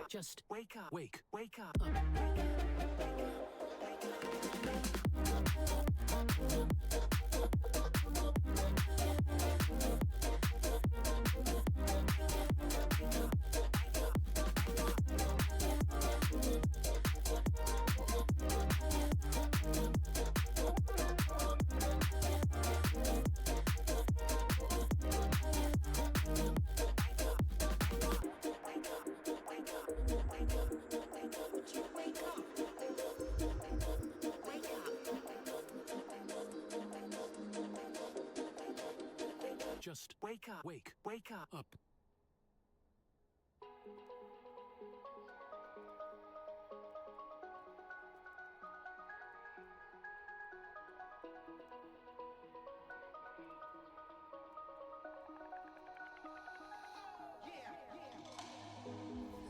Just wake up. Wake up. Just wake up. Wake up.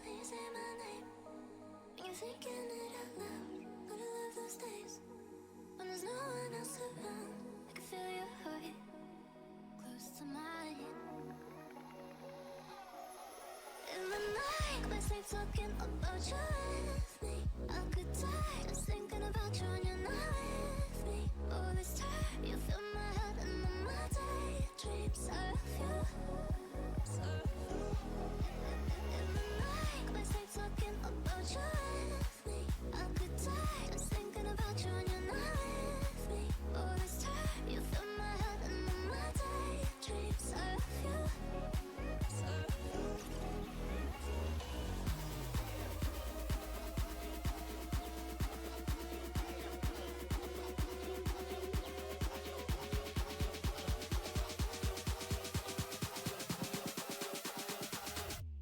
Please say my name when you're thinking it out loud. But I love those days when there's no one else around. I can feel your heart close to mine. In the night, my sleep talking about you with me. I could die just thinking about you and you're not with me. All this time, you fill my head and all my daydreams of you. In the night, my sleep talking about you with me. I could die just thinking about you and you're not with me. All this time, you fill my head and all my daydreams of you.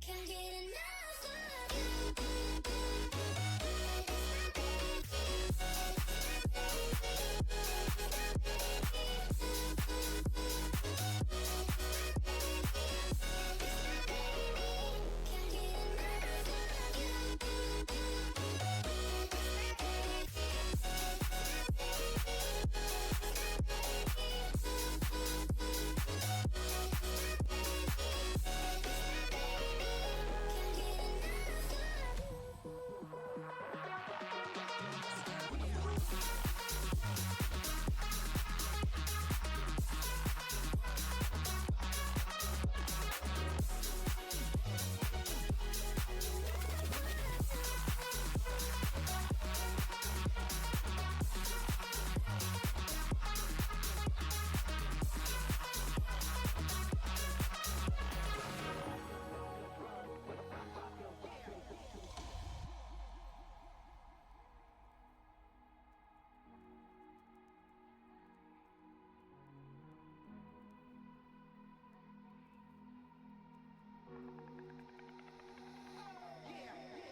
Can't get enough of you. Can't get enough of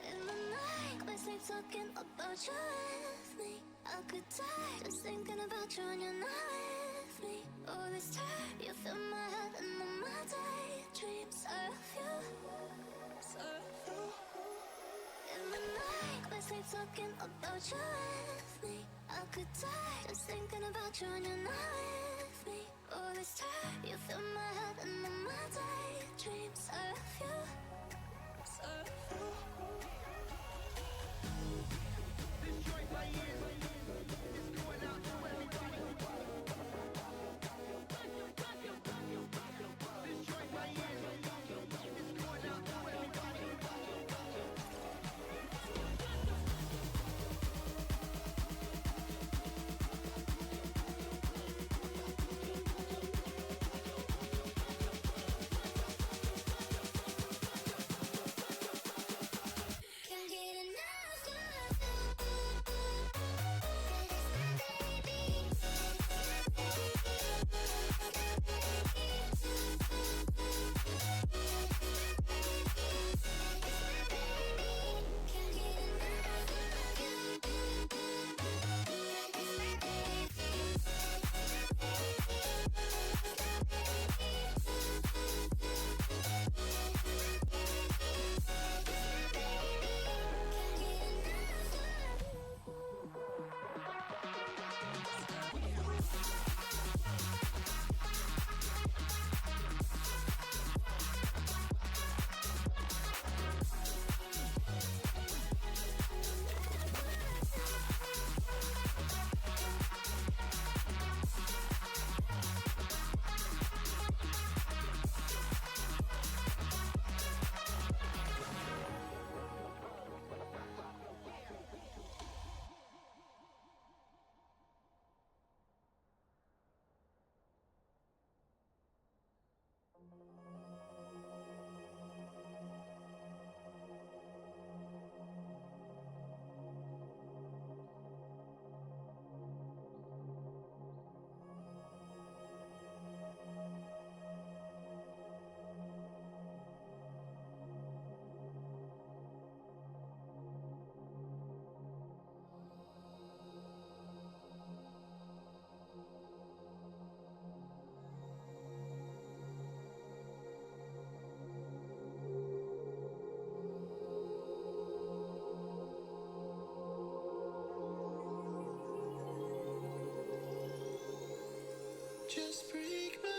In the night, my sleep talking about you with me. I could die just thinking about you and you're not with me. All this time, you fill my head and all my daydreams of you. In the night, my sleep talking about you with me. I could die just thinking about you and you're not with me. All this time, you fill my head and all my daydreams of you. Destroy my ears. It's going out to everybody. Destroy my ears. It's going out to everybody. Can't get enough of you. Just break my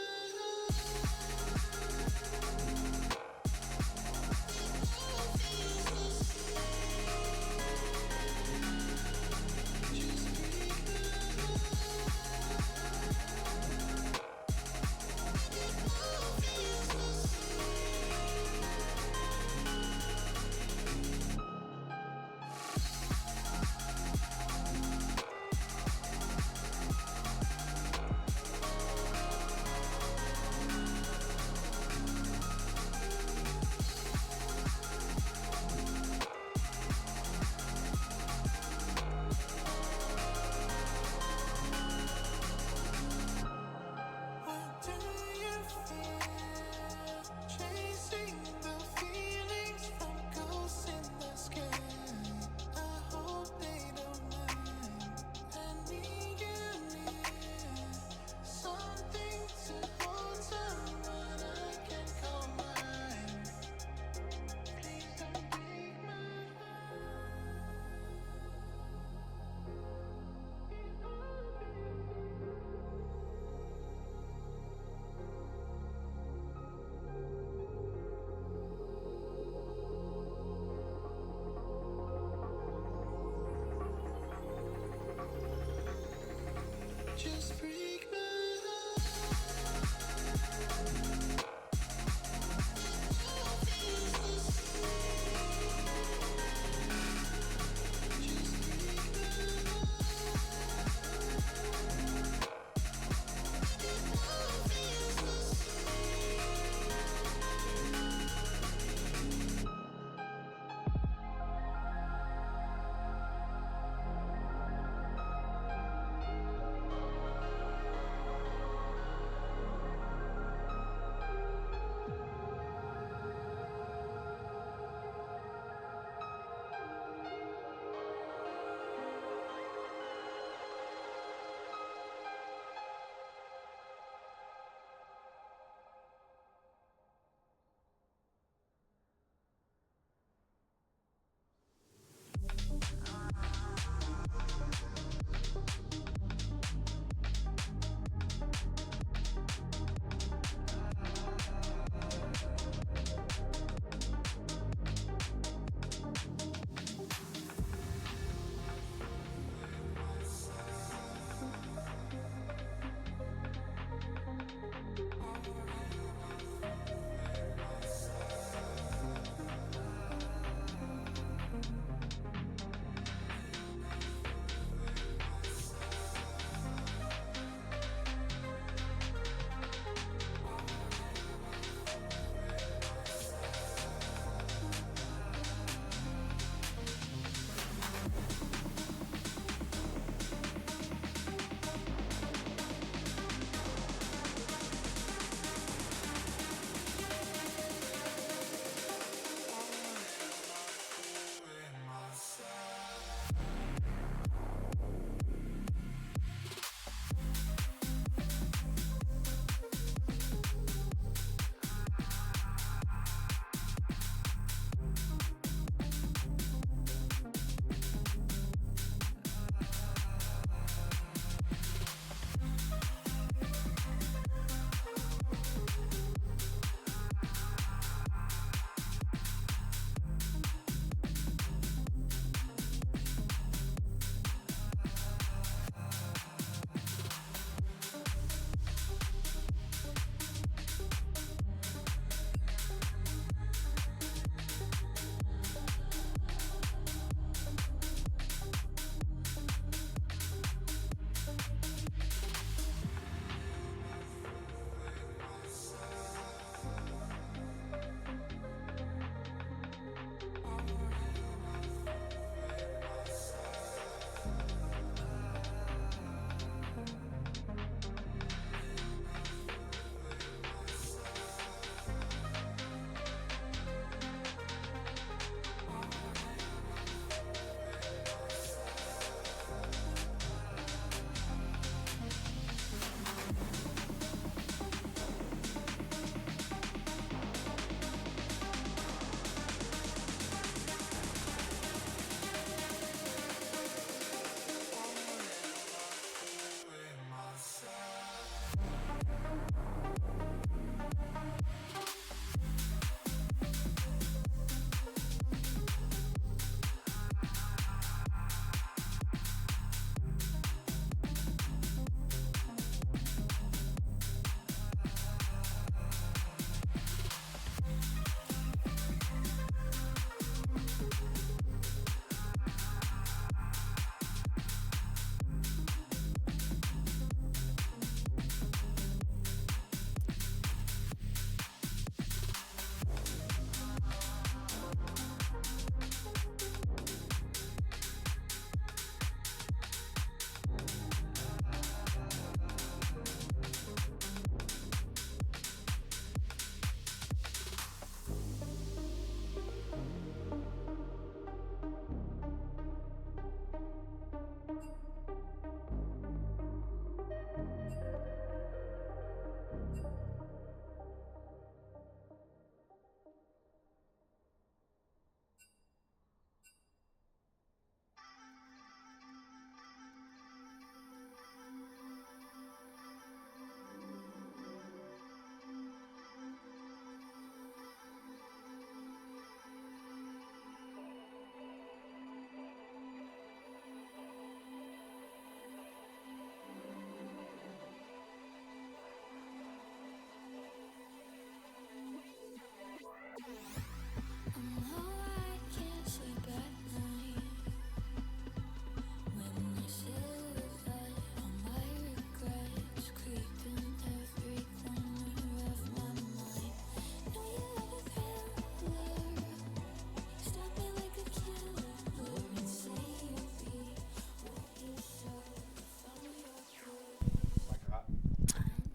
just break my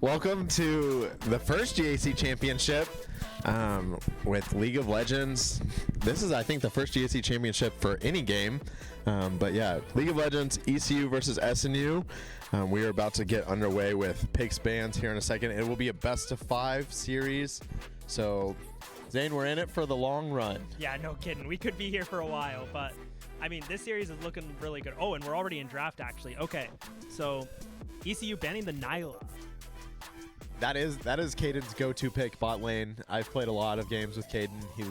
Welcome to the first GAC Championship with League of Legends. This is, I think, the first GAC Championship for any game. But yeah, League of Legends, ECU versus SNU. We are about to get underway with picks bans here in a second. It will be a best of 5 series. So, Zane, we're in it for the long run. Yeah, no kidding. We could be here for a while, but I mean, this series is looking really good. Oh, and we're already in draft, actually. Okay, so ECU banning the Nyla. That is Caden's go-to pick, bot lane. I've played a lot of games with Caden. He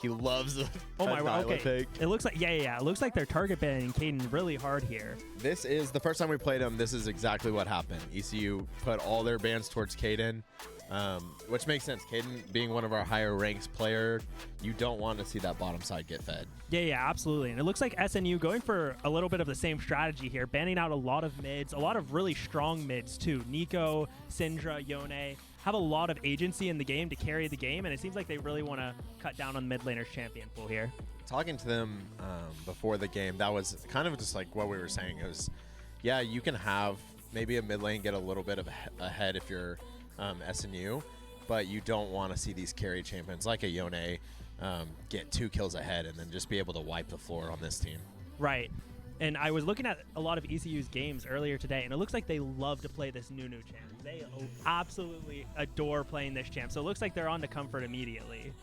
loves a Nyla pick. It looks like It looks like they're target banning Caden really hard here. This is the first time we played him. This is exactly what happened. ECU put all their bans towards Caden, which makes sense. Caden being one of our higher ranks player, you don't want to see that bottom side get fed. Yeah, absolutely. And it looks like SNU going for a little bit of the same strategy here, banning out a lot of mids, a lot of really strong mids too. Nico, Syndra, Yone have a lot of agency in the game to carry the game, and it seems like they really want to cut down on mid laner's champion pool here. Talking to them before the game, that was kind of just like what we were saying. It was, yeah, you can have maybe a mid lane get a little bit of ahead if you're SNU, but you don't want to see these carry champions like a Yone get 2 kills ahead and then just be able to wipe the floor on this team. Right. And I was looking at a lot of ECU's games earlier today, and it looks like they love to play this Nunu champ. They absolutely adore playing this champ, so it looks like they're on to comfort immediately.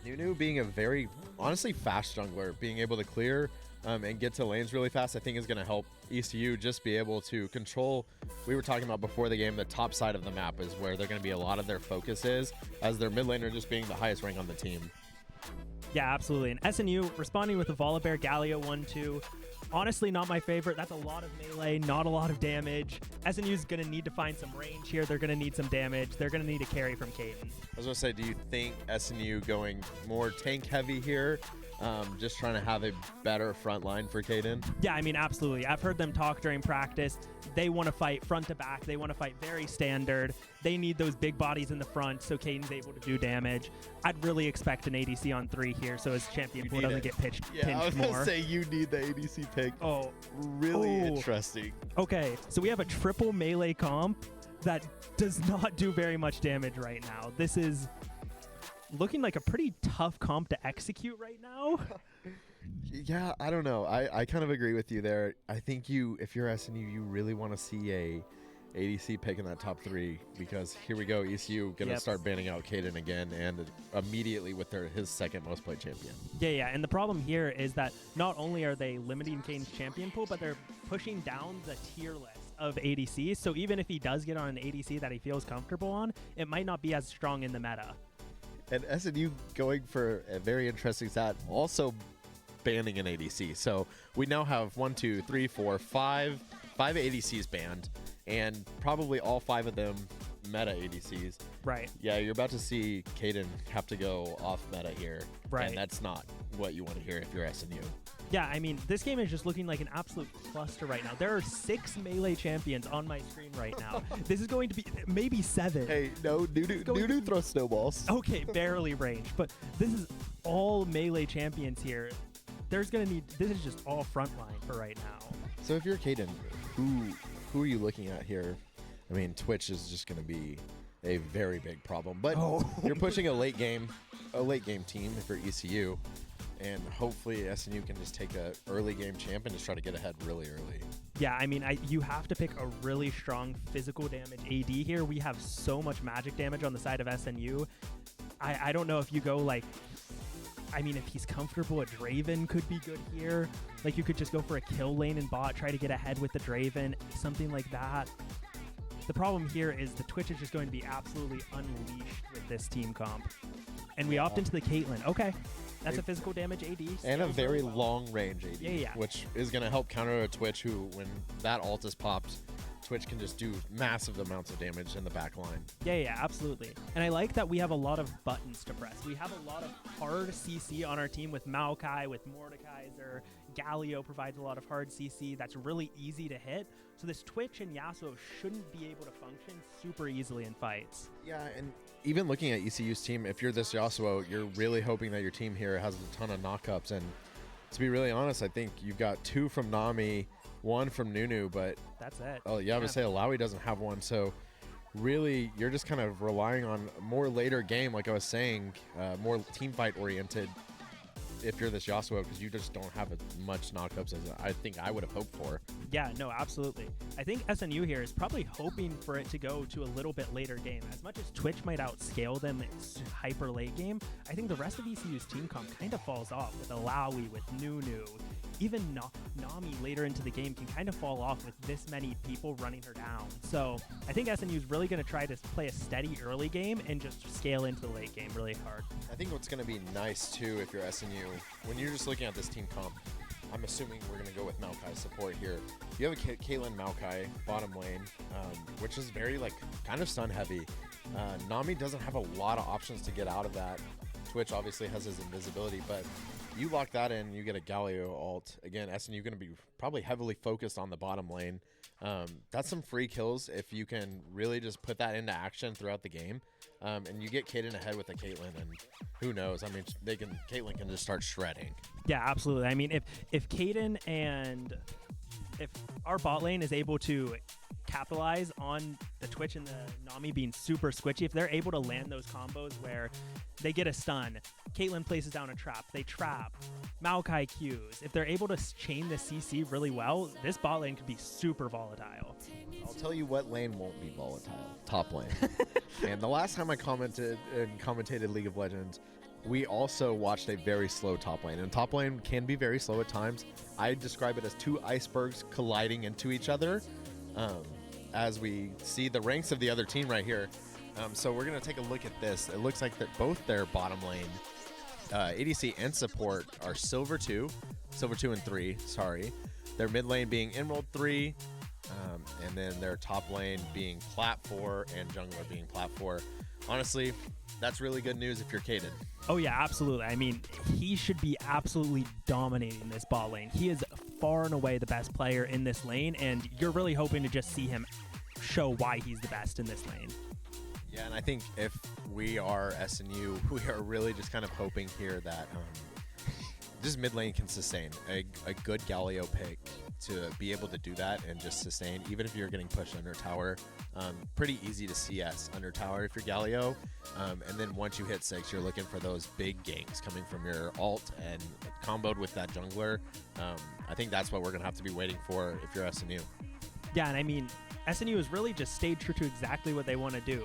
Nunu being a very, honestly, fast jungler, being able to clear and get to lanes really fast, I think is going to help ECU just be able to control. We were talking about before the game, the top side of the map is where they're going to be a lot of their focus is, as their mid laner just being the highest rank on the team. Yeah, absolutely. And SNU responding with the Volibear Galio 1-2. Honestly, not my favorite. That's a lot of melee, not a lot of damage. SNU's going to need to find some range here. They're going to need some damage. They're going to need a carry from Caden. I was going to say, do you think SNU going more tank heavy here, just trying to have a better front line for Caden? Yeah, I mean, absolutely. I've heard them talk during practice. They want to fight front to back. They want to fight very standard. They need those big bodies in the front so Caden's able to do damage. I'd really expect an ADC on 3 here so his champion pool doesn't get pinched I was more. going to say, you need the ADC pick. Oh, really interesting. Okay, so we have a triple melee comp that does not do very much damage right now. This is looking like a pretty tough comp to execute right now. Yeah, I don't know. I kind of agree with you there. I think if you're SNU, you really want to see a ADC pick in that top 3, because here we go, ECU gonna start banning out Caden again, and immediately with his second most played champion. Yeah, and the problem here is that not only are they limiting Caden's champion pool, but they're pushing down the tier list of ADCs. So even if he does get on an ADC that he feels comfortable on, it might not be as strong in the meta. And SNU going for a very interesting stat, also banning an ADC. So we now have 5 ADCs banned, and probably all 5 of them meta ADCs. Right. Yeah, you're about to see Caden have to go off meta here. Right. And that's not what you want to hear if you're SNU. Yeah, I mean, this game is just looking like an absolute cluster right now. There are 6 melee champions on my screen right now. This is going to be maybe 7. Hey, no, Nunu throw snowballs. Okay, barely range, but this is all melee champions here. This is just all frontline for right now. So if you're Caden, who are you looking at here? I mean, Twitch is just going to be a very big problem, but you're pushing a late game team for ECU, and hopefully SNU can just take a early game champ and just try to get ahead really early. Yeah, I mean, you have to pick a really strong physical damage AD here. We have so much magic damage on the side of SNU. I don't know if you go like, I mean, if he's comfortable, a Draven could be good here. Like, you could just go for a kill lane and bot, try to get ahead with the Draven, something like that. The problem here is the Twitch is just going to be absolutely unleashed with this team comp. And we opt into the Caitlyn. Okay, that's a physical damage AD. And a very long range AD, yeah. which is going to help counter a Twitch who, when that ult is popped, Twitch can just do massive amounts of damage in the back line. Yeah, absolutely. And I like that we have a lot of buttons to press. We have a lot of hard CC on our team with Maokai, with Mordekaiser. Galio provides a lot of hard CC that's really easy to hit. So this Twitch and Yasuo shouldn't be able to function super easily in fights. Yeah, and even looking at ECU's team, if you're this Yasuo, you're really hoping that your team here has a ton of knockups. And to be really honest, I think you've got 2 from Nami, 1 from Nunu, but that's it. Oh, yeah, I would say Alawi doesn't have one, so really you're just kind of relying on more later game, like I was saying, more team fight oriented. If you're this Yasuo, because you just don't have as much knockups as I think I would have hoped for. Yeah, no, absolutely. I think SNU here is probably hoping for it to go to a little bit later game. As much as Twitch might outscale them hyper late game, I think the rest of ECU's team comp kind of falls off with Alawi, with Nunu. Even Nami later into the game can kind of fall off with this many people running her down. So I think SNU is really going to try to play a steady early game and just scale into the late game really hard. I think what's going to be nice too if you're SNU, when you're just looking at this team comp, I'm assuming we're going to go with Maokai support here. You have a Caitlyn Maokai bottom lane, which is very like kind of stun heavy. Nami doesn't have a lot of options to get out of that. Twitch obviously has his invisibility, but you lock that in, you get a Galio ult. Again, SNU going to be probably heavily focused on the bottom lane. That's some free kills if you can really just put that into action throughout the game. And you get Kaden ahead with a Caitlyn, and who knows? I mean, Caitlyn can just start shredding. Yeah, absolutely. I mean, if Kaden and if our bot lane is able to capitalize on the Twitch and the Nami being super squishy, if they're able to land those combos where they get a stun, Caitlyn places down a trap, they trap, Maokai Qs. If they're able to chain the CC really well, this bot lane could be super volatile. I'll tell you what lane won't be volatile. Top lane. And the last time I commented and commentated League of Legends, we also watched a very slow top lane. And top lane can be very slow at times. I describe it as two icebergs colliding into each other. As we see the ranks of the other team right here. So we're going to take a look at this. It looks like that both their bottom lane, ADC and support, are Silver 2 and 3, sorry. Their mid lane being Emerald 3, and then their top lane being Plat 4 and jungler being Plat 4. Honestly, that's really good news if you're Kaden. Oh yeah, absolutely. I mean, he should be absolutely dominating this bot lane. He is far and away the best player in this lane, and you're really hoping to just see him show why he's the best in this lane. Yeah, and I think if we are SNU, we are really just kind of hoping here that just mid lane can sustain a good Galio pick to be able to do that and just sustain, even if you're getting pushed under tower. Pretty easy to CS under tower if you're Galio. And then once you hit 6, you're looking for those big ganks coming from your ult and comboed with that jungler. I think that's what we're going to have to be waiting for if you're SNU. Yeah, and I mean, SNU has really just stayed true to exactly what they want to do.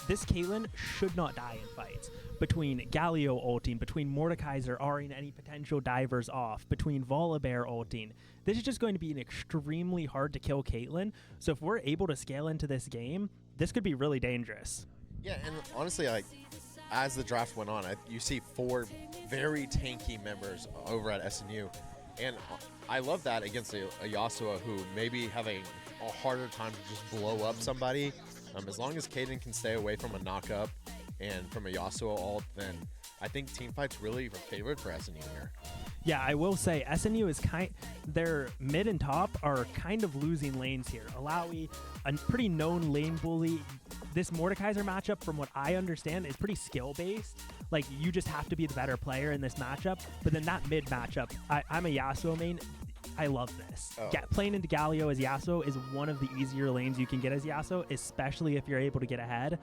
This Caitlyn should not die in fights. Between Galio ulting, between Mordekaiser R'ing any potential divers off, between Volibear ulting, this is just going to be an extremely hard to kill Caitlyn. So if we're able to scale into this game, this could be really dangerous. Yeah, and honestly, like as the draft went on, you see 4 very tanky members over at SNU, and I love that against a Yasuo who may be having a harder time to just blow up somebody. As long as Kaden can stay away from a knock-up and from a Yasuo ult, then I think teamfight's really favored for SNU here. Yeah, I will say SNU is their mid and top are kind of losing lanes here. Alawi, a pretty known lane bully. This Mordekaiser matchup, from what I understand, is pretty skill-based. Like, you just have to be the better player in this matchup. But then that mid matchup, I'm a Yasuo main. I love this. Playing into Galio as Yasuo is one of the easier lanes you can get as Yasuo, especially if you're able to get ahead.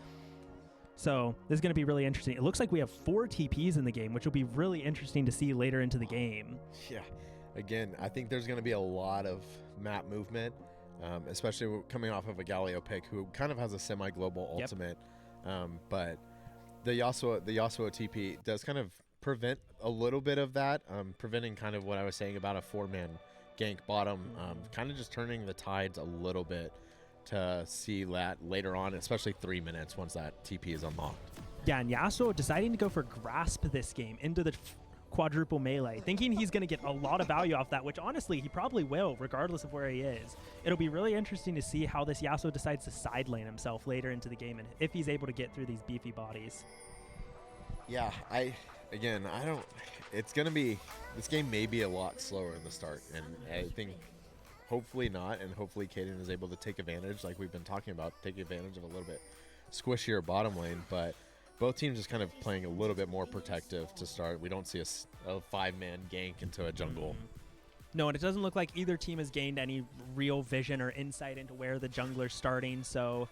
So this is going to be really interesting. It looks like we have 4 TPs in the game, which will be really interesting to see later into the game. Yeah. Again, I think there's going to be a lot of map movement, especially coming off of a Galio pick who kind of has a semi-global ultimate. But the Yasuo TP does kind of prevent a little bit of that, preventing kind of what I was saying about a 4-man gank bottom, kind of just turning the tides a little bit to see that later on, especially 3 minutes once that TP is unlocked. Yeah, and Yasuo deciding to go for Grasp this game into the quadruple melee, thinking he's going to get a lot of value off that, which honestly he probably will, regardless of where he is. It'll be really interesting to see how this Yasuo decides to side lane himself later into the game and if he's able to get through these beefy bodies. Yeah, it's going to be, this game may be a lot slower in the start, and I think hopefully not, and hopefully Kaden is able to take advantage, like we've been talking about, take advantage of a little bit squishier bottom lane, but both teams just kind of playing a little bit more protective to start. We don't see a 5-man gank into a jungle. No, and it doesn't look like either team has gained any real vision or insight into where the jungler's starting, so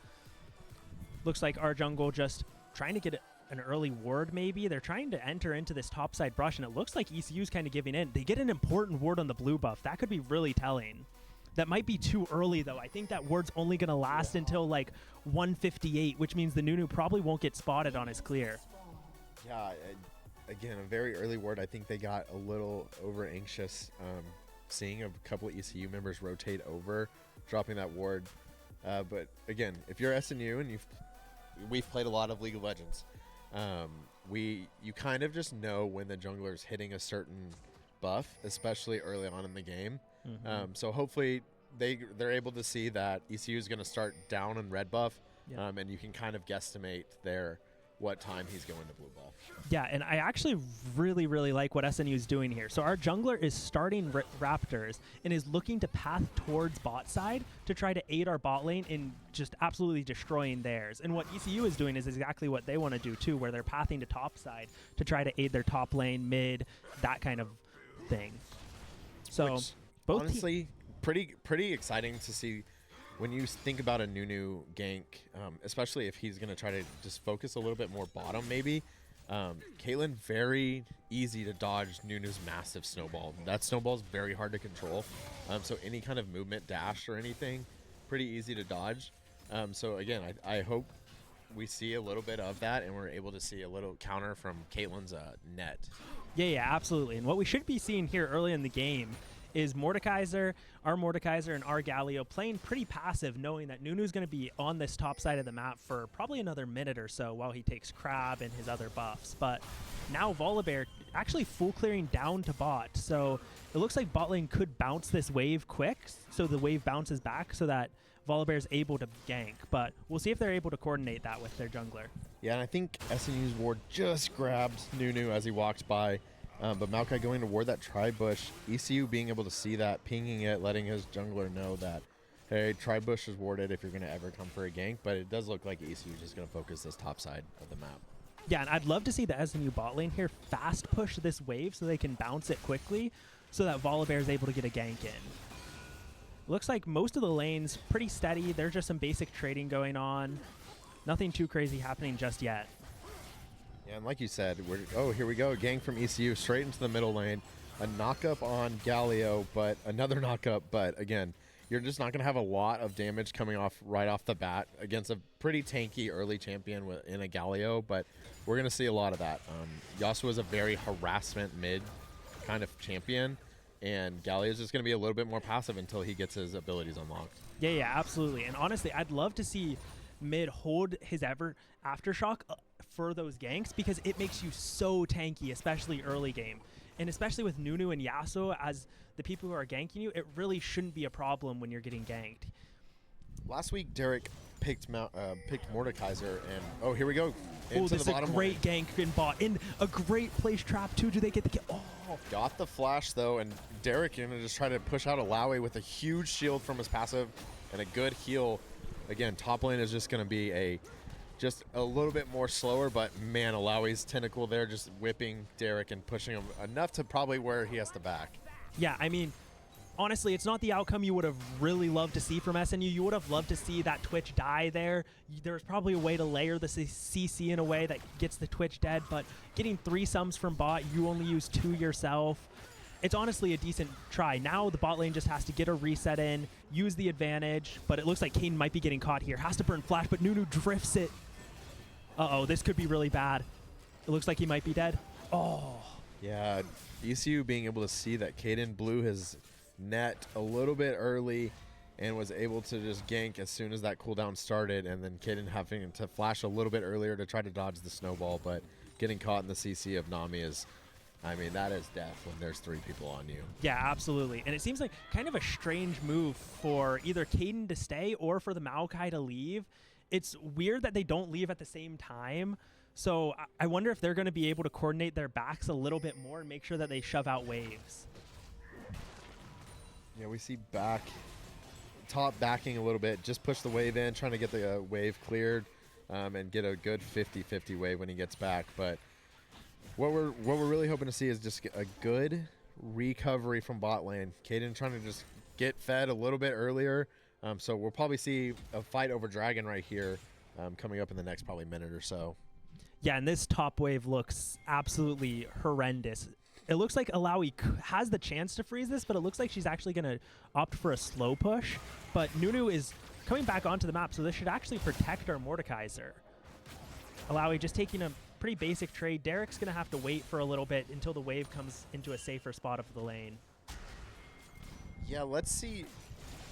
Looks like our jungle just trying to get an early ward maybe. They're trying to enter into this topside brush, and it looks like ECU's kind of giving in. They get an important ward on the blue buff. That could be really telling. That might be too early, though. I think that ward's only going to last until, like, 158, which means the Nunu probably won't get spotted on his clear. Yeah, again, a very early ward. I think they got a little over anxious seeing a couple of ECU members rotate over, dropping that ward. But again, if you're SNU and we've played a lot of League of Legends, you kind of just know when the jungler's hitting a certain buff, especially early on in the game. So hopefully they're able to see that ECU is going to start down on red buff, and you can kind of guesstimate what time he's going to blue buff. Yeah, and I actually really, really like what SNU is doing here. So our jungler is starting Raptors and is looking to path towards bot side to try to aid our bot lane in just absolutely destroying theirs. And what ECU is doing is exactly what they want to do too, where they're pathing to top side to try to aid their top lane, mid, that kind of thing. So Which, both honestly, pretty exciting to see. When you think about a Nunu gank, especially if he's going to try to just focus a little bit more bottom maybe, Caitlyn, very easy to dodge Nunu's massive snowball. That snowball is very hard to control. So any kind of movement, dash or anything, pretty easy to dodge. So again, I hope we see a little bit of that and we're able to see a little counter from Caitlyn's net. Yeah, absolutely. And what we should be seeing here early in the game is our Mordekaiser and our Galio playing pretty passive, knowing that Nunu's going to be on this top side of the map for probably another minute or so while he takes Crab and his other buffs. But now Volibear actually full clearing down to bot. So it looks like bot lane could bounce this wave quick, so the wave bounces back so that Volibear is able to gank. But we'll see if they're able to coordinate that with their jungler. Yeah, and I think SNU's ward just grabbed Nunu as he walks by. But Maokai going to ward that tri-bush, ECU being able to see that, pinging it, letting his jungler know that, hey, tri-bush is warded if you're going to ever come for a gank. But it does look like ECU is just going to focus this top side of the map. Yeah, and I'd love to see the SNU bot lane here fast push this wave so they can bounce it quickly so that Volibear is able to get a gank in. Looks like most of the lanes pretty steady. There's just some basic trading going on. Nothing too crazy happening just yet. Yeah, and like you said, here we go, gang from ECU straight into the middle lane. A knock-up on Galio, but another knock-up. But again, you're just not going to have a lot of damage coming off right off the bat against a pretty tanky early champion in a Galio, but we're going to see a lot of that. Yasuo is a very harassment mid kind of champion, and Galio is just going to be a little bit more passive until he gets his abilities unlocked. Yeah, absolutely. And honestly, I'd love to see mid hold his aftershock for those ganks because it makes you so tanky, especially early game. And especially with Nunu and Yasuo as the people who are ganking you, it really shouldn't be a problem when you're getting ganked. Last week, Derek picked Mordekaiser, and here we go. Oh, this is a great gank in bot. And a great place trap, too. Do they get the kill? Oh. Got the flash, though, and Derek going to just try to push out Alawi with a huge shield from his passive and a good heal. Again, top lane is just going to be just a little bit more slower, but man, Alawi's tentacle there just whipping Derek and pushing him enough to probably where he has to back. Yeah, I mean, honestly, it's not the outcome you would have really loved to see from SNU. You would have loved to see that Twitch die there. There's probably a way to layer the CC in a way that gets the Twitch dead, but getting 3 sums from bot, you only use 2 yourself. It's honestly a decent try. Now the bot lane just has to get a reset in, use the advantage, but it looks like Kayn might be getting caught here. Has to burn flash, but Nunu drifts it. Uh-oh, this could be really bad. It looks like he might be dead. Oh. Yeah, ECU being able to see that Kaden blew his net a little bit early and was able to just gank as soon as that cooldown started, and then Kaden having to flash a little bit earlier to try to dodge the snowball, but getting caught in the CC of Nami is, I mean, that is death when there's 3 people on you. Yeah, absolutely. And it seems like kind of a strange move for either Kaden to stay or for the Maokai to leave. It's weird that they don't leave at the same time. So I wonder if they're going to be able to coordinate their backs a little bit more and make sure that they shove out waves. Yeah, we see top backing a little bit. Just push the wave in, trying to get the wave cleared and get a good 50-50 wave when he gets back. But what we're really hoping to see is just a good recovery from bot lane. Kaden trying to just get fed a little bit earlier. So we'll probably see a fight over Dragon right here. coming up in the next probably minute or so. Yeah, and this top wave looks absolutely horrendous. It looks like Alawi has the chance to freeze this, but it looks like she's actually going to opt for a slow push. But Nunu is coming back onto the map, so this should actually protect our Mordekaiser. Alawi just taking a pretty basic trade. Derek's going to have to wait for a little bit until the wave comes into a safer spot of the lane. Yeah, let's see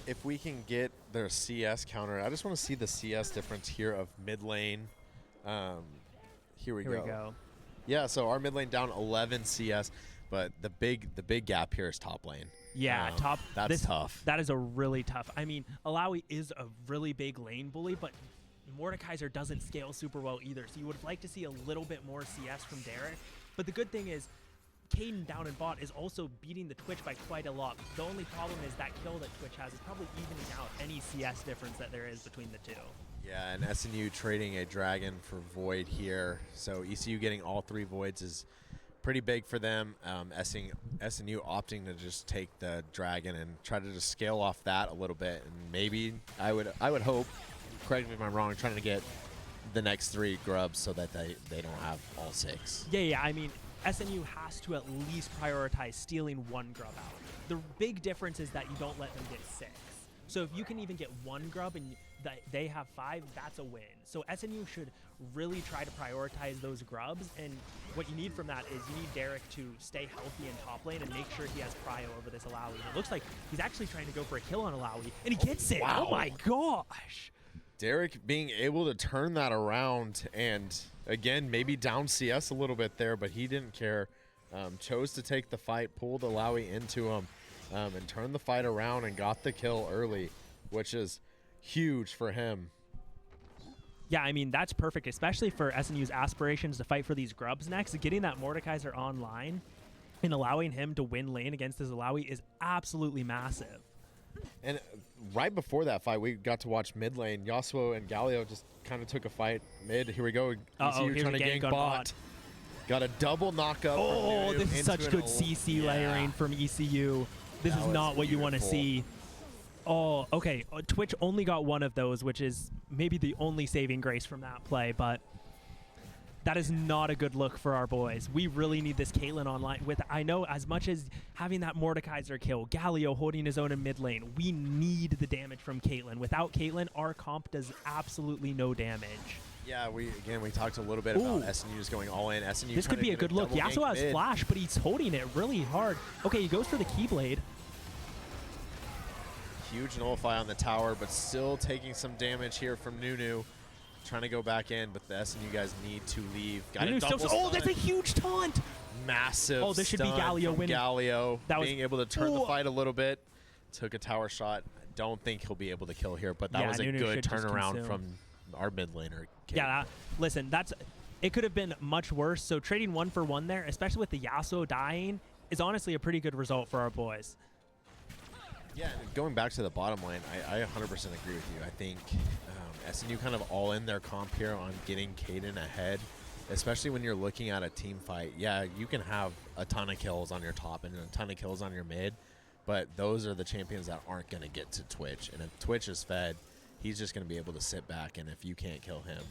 if we can get their CS counter. I just want to see the CS difference here of mid lane. Here we go. Yeah, so our mid lane down 11 CS, but the big gap here is top lane. Yeah, That's tough. That is a really tough. I mean, Alawi is a really big lane bully, but Mordekaiser doesn't scale super well either. So you would like to see a little bit more CS from Derek. But the good thing is, Caden down in bot is also beating the Twitch by quite a lot. The only problem is that kill that Twitch has is probably evening out any CS difference that there is between the two. Yeah, and SNU trading a dragon for Void here. So ECU getting all 3 Voids is pretty big for them. SNU opting to just take the dragon and try to just scale off that a little bit. And maybe I would hope, correct me if I'm wrong, trying to get the next 3 grubs so that they don't have all 6. Yeah, I mean, SNU has to at least prioritize stealing 1 grub out. The big difference is that you don't let them get 6. So if you can even get 1 grub and they have 5, that's a win. So SNU should really try to prioritize those grubs, and what you need from that is you need Derek to stay healthy in top lane and make sure he has prio over this Alawi. And it looks like he's actually trying to go for a kill on Alawi, and he gets it. Wow. Oh my gosh. Derek being able to turn that around and, again, maybe down CS a little bit there, but he didn't care. Chose to take the fight, pulled Alawi into him, and turned the fight around and got the kill early, which is huge for him. Yeah, I mean, that's perfect, especially for SNU's aspirations to fight for these grubs next. Getting that Mordekaiser online and allowing him to win lane against his Alawi is absolutely massive. And right before that fight, we got to watch mid lane. Yasuo and Galio just kind of took a fight mid. Here we go. ECU here's trying a to gank gank on bot. Got a double knockup. Oh, this is such good CC layering from ECU. This is not what you want to see. Oh, okay. Twitch only got 1 of those, which is maybe the only saving grace from that play, but that is not a good look for our boys. We really need this Caitlyn online. I know as much as having that Mordekaiser kill, Galio holding his own in mid lane, we need the damage from Caitlyn. Without Caitlyn, our comp does absolutely no damage. Yeah, we talked a little bit about SNU just going all in. SNU this could be a good look. Yasuo has flash, but he's holding it really hard. Okay, he goes for the Keyblade. Huge nullify on the tower, but still taking some damage here from Nunu. Trying to go back in, but the SNU guys need to leave. Got a double stun. That's a huge taunt. Massive Oh, this should be stun Galio from winning. Galio That was- being able to turn the fight a little bit. Took a tower shot. I don't think he'll be able to kill here, but that was a Nunu good should just turnaround consume. from our mid laner. Yeah, listen, it could have been much worse. So trading 1 for 1 there, especially with the Yasuo dying, is honestly a pretty good result for our boys. Yeah, and going back to the bottom lane, I 100% agree with you. I think SNU kind of all in their comp here on getting Caden ahead, especially when you're looking at a team fight. Yeah, you can have a ton of kills on your top and a ton of kills on your mid, but those are the champions that aren't going to get to Twitch. And if Twitch is fed, he's just going to be able to sit back, and if you can't kill him,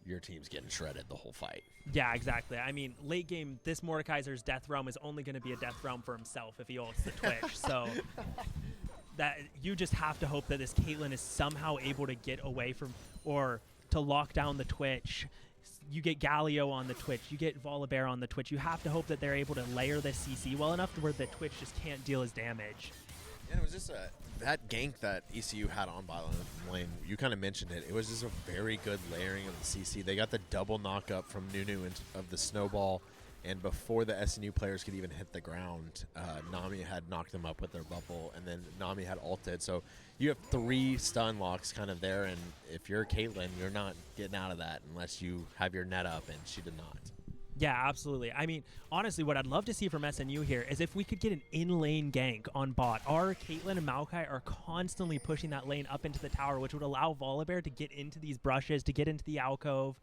your team's getting shredded the whole fight. Yeah, exactly. I mean, late game, this Mordekaiser's death realm is only going to be a death realm for himself if he ults the Twitch. So that you just have to hope that this Caitlyn is somehow able to get away from or to lock down the Twitch. You get Galio on the Twitch, you get Volibear on the Twitch. You have to hope that they're able to layer this CC well enough to where the Twitch just can't deal his damage. And it was just that gank that ECU had on bottom lane. You kind of mentioned it. It was just a very good layering of the CC. They got the double knock up from Nunu of the snowball, and before the SNU players could even hit the ground, Nami had knocked them up with their bubble, and then Nami had ulted. So you have 3 stun locks kind of there, and if you're Caitlyn, you're not getting out of that unless you have your net up, and she did not. Yeah, absolutely. I mean, honestly, what I'd love to see from SNU here is if we could get an in-lane gank on bot. Our Caitlyn and Maokai are constantly pushing that lane up into the tower, which would allow Volibear to get into these brushes, to get into the alcove,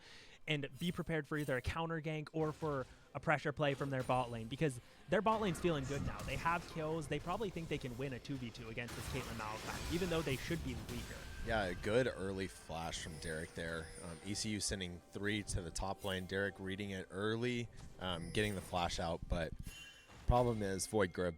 and be prepared for either a counter gank or for a pressure play from their bot lane, because their bot lane's feeling good now. They have kills. They probably think they can win a 2v2 against this Caitlyn Maokai, even though they should be weaker. Yeah, a good early flash from Derek there. ECU sending 3 to the top lane. Derek reading it early, getting the flash out, but problem is Void Grip,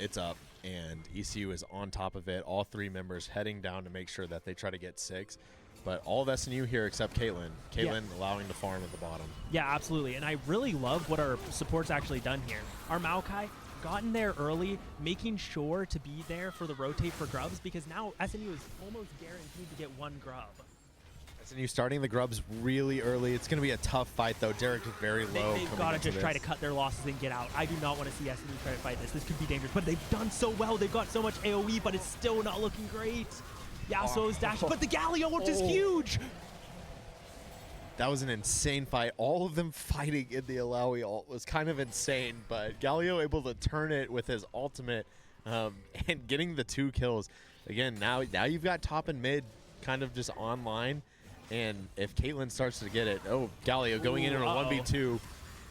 it's up, and ECU is on top of it. All 3 members heading down to make sure that they try to get 6. But all of SNU here except Caitlyn. Caitlyn allowing to farm at the bottom. Yeah, absolutely. And I really love what our support's actually done here. Our Maokai gotten there early, making sure to be there for the rotate for grubs, because now SNU is almost guaranteed to get 1 grub. SNU starting the grubs really early. It's going to be a tough fight, though. Derek is very low. They've got to just try to cut their losses and get out. I do not want to see SNU try to fight this. This could be dangerous, but they've done so well. They've got so much AoE, but it's still not looking great. Yasuo's dash, but the Galio ult is huge. That was an insane fight. All of them fighting in the Alawi ult was kind of insane, but Galio able to turn it with his ultimate and getting the 2 kills. Again, now you've got top and mid kind of just online, and if Caitlyn starts to get it, oh, Galio going in a 1v2.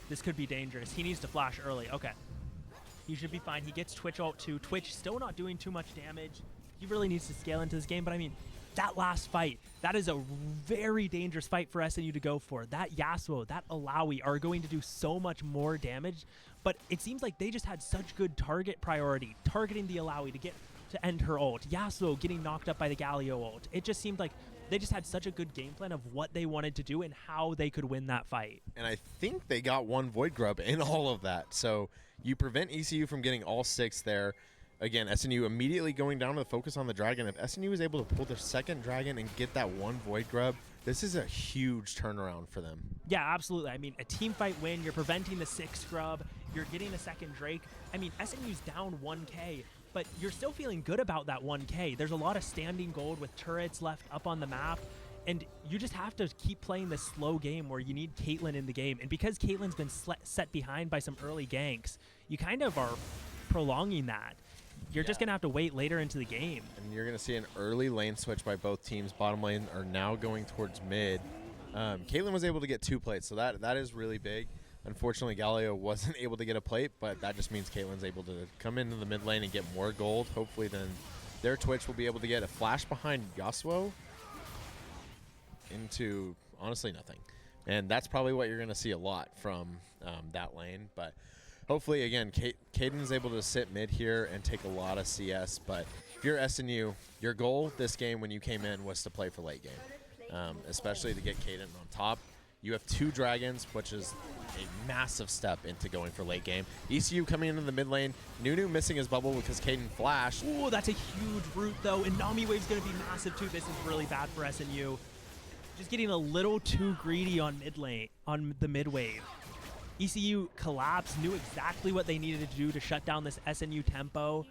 This could be dangerous. He needs to flash early. Okay. He should be fine. He gets Twitch ult too. Twitch still not doing too much damage. He really needs to scale into this game, but I mean, that last fight, that is a very dangerous fight for SNU to go for. That Yasuo, that Alawi are going to do so much more damage, but it seems like they just had such good target priority, targeting the Alawi to end her ult. Yasuo getting knocked up by the Galio ult. It just seemed like they just had such a good game plan of what they wanted to do and how they could win that fight. And I think they got 1 Void Grub in all of that. So you prevent ECU from getting all 6 there. Again, SNU immediately going down to the focus on the Dragon. If SNU is able to pull their 2nd Dragon and get that 1 Void Grub, this is a huge turnaround for them. Yeah, absolutely. I mean, a team fight win, you're preventing the 6th Grub, you're getting a 2nd Drake. I mean, SNU's down 1K, but you're still feeling good about that 1K. There's a lot of standing gold with turrets left up on the map, and you just have to keep playing this slow game where you need Caitlyn in the game. And because Caitlyn's been set behind by some early ganks, you kind of are prolonging that. You're just going to have to wait later into the game. And you're going to see an early lane switch by both teams. Bottom lane are now going towards mid. Caitlyn was able to get 2 plates, so that is really big. Unfortunately, Galio wasn't able to get a plate, but that just means Caitlyn's able to come into the mid lane and get more gold. Hopefully then their Twitch will be able to get a flash behind Yasuo into, honestly, nothing. And that's probably what you're going to see a lot from that lane. But hopefully, again, Caden's able to sit mid here and take a lot of CS. But if you're SNU, your goal this game when you came in was to play for late game, especially to get Caden on top. You have 2 Dragons, which is a massive step into going for late game. ECU coming into the mid lane. Nunu missing his bubble because Caden flashed. Ooh, that's a huge root, though. And Nami Wave's going to be massive, too. This is really bad for SNU. Just getting a little too greedy on mid lane, on the mid wave. ECU collapsed, knew exactly what they needed to do to shut down this SNU tempo.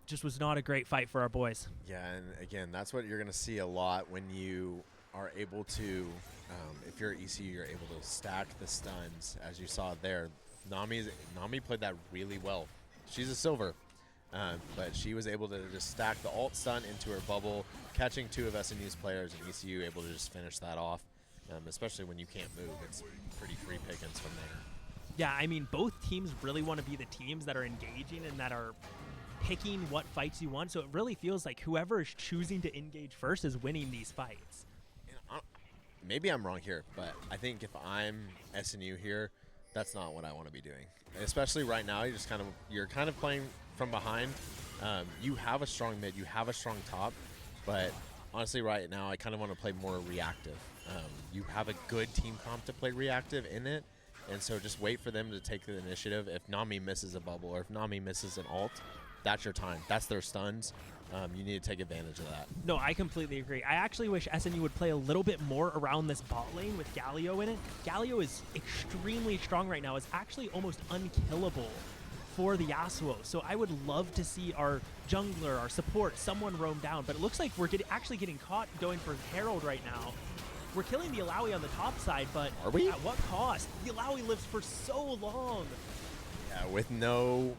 Just was not a great fight for our boys. Yeah, and again, that's what you're going to see a lot when you are able to, if you're ECU, you're able to stack the stuns, as you saw there. Nami played that really well. She's a silver, but she was able to just stack the ult stun into her bubble, catching 2 of SNU's players, and ECU able to just finish that off. Especially when you can't move, it's pretty free pickings from there. Yeah, I mean, both teams really want to be the teams that are engaging and that are picking what fights you want. So it really feels like whoever is choosing to engage first is winning these fights. Maybe I'm wrong here, but I think if I'm SNU here, that's not what I want to be doing. Especially right now, you're kind of playing from behind. You have a strong mid, you have a strong top, but honestly, right now, I kind of want to play more reactive. You have a good team comp to play reactive in it, and so just wait for them to take the initiative. If Nami misses a bubble or if Nami misses an ult, that's your time. That's their stuns. You need to take advantage of that. No, I completely agree. I actually wish SNU would play a little bit more around this bot lane with Galio in it. Galio is extremely strong right now. It's actually almost unkillable for the Yasuo. So I would love to see our jungler, our support, someone roam down. But it looks like we're actually getting caught going for Herald right now. We're killing the Alawi on the top side, but are we? At what cost? The Alawi lives for so long. Yeah, with no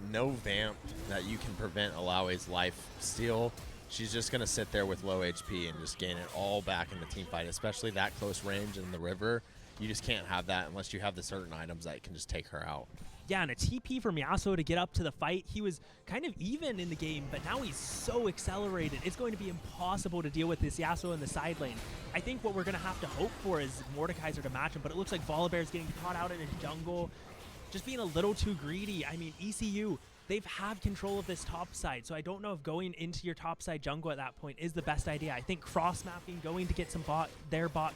vamp that you can prevent Alawi's life steal, she's just going to sit there with low HP and just gain it all back in the team fight, especially that close range in the river. You just can't have that unless you have the certain items that can just take her out. Yeah, and a TP from Yasuo to get up to the fight. He was kind of even in the game, but now he's so accelerated. It's going to be impossible to deal with this Yasuo in the side lane. I think what we're going to have to hope for is Mordekaiser to match him, but it looks like Volibear's getting caught out in his jungle, just being a little too greedy. I mean, ECU, they've had control of this top side, so I don't know if going into your top side jungle at that point is the best idea. I think cross-mapping, going to get some bot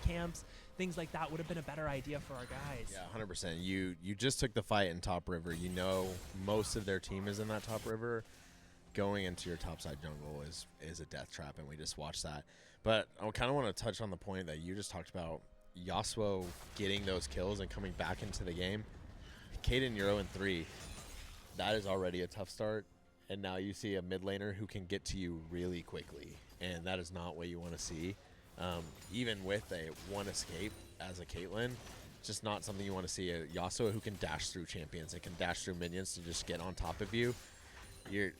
camps, things like that would have been a better idea for our guys. Yeah, 100%. You just took the fight in top river. You know most of their team is in that top river. Going into your top side jungle is a death trap, and we just watched that. But I kind of want to touch on the point that you just talked about, Yasuo getting those kills and coming back into the game. Kaden, you're 0-3. That is already a tough start, and now you see a mid laner who can get to you really quickly, and that is not what you want to see. Even with a one escape as a Caitlyn, just not something you want to see. A Yasuo who can dash through champions and can dash through minions to just get on top of you.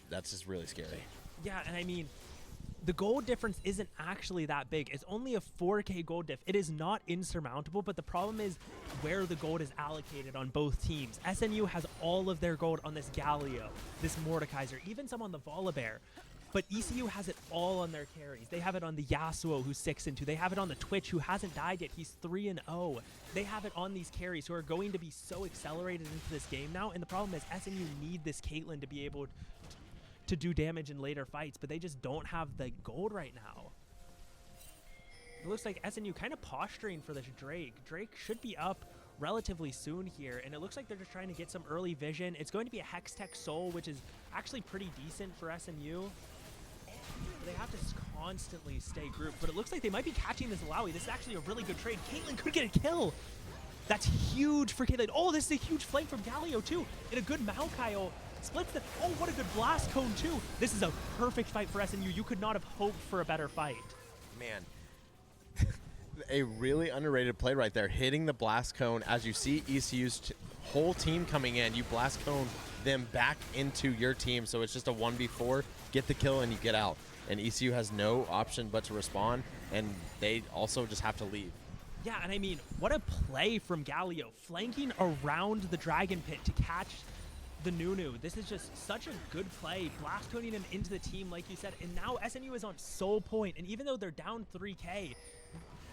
That's just really scary. Yeah, and I mean, the gold difference isn't actually that big. It's only a 4K gold diff. It is not insurmountable, but the problem is where the gold is allocated on both teams. SNU has all of their gold on this Galio, this Mordekaiser, even some on the Volibear. But ECU has it all on their carries. They have it on the Yasuo, who's 6-2. They have it on the Twitch, who hasn't died yet. He's 3-0. They have it on these carries, who are going to be so accelerated into this game now. And the problem is SNU need this Caitlyn to be able to do damage in later fights, but they just don't have the gold right now. It looks like SNU kind of posturing for this Drake. Drake should be up relatively soon here, and it looks like they're just trying to get some early vision. It's going to be a Hextech Soul, which is actually pretty decent for SNU. They have to constantly stay grouped, but it looks like they might be catching this Alawi. This is actually a really good trade. Caitlyn could get a kill. That's huge for Caitlyn. Oh, this is a huge flank from Galio too. And a good Maokai splits the... Oh, what a good blast cone too. This is a perfect fight for SNU. You could not have hoped for a better fight. Man, a really underrated play right there. Hitting the blast cone as you see ECU's whole team coming in. You blast cone them back into your team, so it's just a 1v4. Get the kill and you get out. And ECU has no option but to respond, and they also just have to leave. Yeah, and I mean, what a play from Galio, flanking around the Dragon Pit to catch the Nunu. This is just such a good play, blast coning him into the team, like you said, and now SNU is on Soul Point, and even though they're down 3K,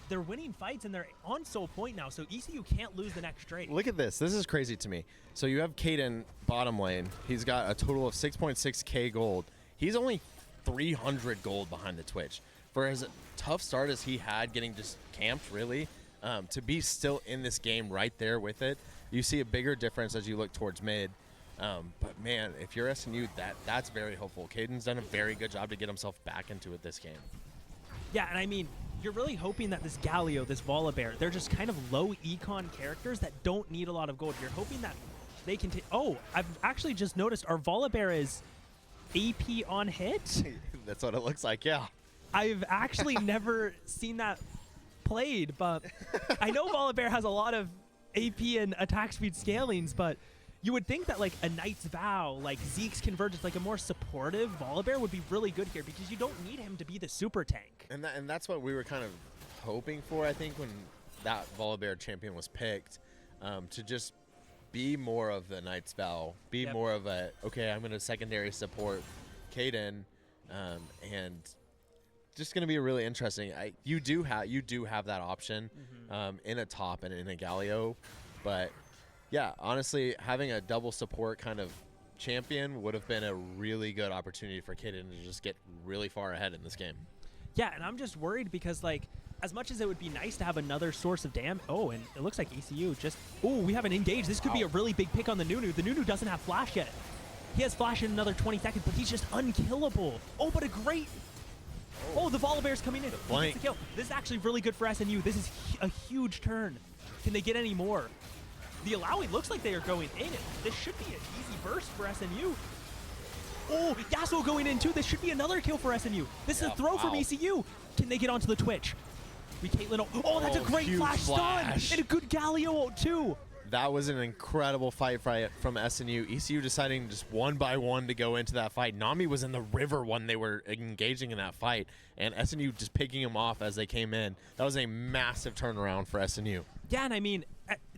they're winning fights, and they're on Soul Point now, so ECU can't lose the next Drake. Look at this. This is crazy to me. So you have Kaden bottom lane. He's got a total of 6.6K gold. He's only 300 gold behind the Twitch. For as tough start as he had getting just camped, really, to be still in this game right there with it, you see a bigger difference as you look towards mid. But man, if you're SNU, that's very hopeful. Caden's done a very good job to get himself back into it this game. Yeah, and I mean, you're really hoping that this Galio, this Volibear, they're just kind of low econ characters that don't need a lot of gold. You're hoping that they can take... Oh, I've actually just noticed our Volibear is AP on hit. That's what it looks like, yeah. I've actually never seen that played, but I know Volibear has a lot of AP and attack speed scalings, but you would think that like a Knight's Vow, like Zeke's Convergence, like a more supportive Volibear would be really good here because you don't need him to be the super tank. And that's what we were kind of hoping for, I think, when that Volibear champion was picked, to just be more of the Knight's Vow, be more of a, okay, I'm going to secondary support Kaden, and just going to be really interesting. You do have that option in a top and in a Galio, but yeah, honestly, having a double support kind of champion would have been a really good opportunity for Kaden to just get really far ahead in this game. Yeah, and I'm just worried because, like, as much as it would be nice to have another source of damage... Oh, and it looks like ECU just... Oh, we haven't engaged. This could be a really big pick on the Nunu. The Nunu doesn't have flash yet. He has flash in another 20 seconds, but he's just unkillable. Oh, but a great... Oh, the Volibear's coming in. He gets the kill. This is actually really good for SNU. This is a huge turn. Can they get any more? The Alawi looks like they are going in. This should be an easy burst for SNU. Oh, Yasuo going in too. This should be another kill for SNU. This is a throw from ECU. Can they get onto the Twitch? Caitlyn. Oh, that's a great flash stun. And a good Galio ult too. That was an incredible fight from SNU. ECU deciding just one by one to go into that fight. Nami was in the river when they were engaging in that fight, and SNU just picking him off as they came in. That was a massive turnaround for SNU. Yeah, and I mean,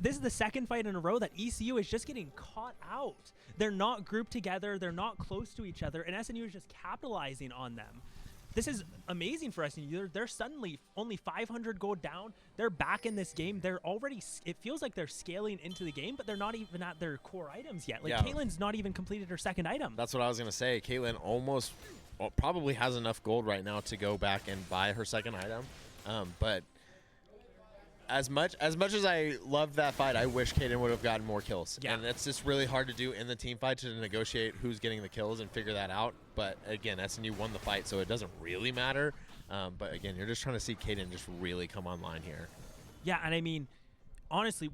this is the second fight in a row that ECU is just getting caught out. They're not grouped together. They're not close to each other, and SNU is just capitalizing on them. This is amazing for SNU. They're suddenly only 500 gold down. They're back in this game. They're already, it feels like they're scaling into the game, but they're not even at their core items yet. Like, Yeah. Caitlin's not even completed her second item. That's what I was going to say. Caitlyn almost probably has enough gold right now to go back and buy her second item. But as much as I loved that fight, I wish Kaden would have gotten more kills. Yeah. And it's just really hard to do in the team fight to negotiate who's getting the kills and figure that out. But again, SNU won the fight, so it doesn't really matter. But again, you're just trying to see Kaden just really come online here. Yeah, and I mean, honestly,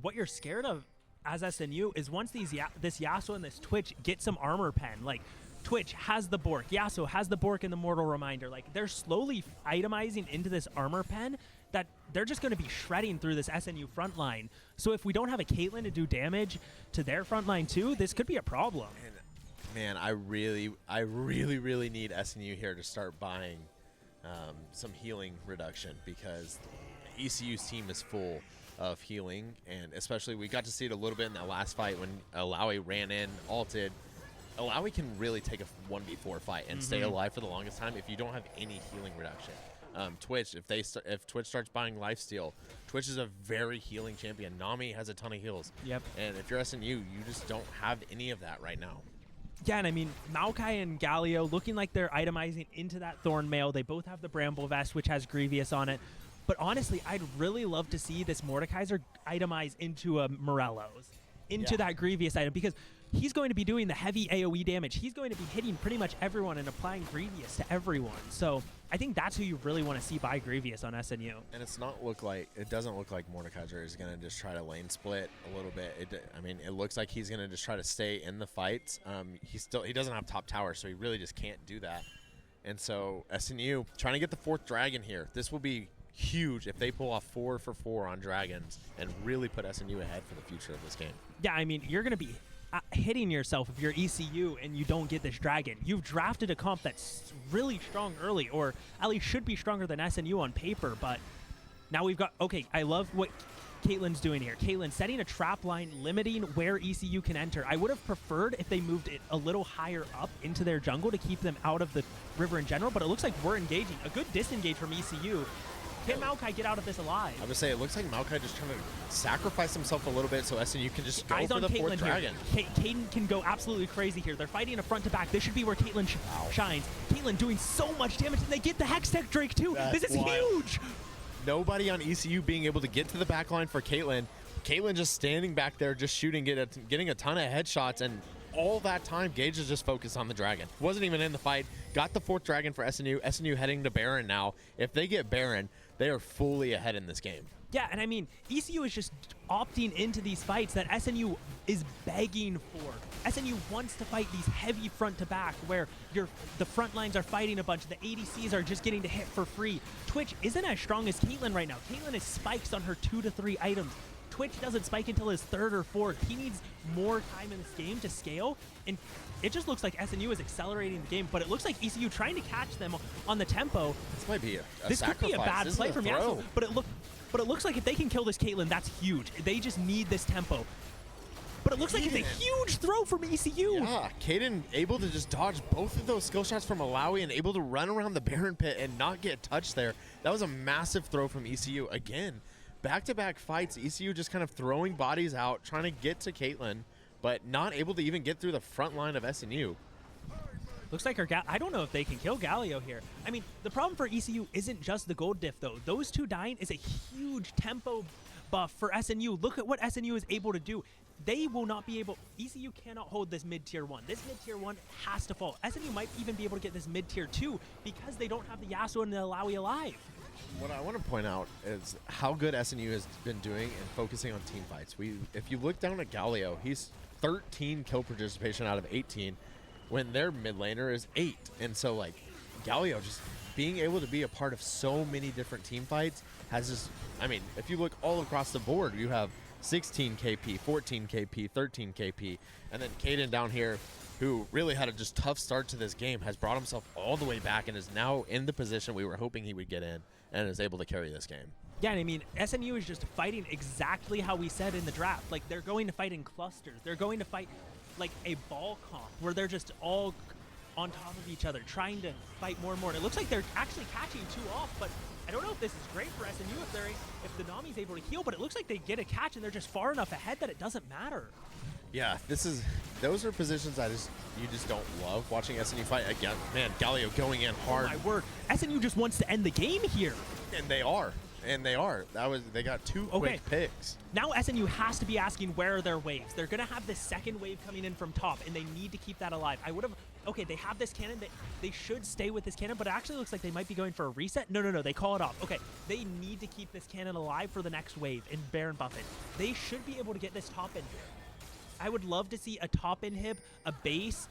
what you're scared of as SNU is once this Yasuo and this Twitch get some armor pen, like Twitch has the Bork, Yasuo has the Bork and the Mortal Reminder. Like, they're slowly itemizing into this armor pen that they're just going to be shredding through this SNU front line. So if we don't have a Caitlyn to do damage to their front line too, this could be a problem. And man, I really need SNU here to start buying some healing reduction, because ECU's team is full of healing, and especially we got to see it a little bit in that last fight when Alawi ran in, ulted. Alawi can really take a 1v4 fight and stay alive for the longest time if you don't have any healing reduction. Twitch, if Twitch starts buying lifesteal, Twitch is a very healing champion. Nami has a ton of heals. Yep. And if you're SNU, you just don't have any of that right now. Yeah, and I mean, Maokai and Galio looking like they're itemizing into that Thorn Mail. They both have the Bramble Vest, which has Grievous on it. But honestly, I'd really love to see this Mordekaiser itemize into a Morello's, into that Grievous item, because he's going to be doing the heavy AoE damage. He's going to be hitting pretty much everyone and applying Grievous to everyone. So I think that's who you really want to see buy Grievous on SNU. And it doesn't look like Mordekaiser is going to just try to lane split a little bit. I mean, it looks like he's going to just try to stay in the fights. He doesn't have top tower, so he really just can't do that. And so SNU trying to get the 4th dragon here. This will be huge if they pull off 4 for 4 on dragons and really put SNU ahead for the future of this game. Yeah, I mean, you're going to be hitting yourself if you're ECU and you don't get this dragon. You've drafted a comp that's really strong early, or at least should be stronger than SNU on paper, but now we've got, okay, I love what Caitlyn's doing here. Caitlyn setting a trap line, limiting where ECU can enter. I would have preferred if they moved it a little higher up into their jungle to keep them out of the river in general, but it looks like we're engaging. A good disengage from ECU. Can Maokai get out of this alive? I would say it looks like Maokai just trying to sacrifice himself a little bit so SNU can just go Eyes for on the 4th Caitlyn dragon. here. Caden can go absolutely crazy here. They're fighting a front to back. This should be where Caitlyn shines. Caitlyn doing so much damage, and they get the Hex Tech Drake too. This is huge. Nobody on ECU being able to get to the back line for Caitlyn. Caitlyn just standing back there, just shooting, getting a ton of headshots, and all that time, Gage is just focused on the dragon. Wasn't even in the fight. Got the 4th dragon for SNU. SNU heading to Baron now. If they get Baron, they are fully ahead in this game. Yeah, and I mean, ECU is just opting into these fights that SNU is begging for. SNU wants to fight these heavy front to back where the front lines are fighting a bunch. The ADCs are just getting to hit for free. Twitch isn't as strong as Caitlyn right now. Caitlyn is spikes on her 2 to 3 items. Twitch doesn't spike until his 3rd or 4th. He needs more time in this game to scale, and it just looks like SNU is accelerating the game, but it looks like ECU trying to catch them on the tempo. This might be a This sacrifice. could be a bad This is play a from throw. Yasuo, but it looks like if they can kill this Caitlyn, that's huge. They just need this tempo. But it looks like it's a huge throw from ECU. Yeah, Caden able to just dodge both of those skill shots from Alawi and able to run around the Baron pit and not get touched there. That was a massive throw from ECU. Again, back-to-back fights, ECU just kind of throwing bodies out, trying to get to Caitlyn, but not able to even get through the front line of SNU. Looks like I don't know if they can kill Galio here. I mean, the problem for ECU isn't just the gold diff, though. Those 2 dying is a huge tempo buff for SNU. Look at what SNU is able to do. They will not be able... ECU cannot hold this mid-tier 1. This mid-tier 1 has to fall. SNU might even be able to get this mid-tier 2 because they don't have the Yasuo and the Alawi alive. What I want to point out is how good SNU has been doing and focusing on team fights. If you look down at Galio, he's 13 kill participation out of 18 when their mid laner is 8. And so, like, Galio just being able to be a part of so many different team fights has just, I mean, if you look all across the board, you have 16 KP, 14 KP, 13 KP, and then Caden down here, who really had a just tough start to this game, has brought himself all the way back and is now in the position we were hoping he would get in and is able to carry this game. Yeah, and I mean, SNU is just fighting exactly how we said in the draft. Like, they're going to fight in clusters. They're going to fight like a ball comp where they're just all on top of each other, trying to fight more and more. And it looks like they're actually catching 2 off, but I don't know if this is great for SNU if the Nami's able to heal, but it looks like they get a catch and they're just far enough ahead that it doesn't matter. Yeah, those are positions you just don't love watching SNU fight. Again, man, Galio going in hard. Oh my word. SNU just wants to end the game here. And they are. They got 2 quick picks. Now SNU has to be asking where are their waves. They're going to have this second wave coming in from top, and they need to keep that alive. Okay, they have this cannon. They should stay with this cannon, but it actually looks like they might be going for a reset. No, they call it off. Okay, they need to keep this cannon alive for the next wave in Baron Buffett. They should be able to get this top inhib. I would love to see a top inhib, a base,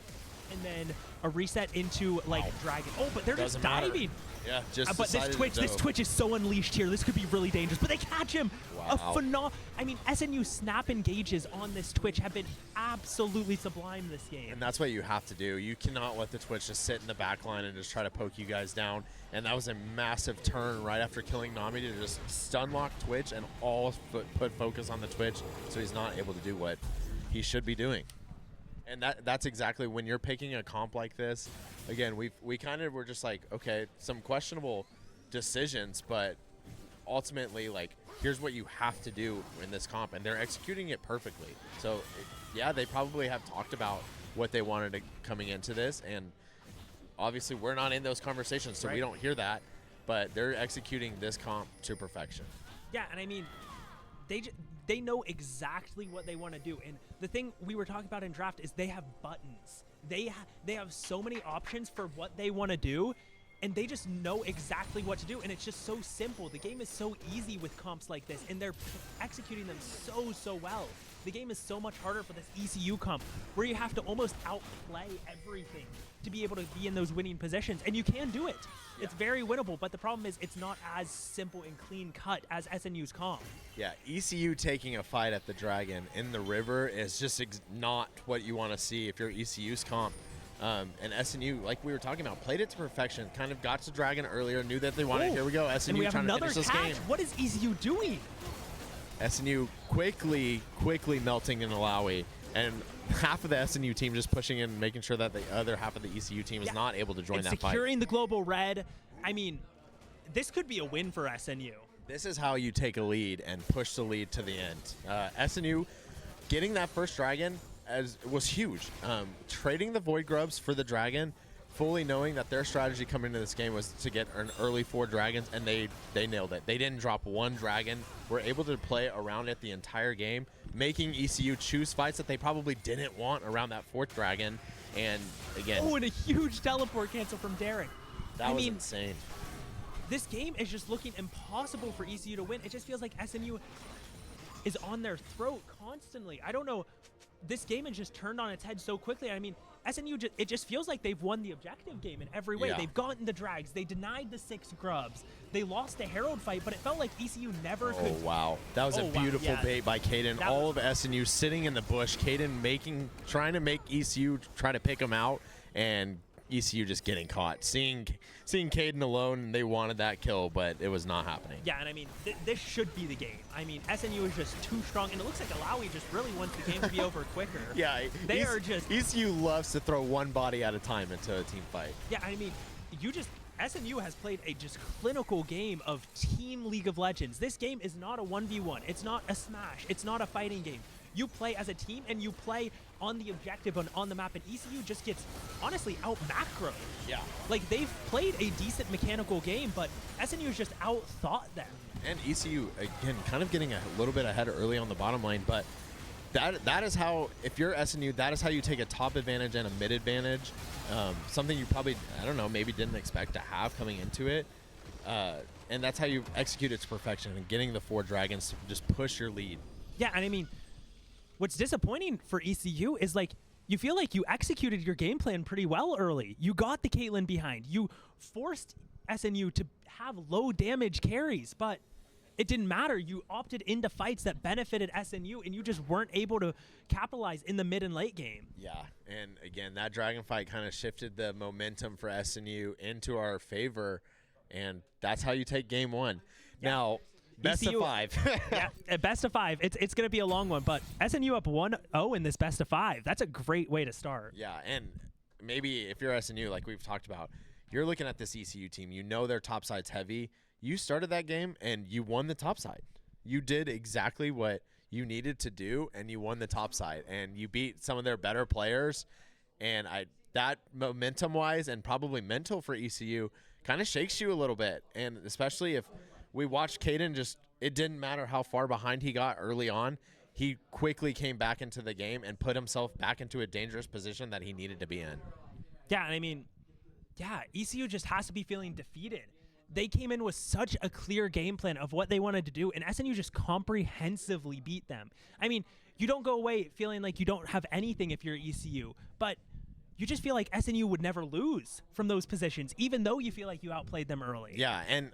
and then a reset into, like, Dragon. Oh, but they're just diving. Yeah, just but this Twitch is so unleashed here. This could be really dangerous. But they catch him. Wow. I mean, SNU snap engages on this Twitch have been absolutely sublime this game. And that's what you have to do. You cannot let the Twitch just sit in the back line and just try to poke you guys down. And that was a massive turn right after killing Nami to just stun lock Twitch and put focus on the Twitch so he's not able to do what he should be doing. And that's exactly when you're picking a comp like this. Again, we kind of were just like, okay, some questionable decisions, but ultimately, like, here's what you have to do in this comp, and they're executing it perfectly. So, yeah, they probably have talked about what they wanted coming into this, and obviously we're not in those conversations, so we don't hear that, but they're executing this comp to perfection. Yeah, and I mean, they know exactly what they want to do. And the thing we were talking about in draft is they have buttons. They have so many options for what they want to do, and they just know exactly what to do. And it's just so simple. The game is so easy with comps like this, and they're executing them so well. The game is so much harder for this ECU comp, where you have to almost outplay everything to be able to be in those winning positions, and you can do it. Yeah. It's very winnable, but the problem is it's not as simple and clean cut as SNU's comp. Yeah, ECU taking a fight at the Dragon in the river is just not what you want to see if you're ECU's comp. And SNU, like we were talking about, played it to perfection, kind of got to Dragon earlier, knew that they wanted it. Here we go, SNU and we have trying another to finish catch. this game. What is ECU doing? SNU quickly melting in Alawi, and half of the SNU team just pushing in, making sure that the other half of the ECU team is not able to join that fight. Securing the global red. I mean, this could be a win for SNU. This is how you take a lead and push the lead to the end. SNU getting that first Dragon was huge. Trading the Void Grubs for the Dragon, fully knowing that their strategy coming into this game was to get an early 4 dragons, and they nailed it. They didn't drop 1 dragon. Were able to play around it the entire game, making ECU choose fights that they probably didn't want around that 4th dragon. And again, and a huge teleport cancel from Derek. That was insane. This game is just looking impossible for ECU to win. It just feels like SNU is on their throat constantly. I don't know. This game has just turned on its head so quickly. I mean, SNU, it just feels like they've won the objective game in every way. Yeah. They've gotten the drags. They denied the 6 grubs. They lost the Herald fight, but it felt like ECU never could. Oh, wow. That was a beautiful bait by Caden. All of SNU sitting in the bush. Caden trying to make ECU try to pick him out, and ECU just getting caught. Seeing Caden alone, and they wanted that kill, but it was not happening. Yeah, and I mean, this should be the game. I mean, SNU is just too strong, and it looks like Alawi just really wants the game to be over quicker. Yeah, they are just. ECU loves to throw one body at a time into a team fight. Yeah, I mean, SNU has played a just clinical game of Team League of Legends. This game is not a 1v1. It's not a smash. It's not a fighting game. You play as a team, and you play on the objective on the map, and ECU just gets, honestly, out-macroed. Yeah. Like, they've played a decent mechanical game, but SNU's just out-thought them. And ECU, again, kind of getting a little bit ahead early on the bottom lane, but that is how, if you're SNU, that is how you take a top advantage and a mid advantage. Something you probably, I don't know, maybe didn't expect to have coming into it. And that's how you execute it to perfection, and getting the 4 dragons to just push your lead. Yeah, and I mean, what's disappointing for ECU is, like, you feel like you executed your game plan pretty well early. You got the Caitlyn behind. You forced SNU to have low damage carries, but it didn't matter. You opted into fights that benefited SNU, and you just weren't able to capitalize in the mid and late game. Yeah, and again, that dragon fight kind of shifted the momentum for SNU into our favor, and that's how you take game 1. Yeah. Now, Best ECU of 5. yeah, best of 5. It's going to be a long one, but SNU up 1-0 in this best of 5. That's a great way to start. Yeah, and maybe if you're SNU, like we've talked about, you're looking at this ECU team. You know their top side's heavy. You started that game, and you won the top side. You did exactly what you needed to do, and you won the top side. And you beat some of their better players. And that momentum-wise and probably mental for ECU kind of shakes you a little bit. And especially if we watched Caden it didn't matter how far behind he got early on. He quickly came back into the game and put himself back into a dangerous position that he needed to be in. Yeah, and I mean, ECU just has to be feeling defeated. They came in with such a clear game plan of what they wanted to do, and SNU just comprehensively beat them. I mean, you don't go away feeling like you don't have anything if you're ECU, but you just feel like SNU would never lose from those positions, even though you feel like you outplayed them early. Yeah, and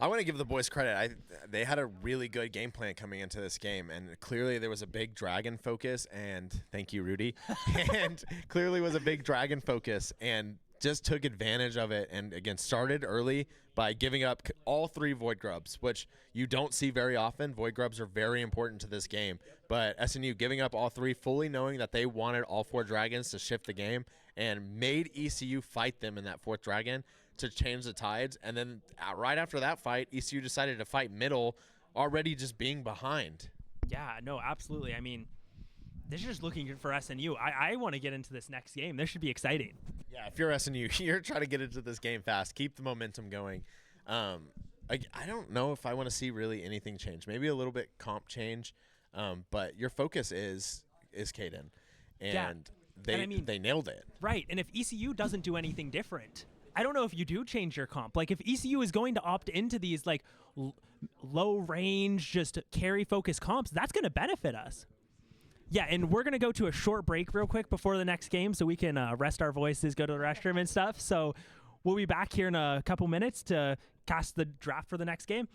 I want to give the boys credit. They had a really good game plan coming into this game, and clearly there was a big dragon focus, and thank you, Rudy, and clearly was a big dragon focus, and just took advantage of it, and again started early by giving up all 3 void grubs, which you don't see very often. Void grubs are very important to this game, but SNU giving up all 3, fully knowing that they wanted all 4 dragons to shift the game, and made ECU fight them in that 4th dragon to change the tides. And then right after that fight, ECU decided to fight middle, already just being behind. Yeah, no, absolutely. I mean, this is just looking good for SNU. I want to get into this next game. This should be exciting. Yeah, if you're SNU, you're trying to get into this game fast. Keep the momentum going. I don't know if I want to see really anything change. Maybe a little bit comp change, but your focus is Caden, and they nailed it. Right, and if ECU doesn't do anything different, I don't know if you do change your comp. Like if ECU is going to opt into these like low range, just carry focus comps, that's going to benefit us. Yeah, and we're going to go to a short break real quick before the next game so we can rest our voices, go to the restroom and stuff. So we'll be back here in a couple minutes to cast the draft for the next game.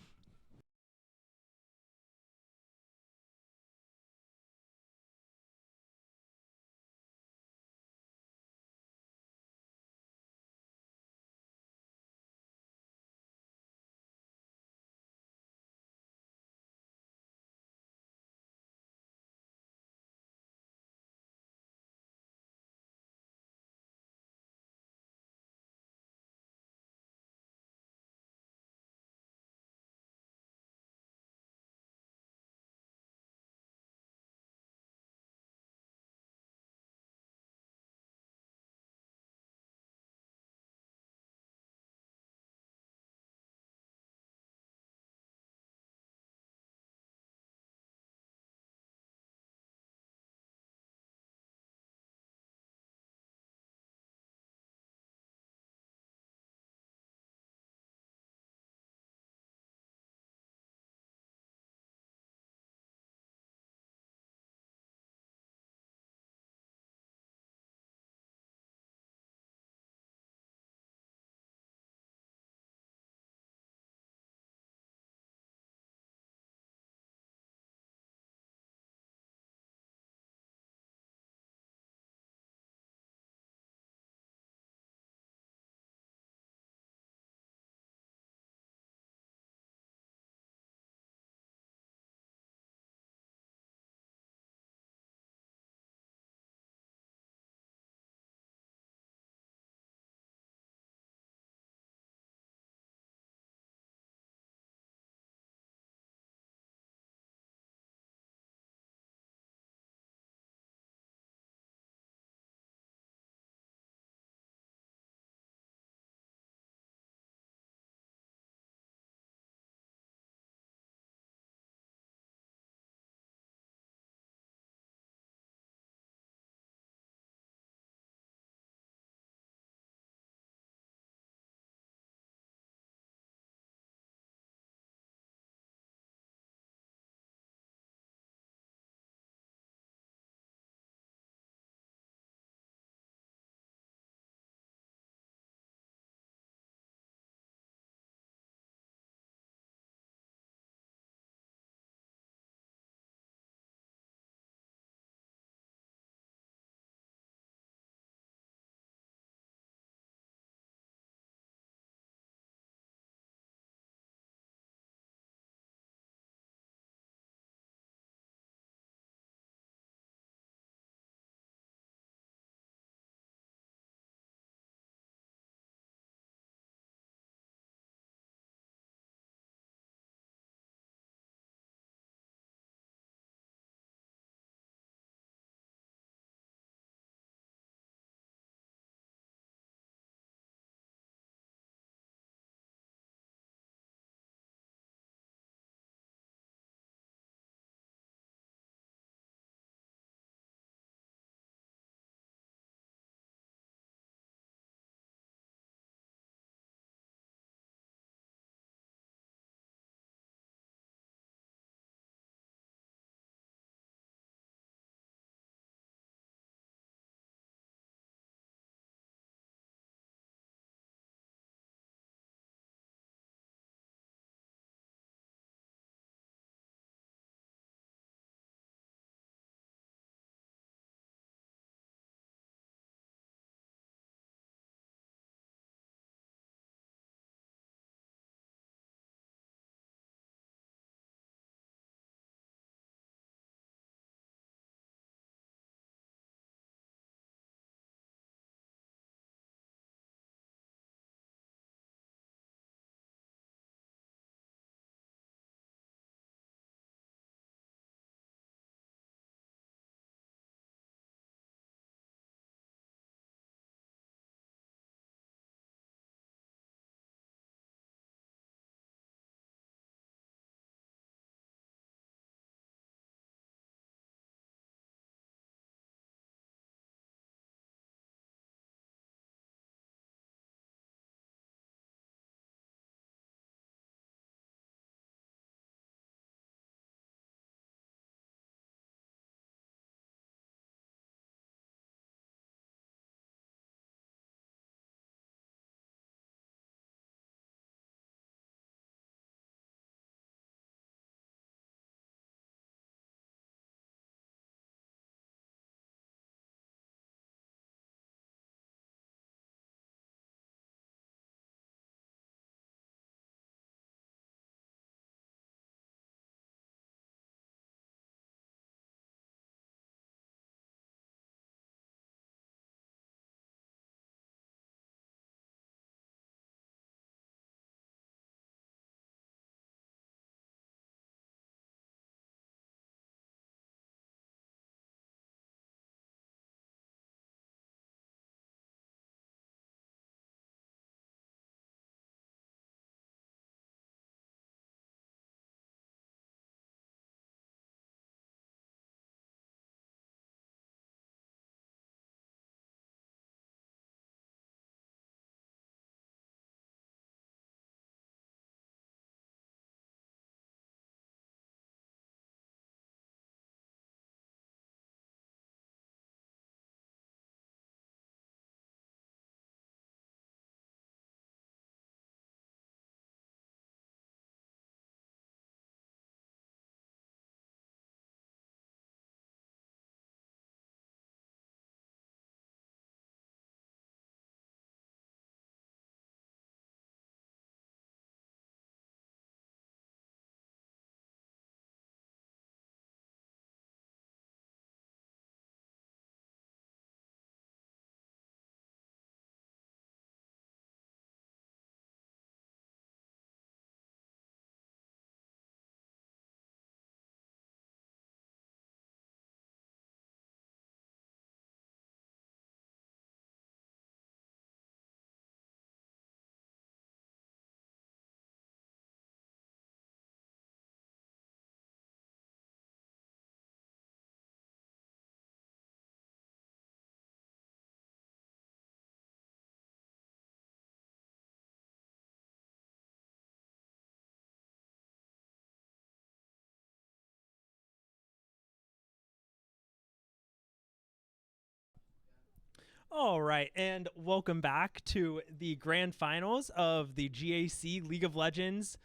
All right, and welcome back to the grand finals of the GAC League of Legends.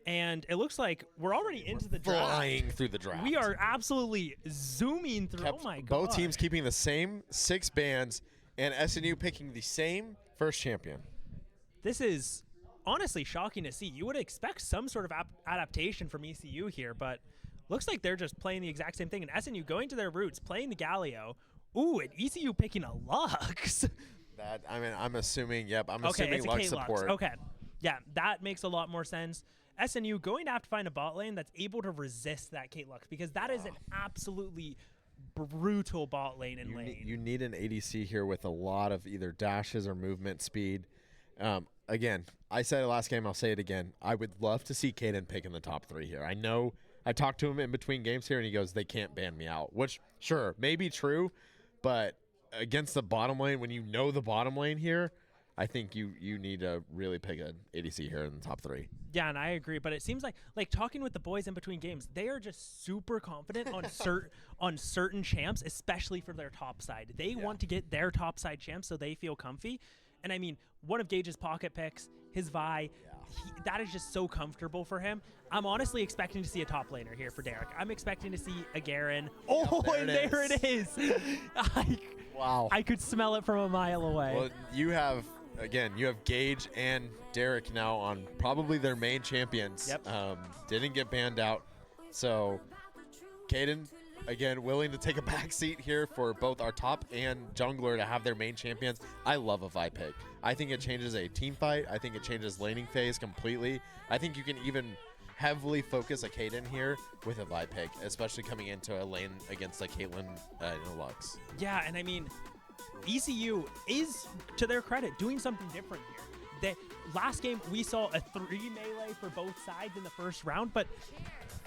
And it looks like we're already into the draft. Flying through the draft. We are absolutely zooming through. Kept Oh my god! both teams keeping the same 6 bans, and SNU picking the same first champion. This is honestly shocking to see. You would expect some sort of adaptation from ECU here, but looks like they're just playing the exact same thing. And SNU going to their roots, playing the Galio. Ooh, and ECU picking a Lux. That I'm assuming. Yep, I'm Okay, assuming it's a Lux K-Lux. support. Okay, yeah, that makes a lot more sense. SNU going to have to find a bot lane that's able to resist that K-Lux because that is an absolutely brutal bot lane in lane. You need an ADC here with a lot of either dashes or movement speed. Again, I said it last game. I'll say it again. I would love to see Caden pick in the top 3 here. I know I talked to him in between games here, and he goes, they can't ban me out, which, sure, may be true, but against the bottom lane, when you know the bottom lane here, I think you need to really pick an ADC here in the top 3. Yeah, and I agree. But it seems like talking with the boys in between games, they are just super confident on certain champs, especially for their top side. They want to get their top side champs so they feel comfy. And I mean, one of Gage's pocket picks, his Vi, that is just so comfortable for him. I'm honestly expecting to see a top laner here for Derek. I'm expecting to see a Garen. Oh, and there it is. Wow. I could smell it from a mile away. Well, you have Gage and Derek now on probably their main champions. Yep. Didn't get banned out. So, Caden, again, willing to take a back seat here for both our top and jungler to have their main champions. I love a Vi pick. I think it changes a team fight. I think it changes laning phase completely. I think you can even heavily focus a Caden here with a Vi pick, especially coming into a lane against a Caitlyn and a Lux. Yeah, and I mean, ECU is, to their credit, doing something different here. Last game, we saw a 3 melee for both sides in the first round, but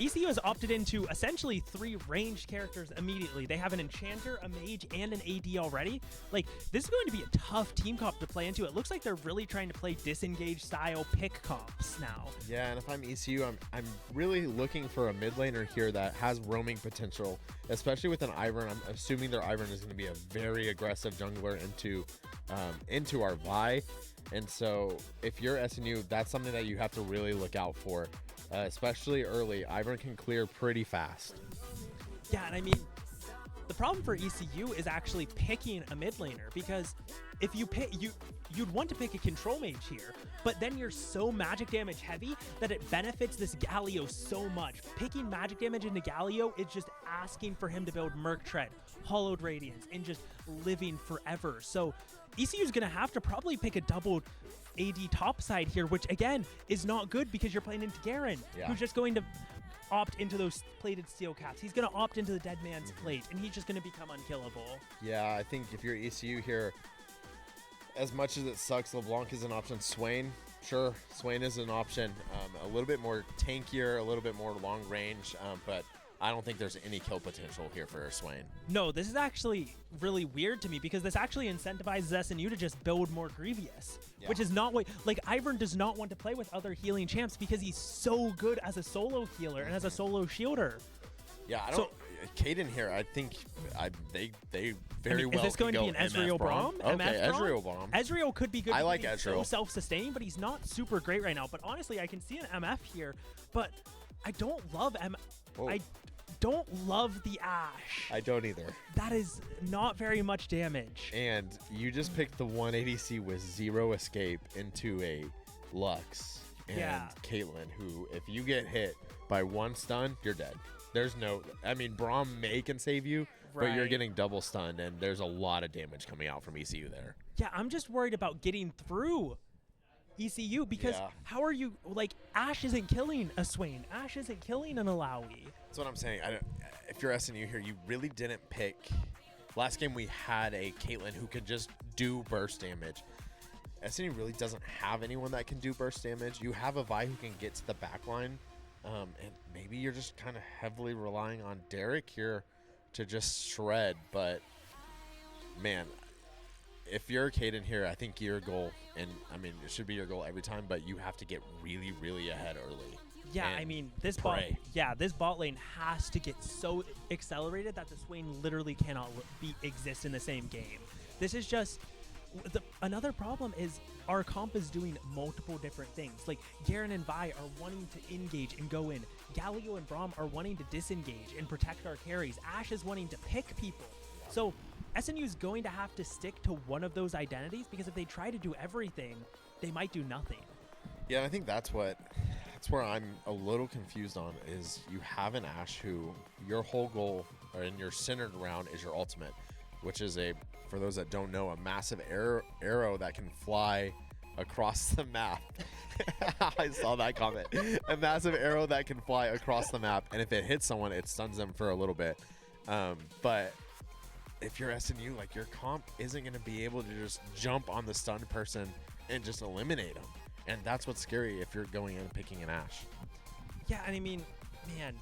ECU has opted into essentially 3 ranged characters immediately. They have an enchanter, a mage, and an AD already. Like, this is going to be a tough team comp to play into. It looks like they're really trying to play disengage style pick comps now. Yeah, and if I'm ECU, I'm really looking for a mid laner here that has roaming potential, especially with an Ivern. I'm assuming their Ivern is going to be a very aggressive jungler into our Vi. And so if you're SNU, that's something that you have to really look out for, especially early. Ivern can clear pretty fast. Yeah, and I mean, the problem for ECU is actually picking a mid laner, because if you pick, you'd want to pick a control mage here, but then you're so magic damage heavy that it benefits this Galio so much. Picking magic damage into Galio is just asking for him to build Merc Tread, Hollowed Radiance, and just living forever. So ECU is going to have to probably pick a double AD top side here, which again is not good because you're playing into Garen, who's just going to opt into those plated steel caps. He's going to opt into the dead man's plate, and he's just going to become unkillable. Yeah, I think if you're ECU here, as much as it sucks, LeBlanc is an option. Swain, sure, Swain is an option. A little bit more tankier, a little bit more long range, but I don't think there's any kill potential here for Swain. No, this is actually really weird to me because this actually incentivizes SNU to just build more Grievous, which is not what, like, Ivern does not want to play with other healing champs because he's so good as a solo healer and as a solo shielder. Yeah, I don't. Caden here, I think they very well. Is this going to be an Ezreal Braum? Okay, Ezreal Braum. Ezreal could be good. I like Ezreal. Ezreal. So self-sustaining, but he's not super great right now. But honestly, I can see an MF here, but I don't love I don't love the Ashe. I don't either. That is not very much damage. And you just picked the 180C with 0 escape into a Lux and Caitlyn, who, if you get hit by 1 stun, you're dead. There's no, I mean, Braum can save you, but you're getting double stunned, and there's a lot of damage coming out from ECU there. Yeah, I'm just worried about getting through ECU because how are you, like, Ashe isn't killing a Swain. Ashe isn't killing an Alawi. That's what I'm saying. If you're SNU here, you really didn't pick. Last game we had a Caitlyn who could just do burst damage. SNU really doesn't have anyone that can do burst damage. You have a Vi who can get to the back line. And maybe you're just kind of heavily relying on Derek here to just shred. But, man, if you're Caden here, I think your goal, and I mean, it should be your goal every time, but you have to get really, really ahead early. Yeah, and I mean, this pray. this bot lane has to get so accelerated that the Swain literally cannot exist in the same game. This is just another problem is our comp is doing multiple different things. Like Garen and Vi are wanting to engage and go in. Galio and Braum are wanting to disengage and protect our carries. Ashe is wanting to pick people. So SNU is going to have to stick to one of those identities, because if they try to do everything, they might do nothing. Yeah, I think that's where I'm a little confused on is you have an Ashe who your whole goal and you're centered around is your ultimate, which is for those that don't know, a massive arrow that can fly across the map. I saw that comment. A massive arrow that can fly across the map, and if it hits someone, it stuns them for a little bit. But if you're SNU, like, your comp isn't going to be able to just jump on the stunned person and just eliminate them. And that's what's scary if you're going in and picking an Ashe. Yeah, and I mean, man,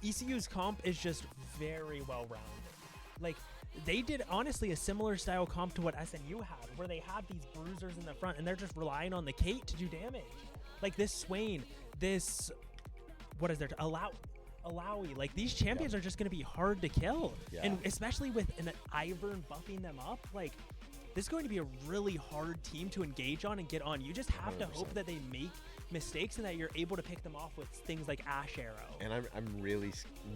ECU's comp is just very well-rounded. Like, they did, honestly, a similar style comp to what SNU had, where they have these bruisers in the front, and they're just relying on the Kate to do damage. Like, this Swain, what is there? Alawi. Like, these champions are just going to be hard to kill. Yeah. And especially with an Ivern buffing them up, like, this is going to be a really hard team to engage on and get on. You just have 100%. to hope that they make mistakes and that you're able to pick them off with things like Ashe Arrow. And I'm really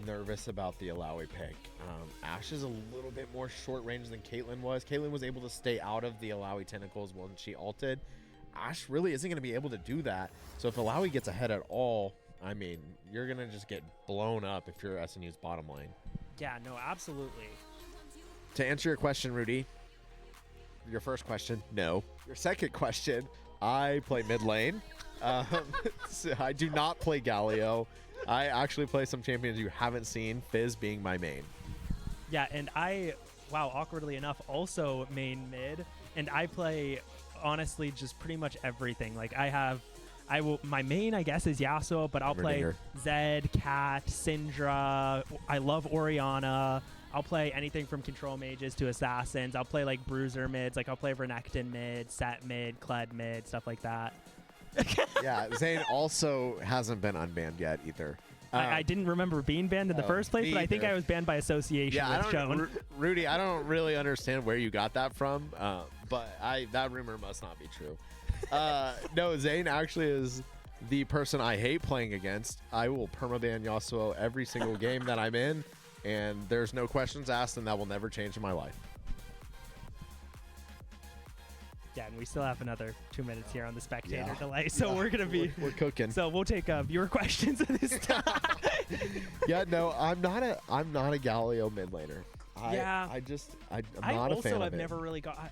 nervous about the Alawi pick. Ashe is a little bit more short range than Caitlyn was. Caitlyn was able to stay out of the Alawi tentacles when she ulted. Ashe really isn't going to be able to do that. So if Alawi gets ahead at all, I mean, you're going to just get blown up if you're SNU's bottom lane. Yeah, no, absolutely. To answer your question, Rudy, your first question, no. Your second question, I play mid lane. So I do not play Galio. I actually play some champions you haven't seen, Fizz being my main. Yeah, and awkwardly enough, also main mid, and I play, honestly, just pretty much everything. Like, my main, I guess, is Yasuo, but I'll play Everdinger. Zed, Cat, Syndra. I love Orianna. I'll play anything from control mages to assassins. I'll play, like, bruiser mids. Like, I'll play Renekton mid, Set mid, Kled mid, stuff like that. Yeah, Zane also hasn't been unbanned yet either. I didn't remember being banned in the first place, but I think I was banned by association with Shown. Rudy, I don't really understand where you got that from, but that rumor must not be true. No, Zane actually is the person I hate playing against. I will permaban Yasuo every single game that I'm in, and there's no questions asked, and that will never change in my life. Yeah, and we still have another 2 minutes here on the spectator delay, so we're gonna be we're cooking. So we'll take viewer questions at this time. Yeah, no, I'm not a Galio mid laner. I'm not a fan of have it. never really got.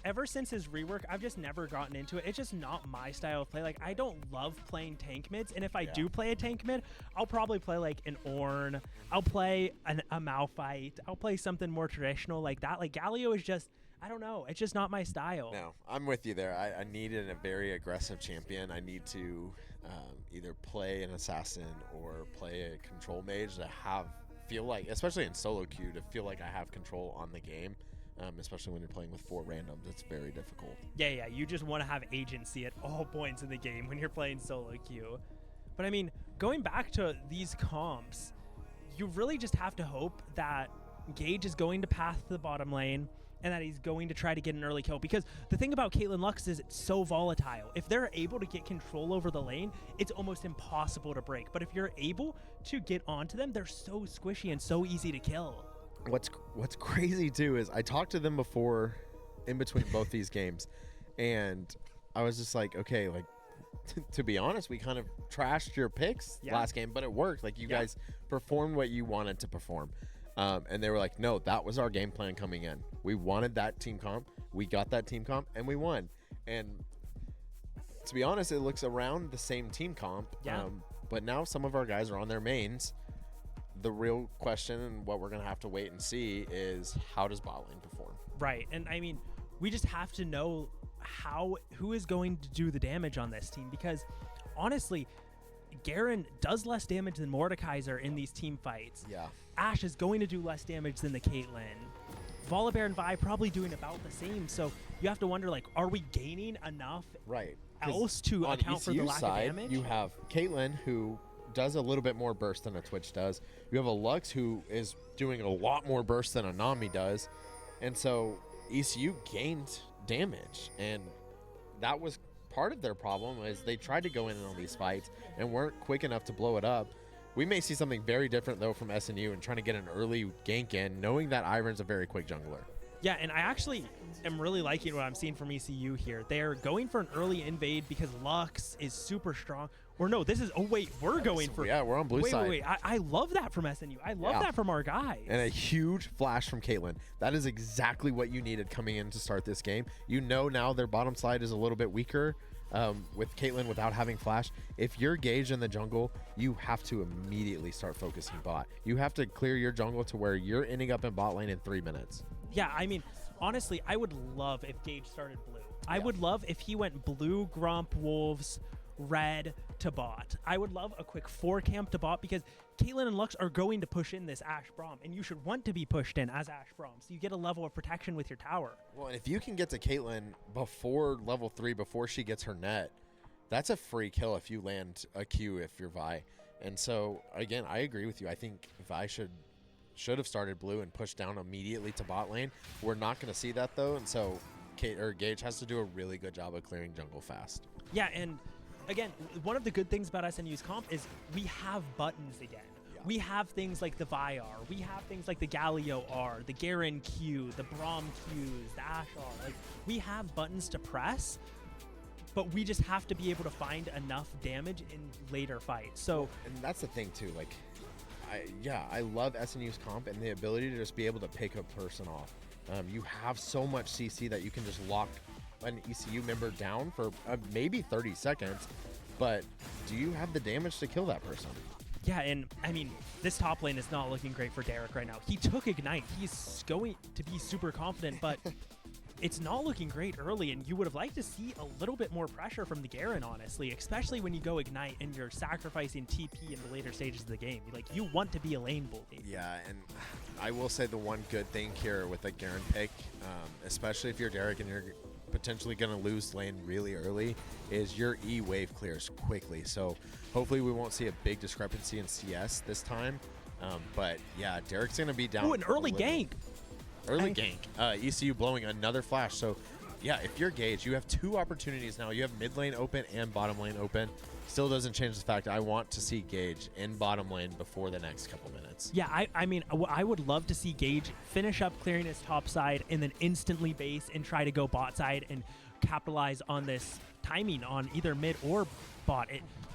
Ever since his rework, I've just never gotten into it. It's just not my style of play. Like, I don't love playing tank mids, and if I do play a tank mid, I'll probably play like an Ornn. I'll play a Malphite. I'll play something more traditional like that. Like, Galio is just, I don't know. It's just not my style. No, I'm with you there. I needed a very aggressive champion. I need to either play an assassin or play a control mage to feel like, especially in solo queue, to feel like I have control on the game. Especially when you're playing with 4 randoms, it's very difficult. Yeah, you just want to have agency at all points in the game when you're playing solo queue. But I mean, going back to these comps, you really just have to hope that Gage is going to path the bottom lane and that he's going to try to get an early kill. Because the thing about Caitlyn Lux is it's so volatile. If they're able to get control over the lane, it's almost impossible to break. But if you're able to get onto them, they're so squishy and so easy to kill. What's crazy too is I talked to them before, in between both these games, and I was just like, okay, like to be honest, we kind of trashed your picks last game, but it worked. Like, you guys performed what you wanted to perform. And they were like, no, that was our game plan coming in. We wanted that team comp. We got that team comp, and we won. And to be honest, it looks around the same team comp. Yeah. But now some of our guys are on their mains. The real question, and what we're going to have to wait and see, is how does bot lane perform? Right. And I mean, we just have to know who is going to do the damage on this team, because honestly, Garen does less damage than Mordekaiser in these team fights. Yeah. Ashe is going to do less damage than the Caitlyn. Volibear and Vi probably doing about the same. So you have to wonder, like, are we gaining enough Right. else to on account for the ECU lack side, of damage. you have Caitlyn, who does a little bit more burst than a Twitch does. You have a Lux, who is doing a lot more burst than a Nami does. And so ECU gained damage. And that was part of their problem, is they tried to go in on these fights and weren't quick enough to blow it up. We may see something very different, though, from SNU and trying to get an early gank in, knowing that Iron's a very quick jungler. Yeah, and I actually am really liking what I'm seeing from ECU here. They're going for an early invade because Lux is super strong. Or no, this is, oh wait, we're going for. Yeah, we're on blue side. Wait. I love that from SNU. I love that from our guys. And a huge flash from Caitlyn. That is exactly what you needed coming in to start this game. You know now their bottom side is a little bit weaker with Caitlyn without having flash. If you're Gage in the jungle, you have to immediately start focusing bot. You have to clear your jungle to where you're ending up in bot lane in 3 minutes. Yeah, I mean, honestly, I would love if Gage started blue. I would love if he went blue, Grump, Wolves, red to bot. I would love a quick 4 camp to bot because Caitlyn and Lux are going to push in this Ashe Braum, and you should want to be pushed in as Ashe Braum, so you get a level of protection with your tower. Well, and if you can get to Caitlyn before level 3, before she gets her net, that's a free kill if you land a Q if you're Vi. And so, again, I agree with you. I think Vi should have started blue and pushed down immediately to bot lane. We're not going to see that, though, and so Gage has to do a really good job of clearing jungle fast. Yeah, and again, one of the good things about SNU's comp is we have buttons again. Yeah. We have things like the Vi R, we have things like the Galio R, the Garen Q, the Braum Qs, the Ashe R. Like, we have buttons to press, but we just have to be able to find enough damage in later fights. So, and that's the thing too, like, I love SNU's comp and the ability to just be able to pick a person off. You have so much CC that you can just lock an ECU member down for maybe 30 seconds, but do you have the damage to kill that person? Yeah, and I mean, this top lane is not looking great for Derek right now. He took Ignite. He's going to be super confident, but it's not looking great early, and you would have liked to see a little bit more pressure from the Garen, honestly, especially when you go Ignite and you're sacrificing TP in the later stages of the game. Like, you want to be a lane bully. Yeah, and I will say the one good thing here with the Garen pick, especially if you're Derek and you're potentially going to lose lane really early, is your E wave clears quickly. So hopefully we won't see a big discrepancy in CS this time. But yeah, Derek's going to be down. Ooh, an early gank. Early gank. ECU blowing another flash. So yeah, if you're Gage, you have 2 opportunities now. You have mid lane open and bottom lane open. Still doesn't change the fact I want to see Gage in bottom lane before the next couple minutes. Yeah, I mean, I would love to see Gage finish up clearing his top side and then instantly base and try to go bot side and capitalize on this timing on either mid or bot.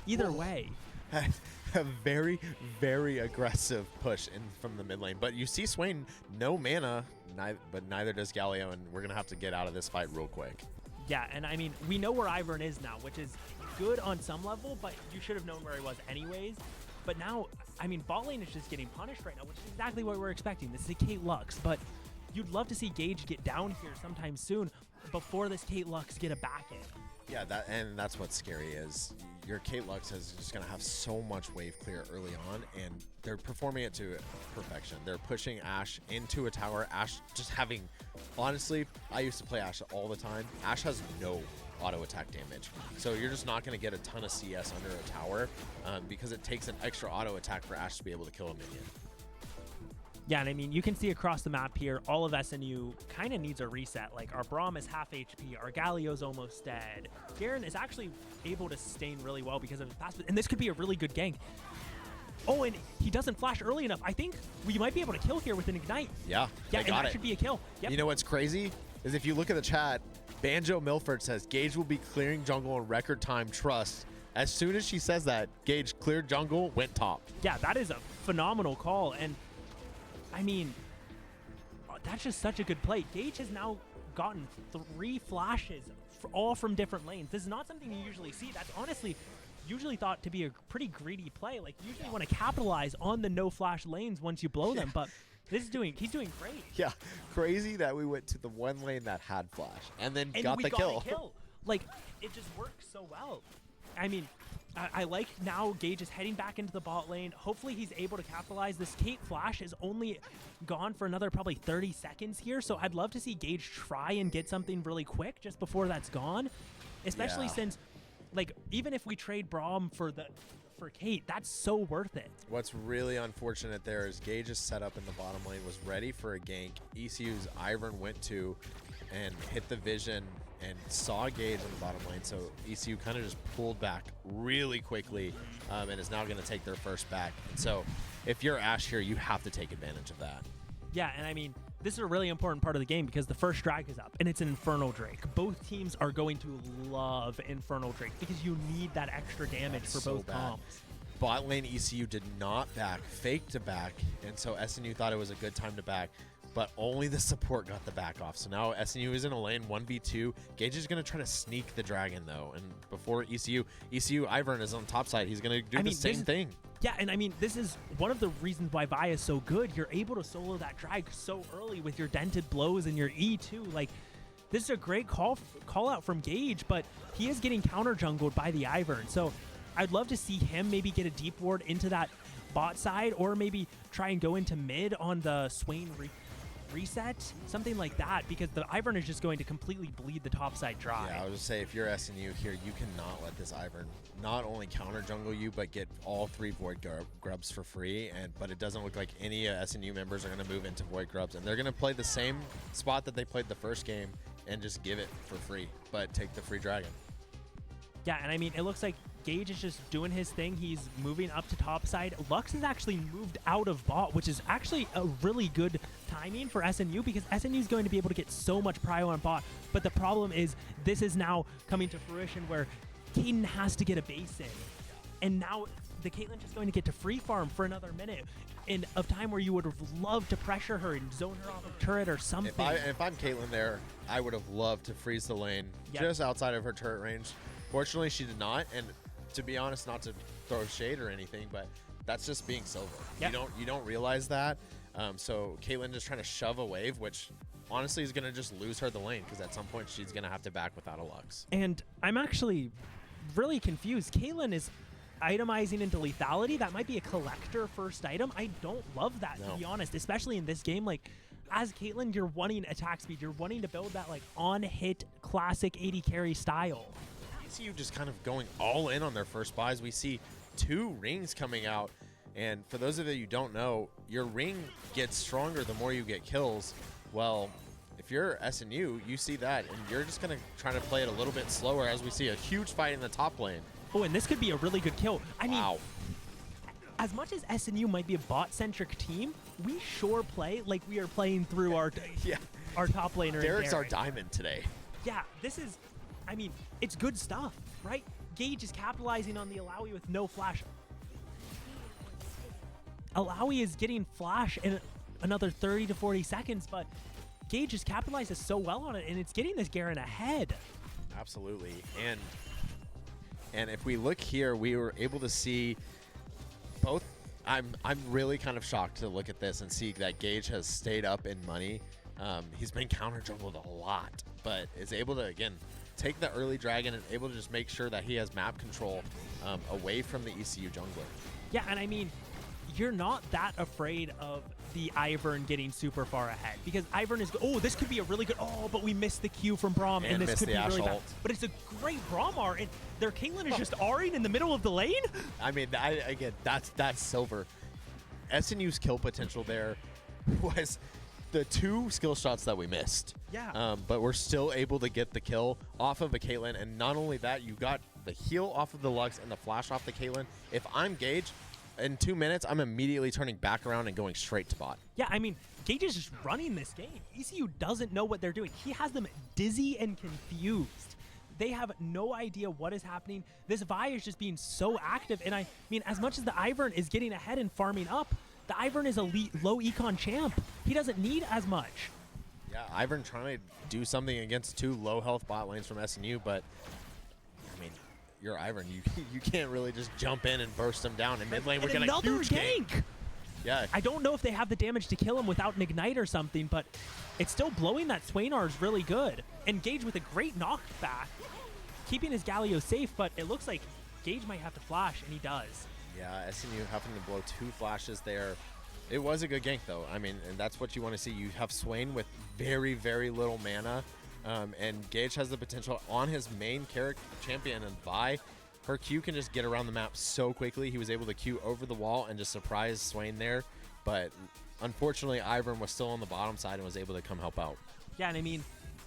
Either way. A very, very aggressive push in from the mid lane. But you see Swain, no mana, but neither does Galio, and we're going to have to get out of this fight real quick. Yeah, and I mean, we know where Ivern is now, which is good on some level, but you should have known where he was anyways. But now, I mean, bot lane is just getting punished right now, which is exactly what we're expecting. This is a Kate Lux, but you'd love to see Gage get down here sometime soon before this Kate Lux get a back in. Yeah, that's what's scary is your Kate Lux is just going to have so much wave clear early on, and they're performing it to perfection. They're pushing Ashe into a tower. Ashe just having, honestly, I used to play Ashe all the time. Ashe has no auto attack damage, so you're just not going to get a ton of CS under a tower because it takes an extra auto attack for Ashe to be able to kill a minion. Yeah, and I mean, you can see across the map here, all of SNU kind of needs a reset. Like, our Braum is half HP, our Galio's almost dead. Garen is actually able to sustain really well because of his pass, and this could be a really good gank. Oh, and he doesn't flash early enough. I think we might be able to kill here with an Ignite. Yeah, and that should be a kill. Yep. You know what's crazy is if you look at the chat, Banjo Milford says, Gage will be clearing jungle in record time, trust. As soon as she says that, Gage cleared jungle, went top. Yeah, that is a phenomenal call, and I mean, that's just such a good play. Gage has now gotten 3 flashes, all from different lanes. This is not something you usually see. That's honestly usually thought to be a pretty greedy play. Like, you usually want to capitalize on the no flash lanes once you blow them, but he's doing great. Yeah, crazy that we went to the one lane that had flash and then got the kill. Like, it just works so well. I mean, I like now Gage is heading back into the bot lane. Hopefully he's able to capitalize. This Kate flash is only gone for another probably 30 seconds here, so I'd love to see Gage try and get something really quick just before that's gone, especially since Like, even if we trade Braum for Kate, that's so worth it. What's really unfortunate there is Gage is set up in the bottom lane, was ready for a gank. ECU's Ivern went to and hit the vision and saw Gage in the bottom lane, so ECU kind of just pulled back really quickly and is now going to take their first back. And so if you're Ash here, you have to take advantage of that. Yeah, and I mean, this is a really important part of the game because the first drag is up, and it's an Infernal Drake. Both teams are going to love Infernal Drake because you need that extra damage for both comps. Bot lane ECU did not back, faked to back, and so SNU thought it was a good time to back, but only the support got the back off. So now SNU is in a lane 1v2. Gage is going to try to sneak the dragon, though, and before ECU Ivern is on top side. He's going to do the same thing. Yeah, and I mean, this is one of the reasons why Vi is so good. You're able to solo that drag so early with your dented blows and your E2. Like, this is a great call out from Gage, but he is getting counter jungled by the Ivern. So I'd love to see him maybe get a deep ward into that bot side, or maybe try and go into mid on the Swain reset, something like that, because the Ivern is just going to completely bleed the top side dry. Yeah, I was just say, if you're SNU here, you cannot let this Ivern not only counter jungle you, but get all 3 Void Grubs for free. But it doesn't look like any SNU members are going to move into Void Grubs, and they're going to play the same spot that they played the first game and just give it for free, but take the free dragon. Yeah, and I mean, it looks like Gage is just doing his thing. He's moving up to top side. Lux has actually moved out of bot, which is actually a really good timing for SNU because SNU is going to be able to get so much prio on bot. But the problem is this is now coming to fruition where Kaden has to get a base in. And now the Caitlyn just going to get to free farm for another minute in of time where you would have loved to pressure her and zone her off a turret or something. If I'm Caitlyn there, I would have loved to freeze the lane just outside of her turret range. Fortunately, she did not, and to be honest, not to throw shade or anything, but that's just being Silver. Yep. You don't realize that. So Caitlyn just trying to shove a wave, which honestly is going to just lose her the lane because at some point she's going to have to back without a Lux. And I'm actually really confused. Caitlyn is itemizing into lethality. That might be a collector first item. I don't love that, to be honest, especially in this game. Like, as Caitlyn, you're wanting attack speed. You're wanting to build that like on-hit classic 80 carry style. ECU just kind of going all in on their first buys. We see 2 rings coming out, and for those of you who don't know, your ring gets stronger the more you get kills. Well, if you're SNU, you see that, and you're just going to try to play it a little bit slower as we see a huge fight in the top lane. Oh, and this could be a really good kill. I mean, as much as SNU might be a bot-centric team, we sure play like we are playing through our top laner. Derek's our diamond today. Yeah, this is, I mean, it's good stuff, right? Gage is capitalizing on the Alawi with no flash. Alawi is getting flash in another 30 to 40 seconds, but Gage just capitalizes so well on it, and it's getting this Garen ahead. Absolutely. And if we look here, we were able to see both. I'm really kind of shocked to look at this and see that Gage has stayed up in money. He's been counter jungled a lot, but is able to, again, take the early dragon and able to just make sure that he has map control away from the ECU jungler. Yeah, and I mean, you're not that afraid of the Ivern getting super far ahead because Ivern is, this could be a really good, but we missed the Q from Braum, and this could be really bad. But it's a great Braum R, and their Caitlyn is just R-ing in the middle of the lane? I mean, again, that's Silver. SNU's kill potential there was the 2 skill shots that we missed. Yeah. But we're still able to get the kill off of a Caitlyn, and not only that, you got the heal off of the Lux and the flash off the Caitlyn. If I'm Gage, in 2 minutes, I'm immediately turning back around and going straight to bot. Yeah, I mean, Gage is just running this game. ECU doesn't know what they're doing. He has them dizzy and confused. They have no idea what is happening. This Vi is just being so active, and I mean, as much as the Ivern is getting ahead and farming up, the Ivern is a low econ champ. He doesn't need as much. Yeah, Ivern trying to do something against 2 low health bot lanes from SNU, but I mean, you're Ivern. You can't really just jump in and burst them down in mid lane. We're getting a huge gank. Yeah. I don't know if they have the damage to kill him without an ignite or something, but it's still blowing that Swainar is really good. And Gage with a great knockback, keeping his Galio safe, but it looks like Gage might have to flash, and he does. Yeah, SNU having to blow 2 flashes there. It was a good gank, though. I mean, and that's what you want to see. You have Swain with very, very little mana, And Gage has the potential on his main character champion, and Vi, her Q can just get around the map so quickly. He was able to Q over the wall and just surprise Swain there. But unfortunately, Ivern was still on the bottom side and was able to come help out. Yeah, and I mean,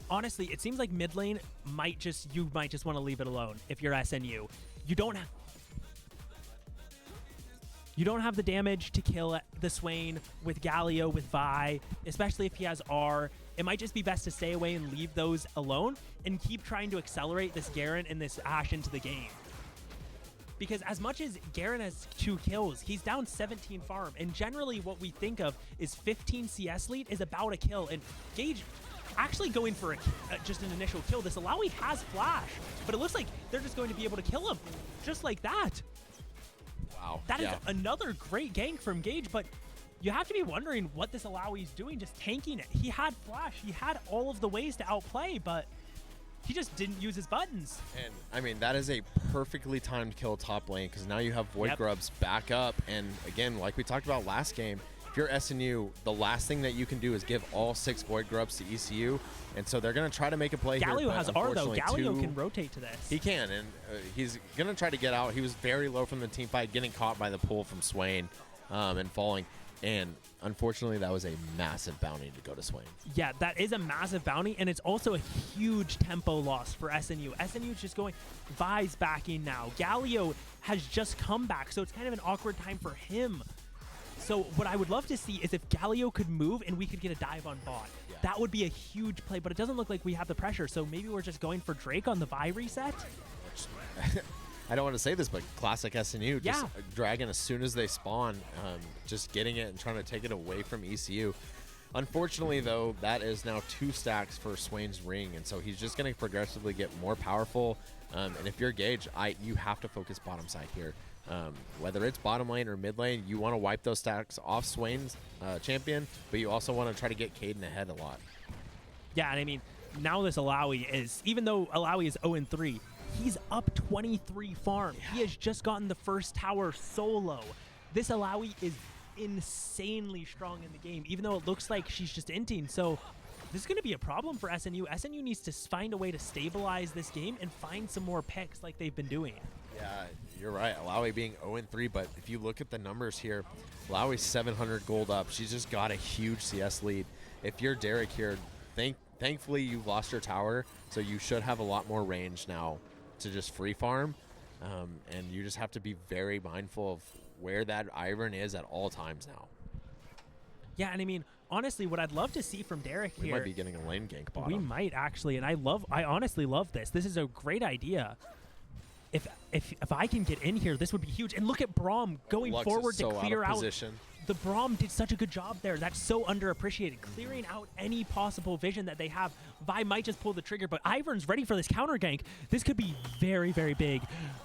honestly, it seems like mid lane you might just want to leave it alone if you're SNU. You don't have the damage to kill the Swain with Galio, with Vi, especially if he has R. It might just be best to stay away and leave those alone and keep trying to accelerate this Garen and this Ashe into the game. Because as much as Garen has 2 kills, he's down 17 farm. And generally what we think of is 15 CS lead is about a kill. And Gage actually going for just an initial kill. This Alawi has flash, but it looks like they're just going to be able to kill him just like that. Wow. That is another great gank from Gage, but you have to be wondering what this Alawi is doing, just tanking it. He had flash, he had all of the ways to outplay, but he just didn't use his buttons. And I mean, that is a perfectly timed kill top lane, because now you have Void Grubs back up. And again, like we talked about last game, if you're SNU, the last thing that you can do is give all 6 Void Grubs to ECU. And so they're going to try to make a play Galio here. has R though. Galio can rotate to this. He can, and he's going to try to get out. He was very low from the team fight, getting caught by the pull from Swain and falling. And unfortunately, that was a massive bounty to go to Swain. Yeah, that is a massive bounty, and it's also a huge tempo loss for SNU. SNU is just going, Vi's backing now. Galio has just come back, so it's kind of an awkward time for him. So what I would love to see is if Galio could move and we could get a dive on bot. Yeah. That would be a huge play, but it doesn't look like we have the pressure, so maybe we're just going for Drake on the Vi reset? I don't want to say this, but classic SNU, just dragging as soon as they spawn, just getting it and trying to take it away from ECU. Unfortunately, though, that is now 2 stacks for Swain's ring, and so he's just going to progressively get more powerful. And if you're Gage, you have to focus bottom side here. Whether it's bottom lane or mid lane, you want to wipe those stacks off Swain's champion, but you also want to try to get Caden ahead a lot. Yeah, and I mean, now this Alawi is, even though Alawi is 0-3, he's up 23 farm. Yeah. He has just gotten the first tower solo. This Alawi is insanely strong in the game, even though it looks like she's just inting. So this is going to be a problem for SNU. SNU needs to find a way to stabilize this game and find some more picks like they've been doing. Yeah, you're right. Alawi being 0-3, but if you look at the numbers here, Alawi's 700 gold up. She's just got a huge CS lead. If you're Derek here, thankfully you've lost your tower, so you should have a lot more range now to just free farm, and you just have to be very mindful of where that Ivern is at all times now. Yeah, and I mean, honestly, what I'd love to see from Derek here, we might be getting a lane gank bottom. We might actually, and I honestly love this. This is a great idea. If I can get in here, this would be huge. And look at Braum going Lux forward is so to clear out of out. Position. The Braum did such a good job there. That's so underappreciated. Clearing out any possible vision that they have. Vi might just pull the trigger, but Ivern's ready for this counter gank. This could be very, very big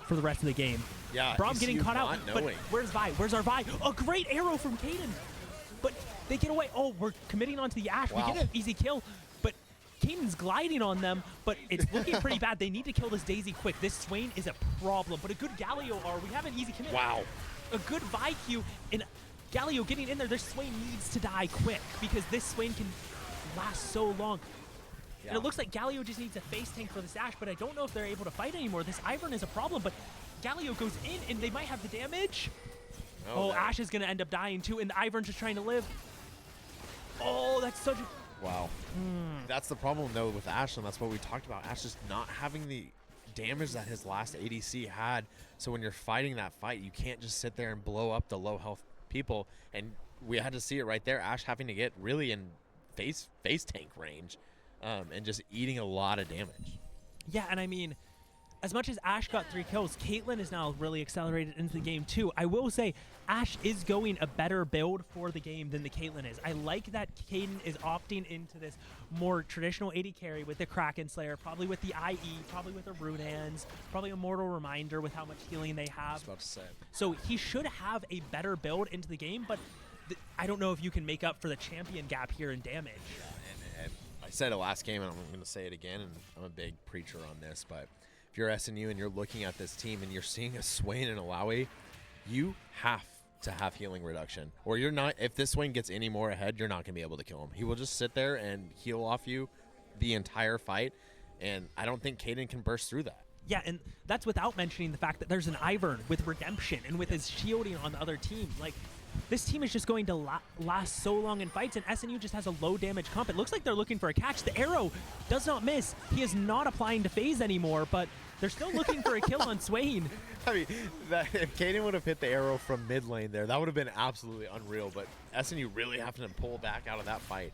for the rest of the game. Yeah, Braum getting caught out. But where's Vi? Where's our Vi? A great arrow from Caden. But they get away. Oh, we're committing onto the Ashe. Wow. We get an easy kill. But Caden's gliding on them, but it's looking pretty bad. They need to kill this Daisy quick. This Swain is a problem, but a good Galio R. We have an easy commit. Wow. A good Vi Q, and Galio getting in there. This Swain needs to die quick because this Swain can last so long. Yeah. And it looks like Galio just needs a face tank for this Ashe, but I don't know if they're able to fight anymore. This Ivern is a problem, but Galio goes in, and they might have the damage. Oh, Ashe is going to end up dying too, and Ivern's just trying to live. Oh, that's such a... Wow. That's the problem, though, with Ashe, and that's what we talked about. Ashe just not having the damage that his last ADC had. So when you're fighting that fight, you can't just sit there and blow up the low health people. And we had to see it right there. Ashe having to get really in face tank range and just eating a lot of damage. Yeah, and I mean, as much as Ashe got 3 kills, Caitlyn is now really accelerated into the game too. I will say, Ashe is going a better build for the game than the Caitlyn is. I like that Caden is opting into this more traditional AD carry with the Kraken Slayer, probably with the IE, probably with the Runans, probably a Mortal Reminder with how much healing they have. I was about to say. So he should have a better build into the game, but I don't know if you can make up for the champion gap here in damage. Yeah, and I said it last game, and I'm going to say it again, and I'm a big preacher on this, but if you're SNU and you're looking at this team and you're seeing a Swain and a Alawi, you have to have healing reduction. Or you're not, if this Swain gets any more ahead, you're not going to be able to kill him. He will just sit there and heal off you the entire fight, and I don't think Caden can burst through that. Yeah, and that's without mentioning the fact that there's an Ivern with Redemption and with his shielding on the other team. Like, this team is just going to last so long in fights, and SNU just has a low damage comp. It looks like they're looking for a catch. The arrow does not miss. He is not applying to phase anymore, but they're still looking for a kill on Swain. I mean, if Caden would have hit the arrow from mid lane there, that would have been absolutely unreal, but SNU really having to pull back out of that fight.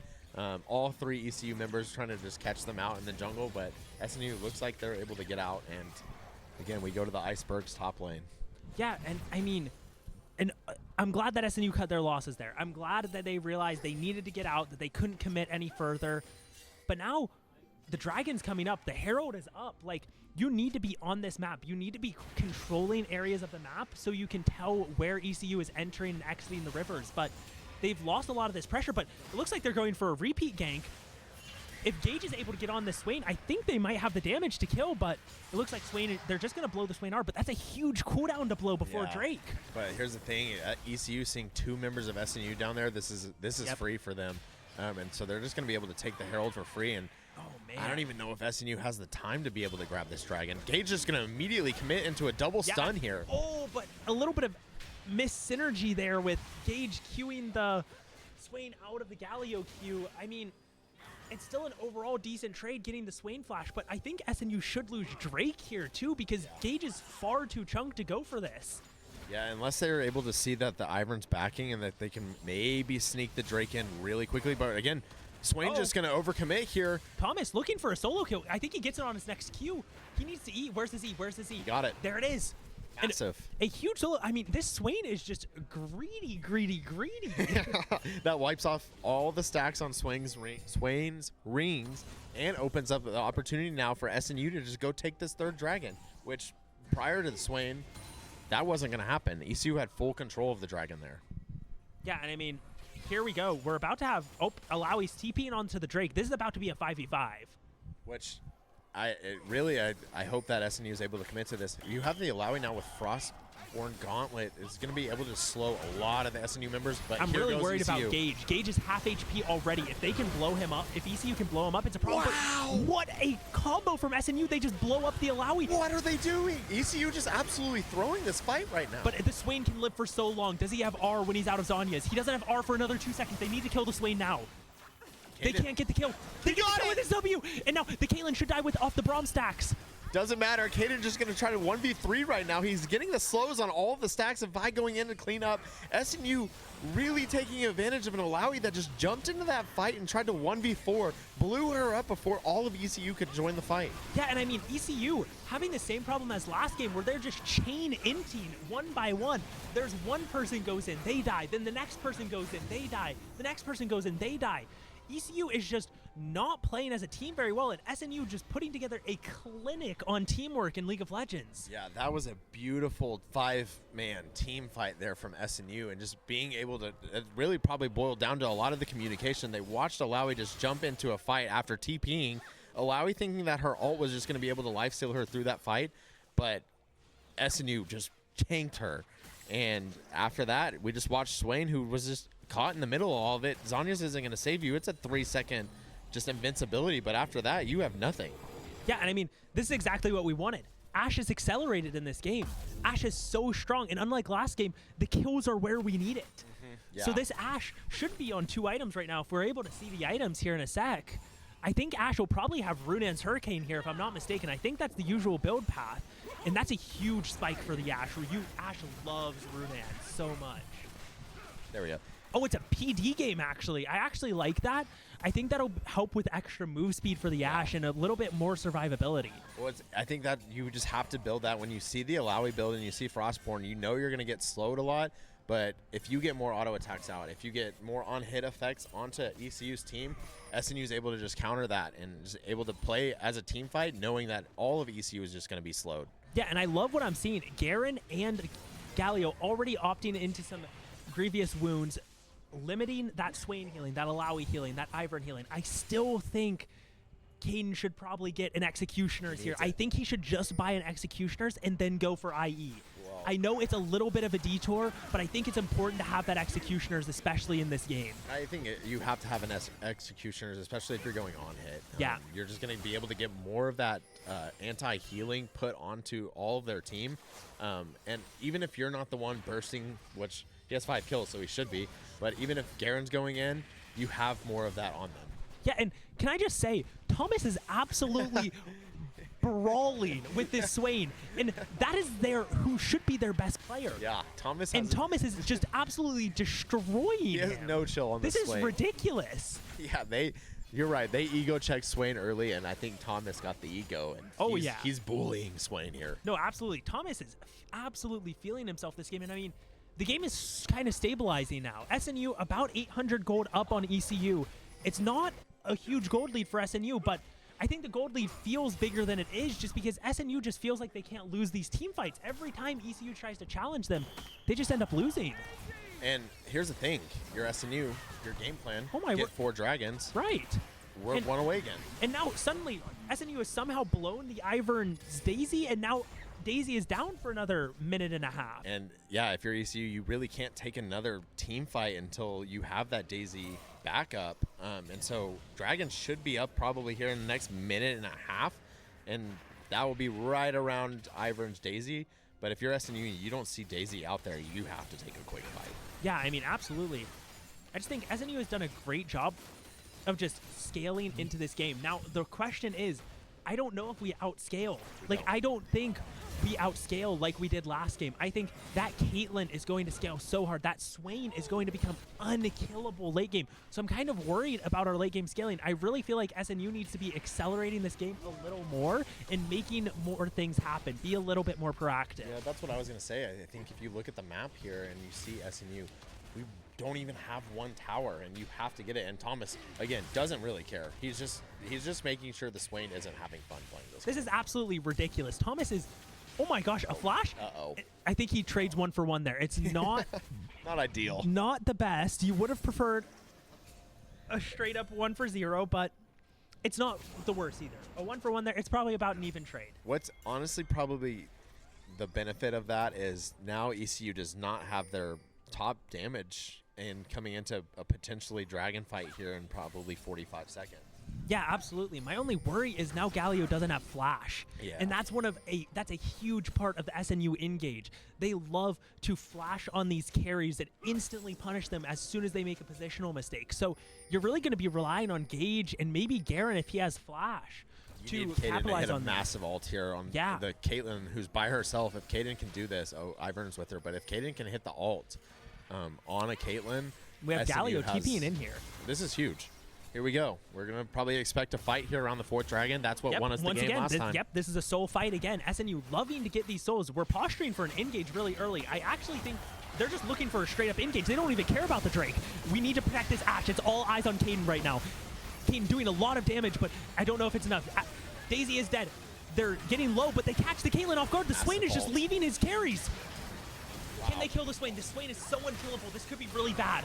All 3 ECU members trying to just catch them out in the jungle, but SNU looks like they're able to get out, and again, we go to the Icebergs top lane. Yeah, and I mean, I'm glad that SNU cut their losses there. I'm glad that they realized they needed to get out, that they couldn't commit any further. But now the Dragon's coming up. The Herald is up. Like, you need to be on this map. You need to be controlling areas of the map so you can tell where ECU is entering and exiting the rivers. But they've lost a lot of this pressure, but it looks like they're going for a repeat gank. If Gage is able to get on this Swain, I think they might have the damage to kill, but it looks like Swain, they're just going to blow the Swain R, but that's a huge cooldown to blow before Drake. But here's the thing, ECU seeing 2 members of SNU down there, this is free for them. And so they're just going to be able to take the Herald for free, and I don't even know if SNU has the time to be able to grab this Dragon. Gage is going to immediately commit into a double stun here. Oh, but a little bit of missed synergy there with Gage queuing the Swain out of the Galio queue. I mean, it's still an overall decent trade getting the Swain flash, but I think SNU should lose Drake here too because Gage is far too chunked to go for this. Yeah, unless they're able to see that the Ivern's backing and that they can maybe sneak the Drake in really quickly. But again, Swain just going to overcommit here. Thomas looking for a solo kill. I think he gets it on his next Q. He needs to eat. Where's his E? Where's his E? Got it. There it is. Massive. And a huge solo. I mean, this Swain is just greedy. That wipes off all the stacks on Swain's rings and opens up the opportunity now for SNU to just go take this 3rd Dragon, which prior to the Swain, that wasn't going to happen. ECU had full control of the Dragon there. Yeah, and I mean, here we go. We're about to have Alawi's TPing onto the Drake. This is about to be a 5v5. Which I hope that SNU is able to commit to this. You have the Alawi now with Frostborn Gauntlet. It's going to be able to slow a lot of the SNU members, but I'm really worried about Gage. Gage is half HP already. If they can blow him up, if ECU can blow him up, it's a problem. Wow! But what a combo from SNU. They just blow up the Alawi. What are they doing? ECU just absolutely throwing this fight right now. But the Swain can live for so long. Does he have R when he's out of Zhonya's? He doesn't have R for another 2 seconds. They need to kill the Swain now. They can't get the kill. They got it with his W. And now the Caitlyn should die off the Braum stacks. Doesn't matter. Caden just going to try to 1v3 right now. He's getting the slows on all of the stacks of Vi going in to clean up. SNU really taking advantage of an Alawi that just jumped into that fight and tried to 1v4, blew her up before all of ECU could join the fight. Yeah, and I mean, ECU having the same problem as last game where they're just chain inting one by one. There's one person goes in, they die. Then the next person goes in, they die. The next person goes in, they die. ECU is just not playing as a team very well, and SNU just putting together a clinic on teamwork in League of Legends. Yeah, that was a beautiful 5-man team fight there from SNU, and just being able to, it really probably boiled down to a lot of the communication. They watched Alawi just jump into a fight after TPing, Alawi thinking that her ult was just going to be able to lifesteal her through that fight, but SNU just tanked her. And after that, we just watched Swain, who was just caught in the middle of all of it. Zhonya's isn't going to save you. It's a 3-second just invincibility, but after that, you have nothing. Yeah, and I mean, this is exactly what we wanted. Ashe is accelerated in this game. Ashe is so strong, and unlike last game, the kills are where we need it. Yeah. So this Ashe should be on 2 items right now. If we're able to see the items here in a sec, I think Ashe will probably have Runan's Hurricane here, if I'm not mistaken. I think that's the usual build path, and that's a huge spike for the Ashe, where Ashe loves Runan so much. There we go. Oh, it's a PD game, actually. I actually like that. I think that'll help with extra move speed for the Ashe and a little bit more survivability. Well, I think that you just have to build that. When you see the Alawi build and you see Frostborn, you know you're going to get slowed a lot. But if you get more auto attacks out, if you get more on-hit effects onto ECU's team, SNU is able to just counter that and just able to play as a team fight, knowing that all of ECU is just going to be slowed. Yeah, and I love what I'm seeing. Garen and Galio already opting into some grievous wounds, limiting that Swain healing, that Alawi healing, that Ivern healing. I still think Caden should probably get an Executioner's here. I think he should just buy an Executioner's and then go for IE. Well, I know it's a little bit of a detour, but I think it's important to have that Executioners, especially in this game. I think you have to have an Executioners, especially if you're going on hit. Yeah. You're just going to be able to get more of that anti-healing put onto all of their team. And even if you're not the one bursting, which he has 5 kills, so he should be, but even if Garen's going in, you have more of that on them. Yeah, and can I just say, Thomas is absolutely brawling with this Swain, and that is who should be their best player. Yeah, Thomas is just absolutely destroying he has him. no chill on This the is Swain. ridiculous. Yeah, you're right. They ego checked Swain early, and I think Thomas got the ego. And he's bullying Swain here. No, absolutely. Thomas is absolutely feeling himself this game, and I mean, the game is kind of stabilizing now. SNU about 800 gold up on ECU. It's not a huge gold lead for SNU, but I think the gold lead feels bigger than it is just because SNU just feels like they can't lose these team fights. Every time ECU tries to challenge them, they just end up losing. And here's the thing. Your SNU, your game plan, Oh my get word. 4 dragons. Right. We're And- 1 away again. And now suddenly SNU has somehow blown the Ivern's Daisy, and now Daisy is down for another minute and a half. And yeah, if you're ECU, you really can't take another team fight until you have that Daisy backup. And so Dragons should be up probably here in the next minute and a half. And that will be right around Ivern's Daisy. But if you're SNU, you don't see Daisy out there, you have to take a quick fight. Yeah, I mean, absolutely. I just think SNU has done a great job of just scaling into this game. Now, the question is, I don't know if we outscale. I don't think we outscale like we did last game. I think that Caitlyn is going to scale so hard. That Swain is going to become unkillable late game. So I'm kind of worried about our late game scaling. I really feel like SNU needs to be accelerating this game a little more and making more things happen. Be a little bit more proactive. Yeah, that's what I was going to say. I think if you look at the map here and you see SNU, we don't even have 1 tower, and you have to get it. And Thomas, again, doesn't really care. He's just making sure the Swain isn't having fun playing this. This is absolutely ridiculous. Thomas is, oh my gosh, a flash? Uh-oh. I think he trades 1 for 1 there. It's not Not ideal. not the best. You would have preferred a straight up 1 for 0, but it's not the worst either. A 1 for 1 there, it's probably about an even trade. What's honestly probably the benefit of that is now ECU does not have their top damage and coming into a potentially dragon fight here in probably 45 seconds. Yeah, absolutely. My only worry is now Galio doesn't have flash. Yeah. And that's that's a huge part of the SNU engage. They love to flash on these carries that instantly punish them as soon as they make a positional mistake. So you're really going to be relying on Gage and maybe Garen if he has flash You to need Kaden to capitalize hit a on that. massive ult here on Yeah. the Caitlyn, who's by herself. If Kaden can do this, Ivern's with her, but if Kaden can hit the ult on a Caitlyn, We have SNU Galio TPing in here. This is huge. Here we go. We're going to probably expect a fight here around the 4th dragon. That's what won us the Once game again, last time. this is a soul fight again. SNU loving to get these souls. We're posturing for an engage really early. I actually think they're just looking for a straight up engage. They don't even care about the Drake. We need to protect this Ashe. It's all eyes on Caden right now. Caden doing a lot of damage, but I don't know if it's enough. Daisy is dead. They're getting low, but they catch the Caitlyn off guard. The Swain is just ult. leaving his carries. Can they kill the Swain? The Swain is so unkillable. This could be really bad.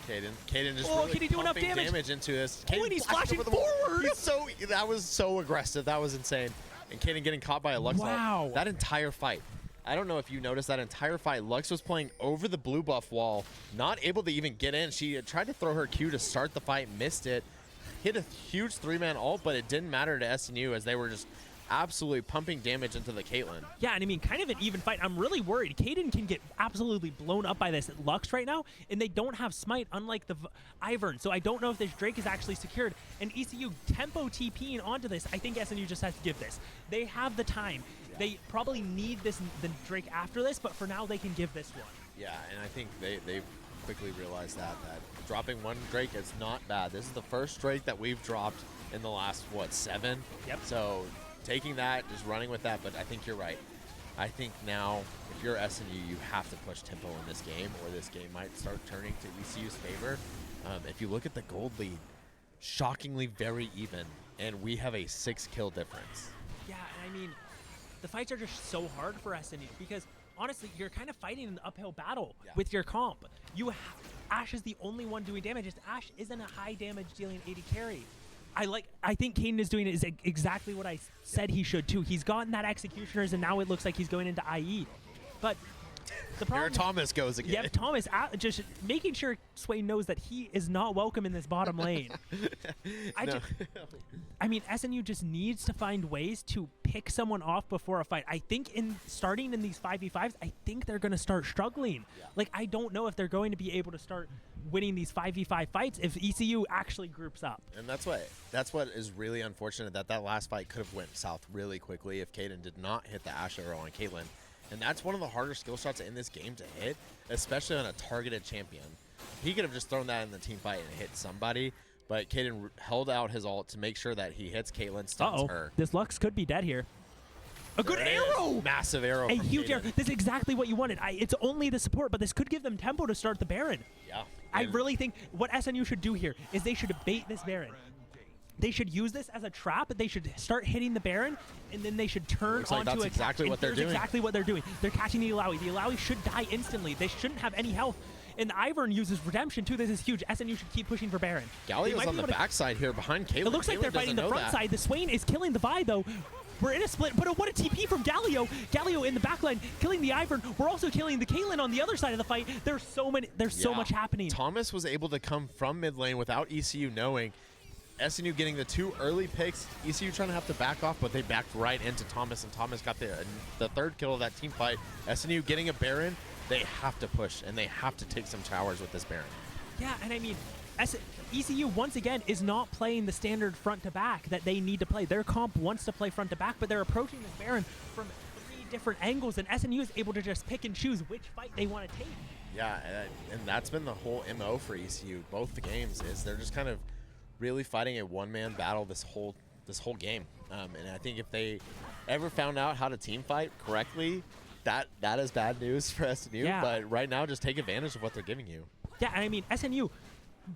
Kaden just Oh, really can he do enough pumping damage? into this. Oh, and he's flashed flashing over the wall. forward. That was so aggressive. That was insane. And Kaden getting caught by a Lux ult. Wow. That entire fight. I don't know if you noticed that entire fight. Lux was playing over the blue buff wall, not able to even get in. She tried to throw her Q to start the fight, missed it, hit a huge 3-man ult, but it didn't matter to SNU as they were just absolutely pumping damage into the Caitlyn. Yeah, and I mean, kind of an even fight. I'm really worried. Caden can get absolutely blown up by this Lux right now, and they don't have Smite, unlike the Ivern. So I don't know if this Drake is actually secured. And ECU tempo TPing onto this. I think SNU just has to give this. They have the time. They probably need the Drake after this, but for now they can give this one. Yeah, and I think they quickly realized that dropping 1 Drake is not bad. This is the first Drake that we've dropped in the last, 7? Yep. So taking that, just running with that, but I think you're right. I think now, if you're SNU, you have to push tempo in this game, or this game might start turning to ECU's favor. If you look at the gold lead, shockingly very even, and we have a 6-kill difference. Yeah, and I mean, the fights are just so hard for SNU because honestly, you're kind of fighting an uphill battle with your comp. Ashe is the only one doing damage. Ashe isn't a high damage dealing AD carry. I think Caden is doing it exactly what I said he should too. He's gotten that Executioners, and now it looks like he's going into IE. But the Here problem, Thomas goes again. Yep, Thomas just making sure Swain knows that he is not welcome in this bottom lane. I mean, SNU just needs to find ways to pick someone off before a fight. I think starting in these 5v5s, I think they're going to start struggling. Yeah. Like, I don't know if they're going to be able to start winning these 5v5 fights if ECU actually groups up. And that's what is really unfortunate, that last fight could have went south really quickly if Caden did not hit the Ash arrow on Caitlyn. And that's one of the harder skill shots in this game to hit, especially on a targeted champion. He could have just thrown that in the team fight and hit somebody, but Caden held out his ult to make sure that he hits Caitlyn, stuns her. This Lux could be dead here. A good arrow! Massive arrow. A from huge Caden. arrow. This is exactly what you wanted. It's only the support, but this could give them tempo to start the Baron. Yeah. I really think what SNU should do here is they should bait this Baron. They should use this as a trap. They should start hitting the Baron, and then they should turn Looks like onto that's a exactly catch. what they're And doing. here's exactly what they're doing. They're catching the Illaoi. The Illaoi should die instantly. They shouldn't have any health. And Ivern uses Redemption, too. This is huge. SNU should keep pushing for Baron. Galio's on the backside here behind Caitlyn. It looks like Caitlyn they're fighting the doesn't know front that. side. The Swain is killing the Vi, though. We're in a split, but what a TP from Galio. Galio in the backline, killing the Ivern. We're also killing the Caitlyn on the other side of the fight. There's so Yeah. much happening. Thomas was able to come from mid lane without ECU knowing. SNU getting the 2 early picks. ECU trying to have to back off, but they backed right into Thomas, and Thomas got the third kill of that team fight. SNU getting a Baron. They have to push, and they have to take some towers with this Baron. Yeah, and I mean, ECU once again is not playing the standard front to back that they need to play. Their comp wants to play front to back, but they're approaching this Baron from 3 different angles, and SNU is able to just pick and choose which fight they want to take. Yeah, and that's been the whole MO for ECU. Both the games is they're just kind of really fighting a one-man battle this whole game. And I think if they ever found out how to team fight correctly, that is bad news for SNU. Yeah. But right now, just take advantage of what they're giving you. Yeah, and I mean, SNU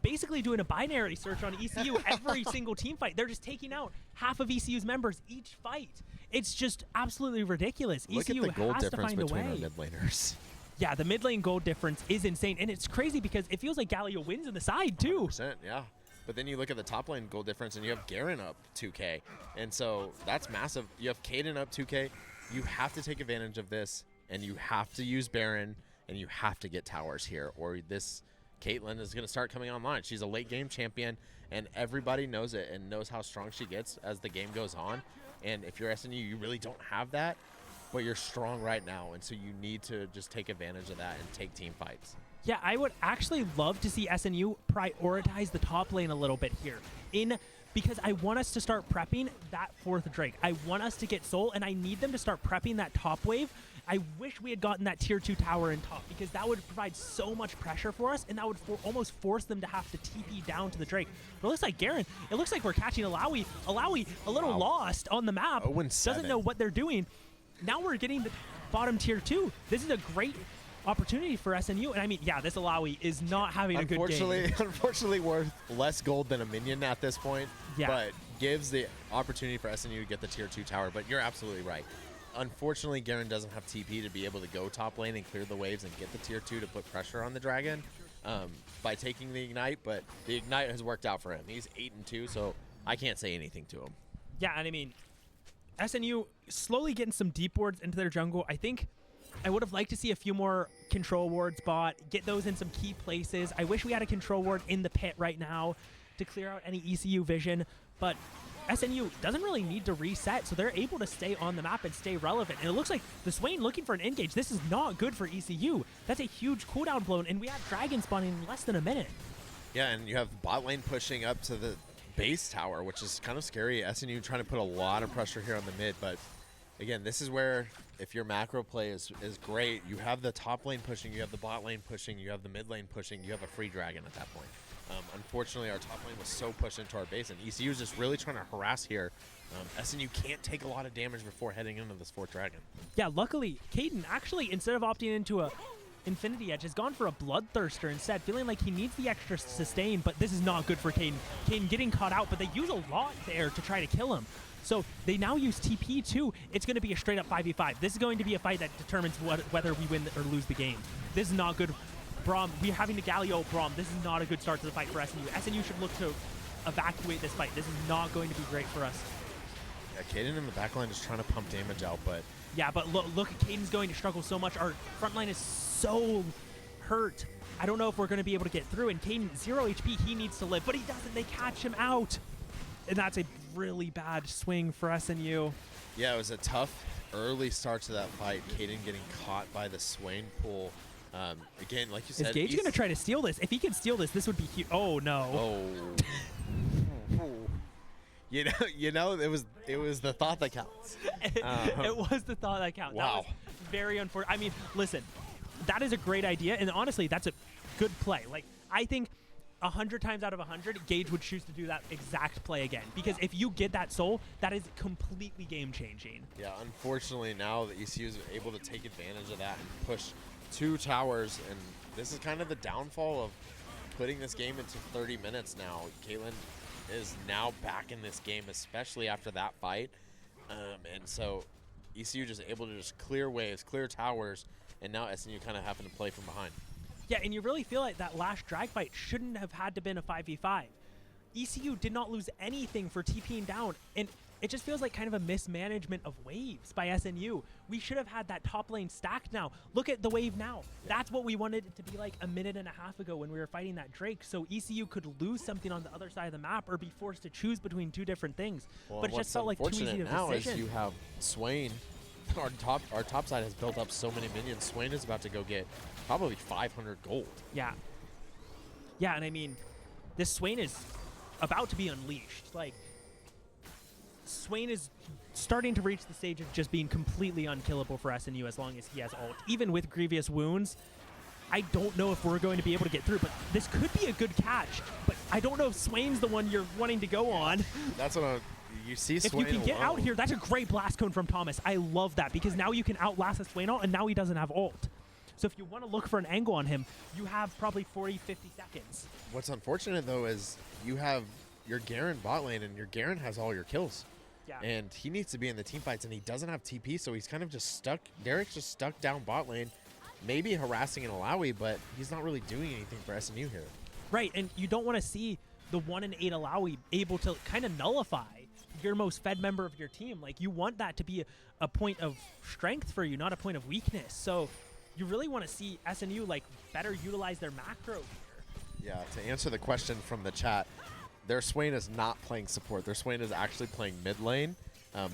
basically doing a binary search on ECU every single team fight. They're just taking out half of ECU's members each fight. It's just absolutely ridiculous. Look ECU at the gold has to difference find a between way. our mid laners. Yeah, the mid lane gold difference is insane, and it's crazy because it feels like Galio wins in the side too. 100%, yeah. But then you look at the top lane goal difference, and you have Garen up 2K. And so that's massive. You have Caden up 2K. You have to take advantage of this, and you have to use Baron, and you have to get towers here, or this Caitlyn is going to start coming online. She's a late game champion, and everybody knows it and knows how strong she gets as the game goes on. And if you're SNU, you really don't have that, but you're strong right now, and so you need to just take advantage of that and take team fights. Yeah, I would actually love to see SNU prioritize the top lane a little bit here because I want us to start prepping that 4th Drake. I want us to get Soul, and I need them to start prepping that top wave. I wish we had gotten that tier 2 tower in top because that would provide so much pressure for us, and that would almost force them to have to TP down to the Drake. But it looks like Garen, it looks like we're catching Illaoi. Illaoi a little lost on the map, 0-7. doesn't know what they're doing. Now we're getting the bottom tier 2. This is a great opportunity for SNU, and I mean, yeah, this Illaoi is not having a good game. Unfortunately worth less gold than a minion at this point, Yeah. but gives the opportunity for SNU to get the tier 2 tower. But you're absolutely right. Unfortunately, Garen doesn't have TP to be able to go top lane and clear the waves and get the tier 2 to put pressure on the dragon by taking the ignite, but the ignite has worked out for him. He's 8-2, so I can't say anything to him. Yeah, and I mean, SNU slowly getting some deep wards into their jungle. I think I would have liked to see a few more control wards bought, get those in some key places. I wish we had a control ward in the pit right now to clear out any ECU vision, but SNU doesn't really need to reset, so they're able to stay on the map and stay relevant. And it looks like the Swain looking for an engage. This is not good for ECU. That's a huge cooldown blown, and we have Dragon spawning in less than a minute. Yeah, and you have bot lane pushing up to the base tower, which is kind of scary. SNU trying to put a lot of pressure here on the mid, but again, this is where if your macro play is great, you have the top lane pushing, you have the bot lane pushing, you have the mid lane pushing, you have a free dragon at that point. Unfortunately, our top lane was so pushed into our base, and ECU is just really trying to harass here. SNU can't take a lot of damage before heading into this 4th dragon. Yeah, luckily, Caden actually, instead of opting into a Infinity Edge, has gone for a Bloodthirster instead, feeling like he needs the extra sustain, but this is not good for Caden. Caden getting caught out, but they use a lot there to try to kill him. So they now use TP too. It's going to be a straight up 5v5. This is going to be a fight that determines whether we win or lose the game. This is not good. Braum, we're having to Galio Braum. This is not a good start to the fight for SNU. SNU should look to evacuate this fight. This is not going to be great for us. Kaden in the back line just trying to pump damage out, but Yeah, but look, Caden's going to struggle so much. Our front line is so hurt. I don't know if we're going to be able to get through. And Caden, 0 HP, he needs to live, but he doesn't. They catch him out. And that's a really bad swing for SNU. yeah, it was a tough early start to that fight. Kaden getting caught by the Swain pool. Again, like you said, Is Gage going to try to steal this? If he can steal this, this would be huge. Oh, no. Oh. You know, it was the thought that counts. It was the thought that counts. Wow. That was very unfortunate. I mean, listen, that is a great idea, and honestly, that's a good play. Like, I think 100 times out of 100, Gage would choose to do that exact play again, because if you get that soul, that is completely game-changing. Yeah, unfortunately, now the ECU is able to take advantage of that and push 2 towers, and this is kind of the downfall of putting this game into 30 minutes now. Caitlyn is now back in this game, especially after that fight, and so ECU just able to just clear waves, clear towers, and now SNU kind of having to play from behind. Yeah, and you really feel like that last drag fight shouldn't have had to been a 5v5. ECU did not lose anything for TPing down, and it just feels like kind of a mismanagement of waves by SNU. We should have had that top lane stacked now. Look at the wave now. That's what we wanted it to be like a minute and a half ago when we were fighting that Drake, so ECU could lose something on the other side of the map or be forced to choose between 2 different things. Well, but it just felt like too easy of a now decision. is you have Swain. Our top side has built up so many minions. Swain is about to go get probably 500 gold. Yeah. Yeah, and I mean, this Swain is about to be unleashed. Like, Swain is starting to reach the stage of just being completely unkillable for SNU as long as he has ult. Even with grievous wounds, I don't know if we're going to be able to get through, but this could be a good catch. But I don't know if Swain's the one you're wanting to go on. That's what you see Swain If you can get alone. out here, that's a great blast cone from Thomas. I love that because now you can outlast a Swain ult, and now he doesn't have ult. So if you want to look for an angle on him, you have probably 40, 50 seconds. What's unfortunate, though, is you have your Garen bot lane, and your Garen has all your kills. Yeah. And he needs to be in the team fights, and he doesn't have TP, so he's kind of just stuck. Derek's just stuck down bot lane, maybe harassing an Alawi, but he's not really doing anything for SNU here. Right, and you don't want to see the 1 in 8 Alawi able to kind of nullify your most fed member of your team. Like, you want that to be a point of strength for you, not a point of weakness. So you really want to see SNU like better utilize their macro here. Yeah, to answer the question from the chat, their Swain is not playing support. Their Swain is actually playing mid lane.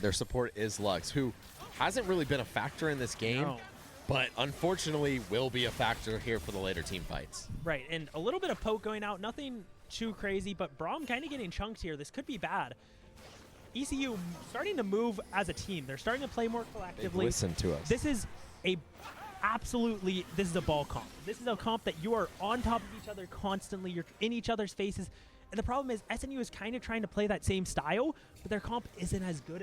Their support is Lux, who hasn't really been a factor in this game, No. but unfortunately will be a factor here for the later team fights. Right, and a little bit of poke going out, nothing too crazy, but Braum kind of getting chunked here. This could be bad. ECU starting to move as a team. They're starting to play more collectively. Listen to us. This is a this is a ball comp. This is a comp that you are on top of each other constantly. You're in each other's faces. And the problem is SNU is kind of trying to play that same style, but their comp isn't as good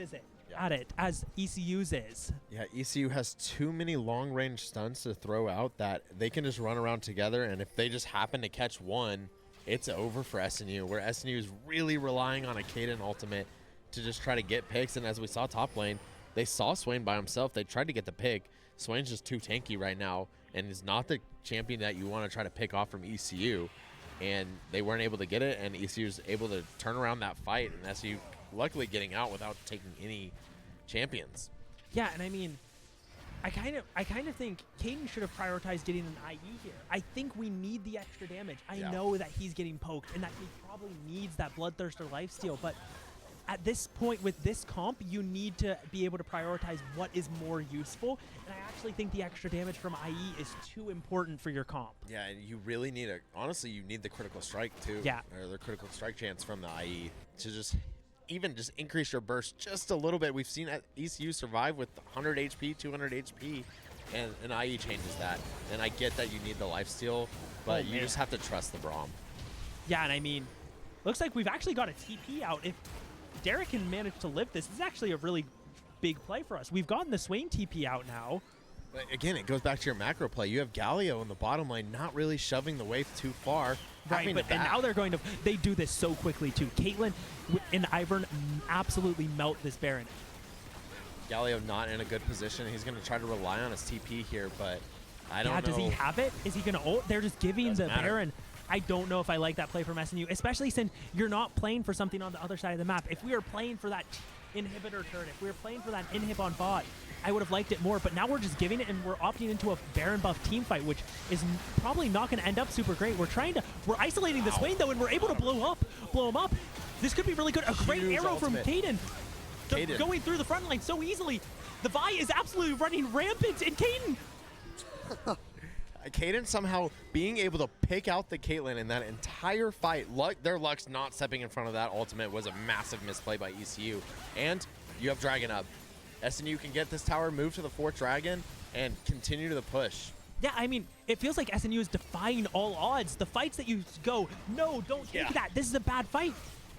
at it as ECU's is. Yeah, ECU has too many long-range stunts to throw out that they can just run around together, and if they just happen to catch one, it's over for SNU, where SNU is really relying on a Kaden ultimate to just try to get picks, and as we saw top lane, they saw Swain by himself. They tried to get the pick. Swain's just too tanky right now, and is not the champion that you want to try to pick off from ECU, and they weren't able to get it, and ECU's able to turn around that fight, and SNU luckily getting out without taking any champions. Yeah, and I mean, I kind of think Caden should have prioritized getting an IE here. I think we need the extra damage. I know that he's getting poked and that he probably needs that Bloodthirster lifesteal, but at this point with this comp, you need to be able to prioritize what is more useful, and I actually think the extra damage from IE is too important for your comp. Yeah, and you really need honestly, you need the critical strike too. Yeah. Or the critical strike chance from the IE to just increase your burst just a little bit. We've seen ECU survive with 100 HP, 200 HP, and an IE changes that. And I get that you need the lifesteal, but you just have to trust the Braum. Yeah, and I mean, looks like we've actually got a TP out. If Derek can manage to live this is actually a really big play for us. We've gotten the Swain TP out now. But again, it goes back to your macro play. You have Galio in the bottom lane not really shoving the wave too far. Right, but and now they do this so quickly too. Caitlyn and Ivern absolutely melt this Baron. Galio not in a good position. He's going to try to rely on his TP here, but I don't know. Does he have it? Is he going to ult? They're just giving the Baron. I don't know if I like that play from SNU, especially since you're not playing for something on the other side of the map. If we are playing for that inhibitor turn. If we were playing for that inhib on bot, I would have liked it more, but now we're just giving it and we're opting into a Baron buff team fight, which is probably not going to end up super great. We're isolating the Swain though, and we're able to blow him up. This could be really good. A great Huge arrow ultimate. from Kaden. Going through the front line so easily. The Vi is absolutely running rampant, and Kaden. Kaden somehow being able to pick out the Caitlyn in that entire fight. Their Lux not stepping in front of that ultimate was a massive misplay by ECU. And you have Dragon up. SNU can get this tower, move to the 4th Dragon, and continue to the push. Yeah, I mean, it feels like SNU is defying all odds. The fights that you go, no, don't take that. This is a bad fight.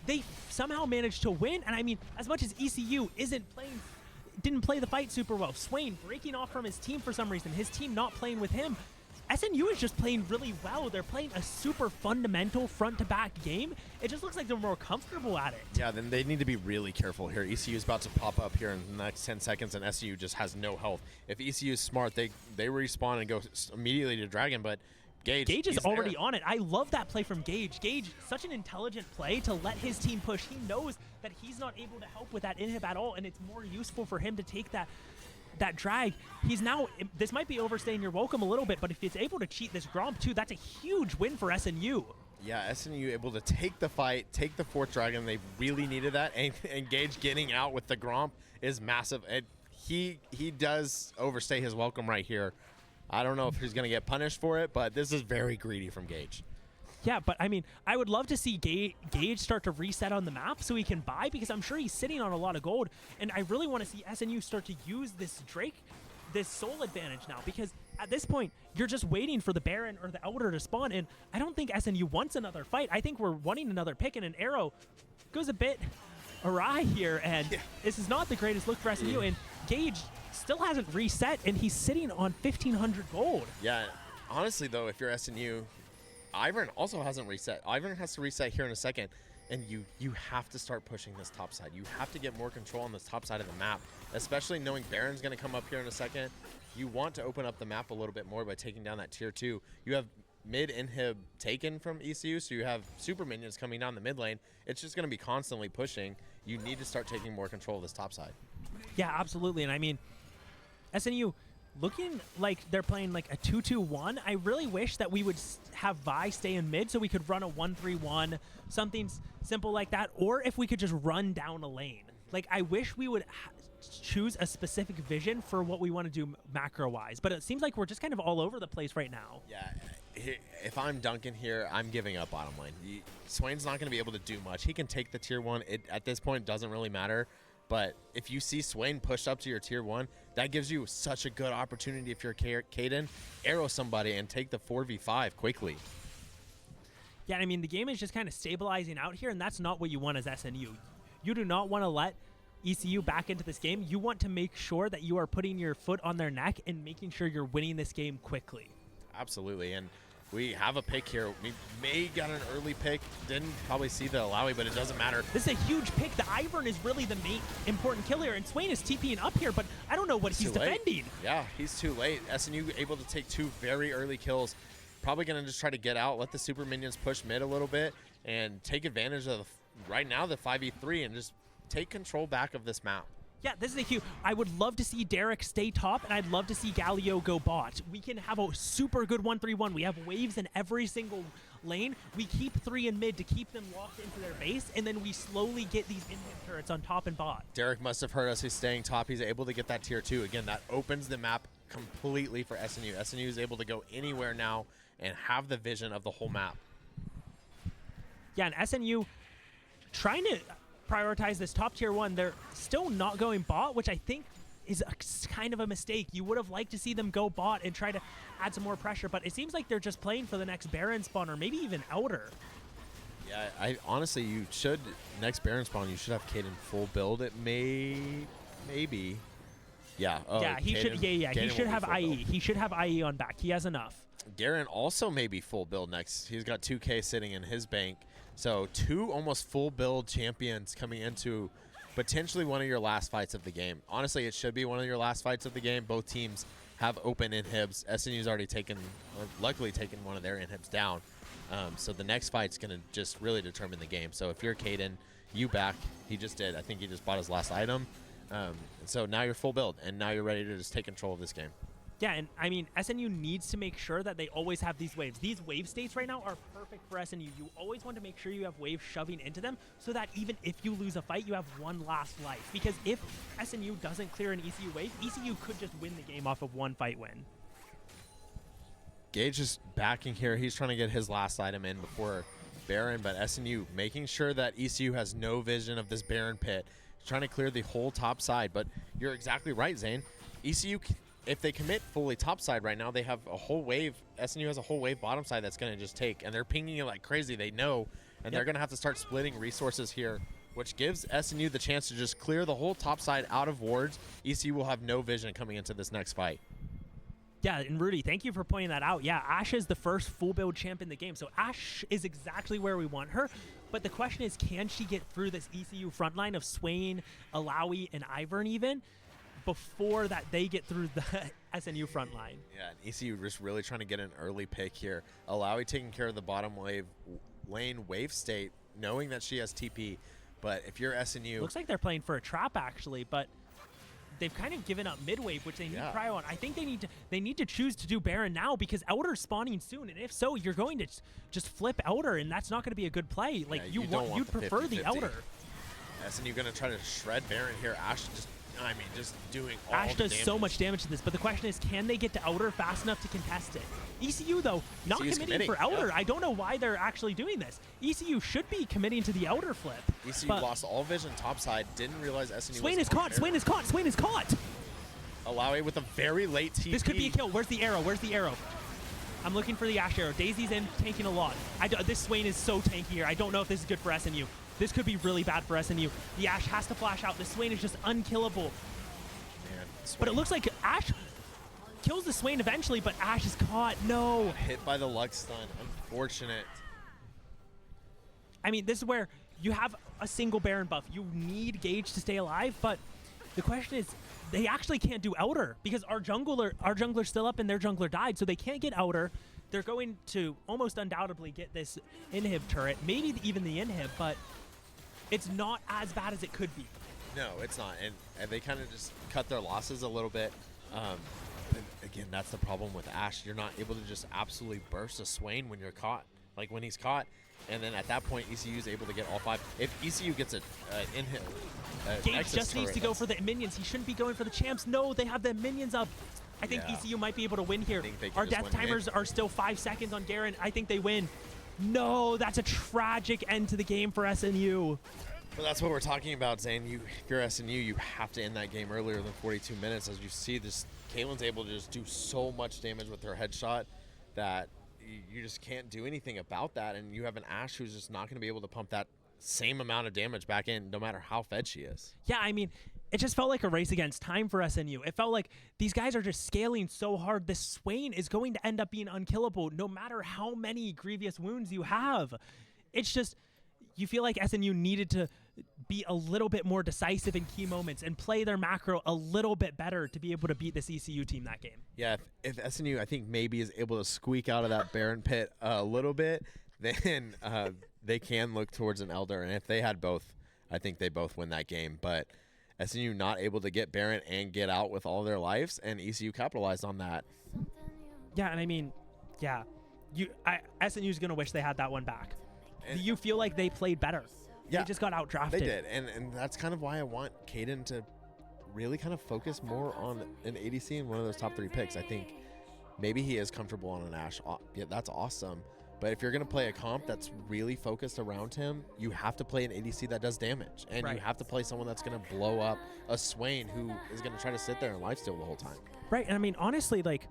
They somehow managed to win. And I mean, as much as ECU didn't play the fight super well, Swain breaking off from his team for some reason, his team not playing with him, SNU is just playing really well. They're playing a super fundamental front-to-back game. It just looks like they're more comfortable at it. Yeah, then they need to be really careful here. ECU is about to pop up here in the next 10 seconds, and SNU just has no health. If ECU is smart, they respawn and go immediately to Dragon, but Gage is already on it. I love that play from Gage. Gage, such an intelligent play to let his team push. He knows that he's not able to help with that inhib at all, and it's more useful for him to take that drag. He's now, this might be overstaying your welcome a little bit, but if he's able to cheat this Gromp too, that's a huge win for SNU. Yeah, SNU able to take the fight, take the 4th Dragon. They really needed that, and Gage getting out with the Gromp is massive. And he does overstay his welcome right here. I don't know if he's going to get punished for it, but this is very greedy from Gage. Yeah, but I mean, I would love to see Gage start to reset on the map so he can buy, because I'm sure he's sitting on a lot of gold, and I really want to see SNU start to use this this soul advantage now, because at this point, you're just waiting for the Baron or the Elder to spawn, and I don't think SNU wants another fight. I think we're wanting another pick, and an arrow goes a bit awry here, and this is not the greatest look for SNU, and Gage still hasn't reset, and he's sitting on 1,500 gold. Yeah, honestly, though, if you're SNU, Ivern also hasn't reset. Ivern has to reset here in a second, and you have to start pushing this top side. You have to get more control on this top side of the map, especially knowing Baron's going to come up here in a second. You want to open up the map a little bit more by taking down that tier 2. You have mid inhib taken from ECU, so you have super minions coming down the mid lane. It's just going to be constantly pushing. You need to start taking more control of this top side. Yeah, absolutely. And I mean, SNU looking like they're playing like a 2-2-1. I really wish that we would have Vi stay in mid so we could run a 1-3-1, something simple like that, or if we could just run down a lane. Like, I wish we would choose a specific vision for what we want to do macro-wise, but it seems like we're just kind of all over the place right now. Yeah, if I'm Duncan here, I'm giving up bottom lane. Swain's not going to be able to do much. He can take the tier 1. At this point, it doesn't really matter. But if you see Swain push up to your tier 1, that gives you such a good opportunity if you're Kaden. Arrow somebody and take the 4v5 quickly. Yeah, I mean, the game is just kind of stabilizing out here, and that's not what you want as SNU. You do not want to let ECU back into this game. You want to make sure that you are putting your foot on their neck and making sure you're winning this game quickly. Absolutely, and we have a pick here. We may got an early pick. Didn't probably see the Alawi, but it doesn't matter. This is a huge pick. The Ivern is really the main important kill here, and Swain is TPing up here, but I don't know what he's defending. Yeah, he's too late. SNU able to take 2 very early kills. Probably going to just try to get out, let the super minions push mid a little bit, and take advantage of, right now, the 5v3, and just take control back of this map. Yeah, this is a huge. I would love to see Derek stay top, and I'd love to see Galio go bot. We can have a super good 1-3-1. We have waves in every single lane. We keep 3 in mid to keep them locked into their base, and then we slowly get these inhib turrets on top and bot. Derek must have heard us. He's staying top. He's able to get that tier 2. Again, that opens the map completely for SNU. SNU is able to go anywhere now and have the vision of the whole map. Yeah, and SNU trying to prioritize this top tier 1. They're still not going bot, which I think is kind of a mistake. You would have liked to see them go bot and try to add some more pressure, but it seems like they're just playing for the next Baron spawn or maybe even Elder. Yeah, I honestly, you should, next Baron spawn, you should have Kaden full build. It maybe. Yeah. Oh, yeah, he should. Yeah. He should have IE. Build. He should have IE on back. He has enough. Garen also may be full build next. He's got 2K sitting in his bank. So 2 almost full build champions coming into potentially one of your last fights of the game. Honestly, it should be one of your last fights of the game. Both teams have open inhibs. SNU's already taken, or luckily taken one of their inhibs down. So the next fight's going to just really determine the game. So if you're Kaden, you back. He just did. I think he just bought his last item. So now you're full build, and now you're ready to just take control of this game. Yeah, and I mean, SNU needs to make sure that they always have these waves. These wave states right now are perfect for SNU. You always want to make sure you have waves shoving into them so that even if you lose a fight, you have one last life. Because if SNU doesn't clear an ECU wave, ECU could just win the game off of one fight win. Gage is backing here. He's trying to get his last item in before Baron, but SNU making sure that ECU has no vision of this Baron pit. Trying to clear the whole top side, but you're exactly right, Zane. ECU, if they commit fully top side right now, they have a whole wave. SNU has a whole wave bottom side that's going to just take, and they're pinging it like crazy. They know, and they're going to have to start splitting resources here, which gives SNU the chance to just clear the whole top side out of wards. ECU will have no vision coming into this next fight. Yeah, and Rudy, thank you for pointing that out. Yeah, Ashe is the first full build champ in the game, so Ashe is exactly where we want her. But the question is, can she get through this ECU front line of Swain, Alawi, and Ivern even before that they get through the SNU front line? Yeah, and ECU just really trying to get an early pick here. Alawi taking care of the bottom lane wave state, knowing that she has TP. But if you're SNU... Looks like they're playing for a trap, actually, but they've kind of given up mid-wave, which they need prio on. I think they need to choose to do Baron now because Elder's spawning soon, and if so, you're going to just flip Elder, and that's not going to be a good play. Like, you'd prefer the Elder. SNU going to try to shred Baron here. Ashe just doing all Ashe the does damage. so much damage to this, but the question is, can they get to Elder fast enough to contest it? ECU, though, not committing for Elder. Yeah. I don't know why they're actually doing this. ECU should be committing to the Elder flip. ECU lost all vision topside, didn't realize SNU Swain was is caught, Swain is caught, Swain is caught! Alawi with a very late TP. This could be a kill. Where's the arrow? Where's the arrow? I'm looking for the Ashe arrow. Daisy's in, tanking a lot. This Swain is so tanky here. I don't know if this is good for SNU. This could be really bad for SNU. The Ashe has to flash out. The Swain is just unkillable. Man, But it looks like Ashe kills the Swain eventually, but Ashe is caught. No. hit by the Lux stun. Unfortunate. I mean, this is where you have a single Baron buff. You need Gage to stay alive, but the question is, they actually can't do Elder because our jungler's still up and their jungler died, so they can't get Elder. They're going to almost undoubtedly get this inhib turret, maybe even the inhib, but it's not as bad as it could be. No, it's not, and they kind of just cut their losses a little bit. And again, that's the problem with Ashe. You're not able to just absolutely burst a Swain when you're caught, like when he's caught. And then at that point, ECU is able to get all 5. If ECU gets an inhib, Gage just needs to go for the minions. He shouldn't be going for the champs. No, they have the minions up. I think ECU might be able to win here. Our death timers are still 5 seconds on Garen. I think they win. No, that's a tragic end to the game for SNU. Well, that's what we're talking about, Zane. If you're SNU, you have to end that game earlier than 42 minutes. As you see, this Caitlyn's able to just do so much damage with her headshot that you just can't do anything about that. And you have an Ashe who's just not going to be able to pump that same amount of damage back in, no matter how fed she is. Yeah, I mean, it just felt like a race against time for SNU. It felt like these guys are just scaling so hard. This Swain is going to end up being unkillable no matter how many grievous wounds you have. It's just, you feel like SNU needed to be a little bit more decisive in key moments and play their macro a little bit better to be able to beat this ECU team that game. Yeah, if SNU, I think, maybe is able to squeak out of that Baron pit a little bit, then they can look towards an Elder. And if they had both, I think they both win that game. But SNU not able to get Baron and get out with all their lives, and ECU capitalized on that. Yeah, and I mean, yeah, SNU's going to wish they had that one back. Do you feel like they played better? Yeah, they just got outdrafted. They did, and that's kind of why I want Caden to really kind of focus more on an ADC and one of those top 3 picks. I think maybe he is comfortable on an Ashe. Yeah, that's awesome. But if you're going to play a comp that's really focused around him, you have to play an ADC that does damage. And you have to play someone that's going to blow up a Swain who is going to try to sit there and lifesteal the whole time. Right, and I mean, honestly, like,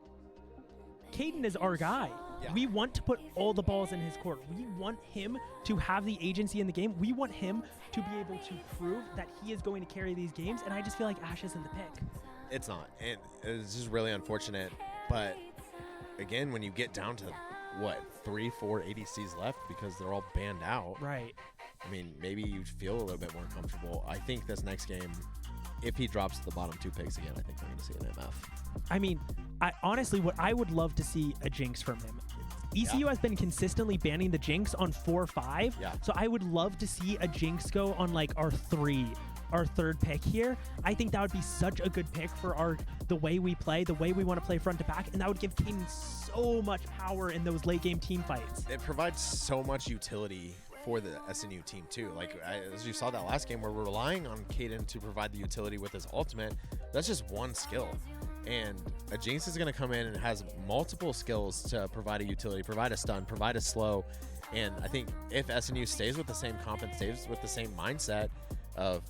Caden is our guy. Yeah. We want to put all the balls in his court. We want him to have the agency in the game. We want him to be able to prove that he is going to carry these games, and I just feel like Ashe isn't the pick. It's not, and it's just really unfortunate. But again, when you get down to, what, 3-4 ADCs left because they're all banned out. Right. I mean, maybe you feel a little bit more comfortable. I think this next game, if he drops the bottom 2 picks again, I think we're going to see an MF. I mean, honestly, what I would love to see a Jinx from him. ECU has been consistently banning the Jinx on 4-5. Yeah. So I would love to see a Jinx go on like our third pick here. I think that would be such a good pick for the way we play, the way we want to play front to back, and that would give Caden so much power in those late game team fights. It provides so much utility for the SNU team too. Like as you saw that last game where we're relying on Caden to provide the utility with his ultimate, that's just one skill. And a Jinx is going to come in and has multiple skills to provide a utility, provide a stun, provide a slow. And I think if SNU stays with the same comp and stays with the same mindset of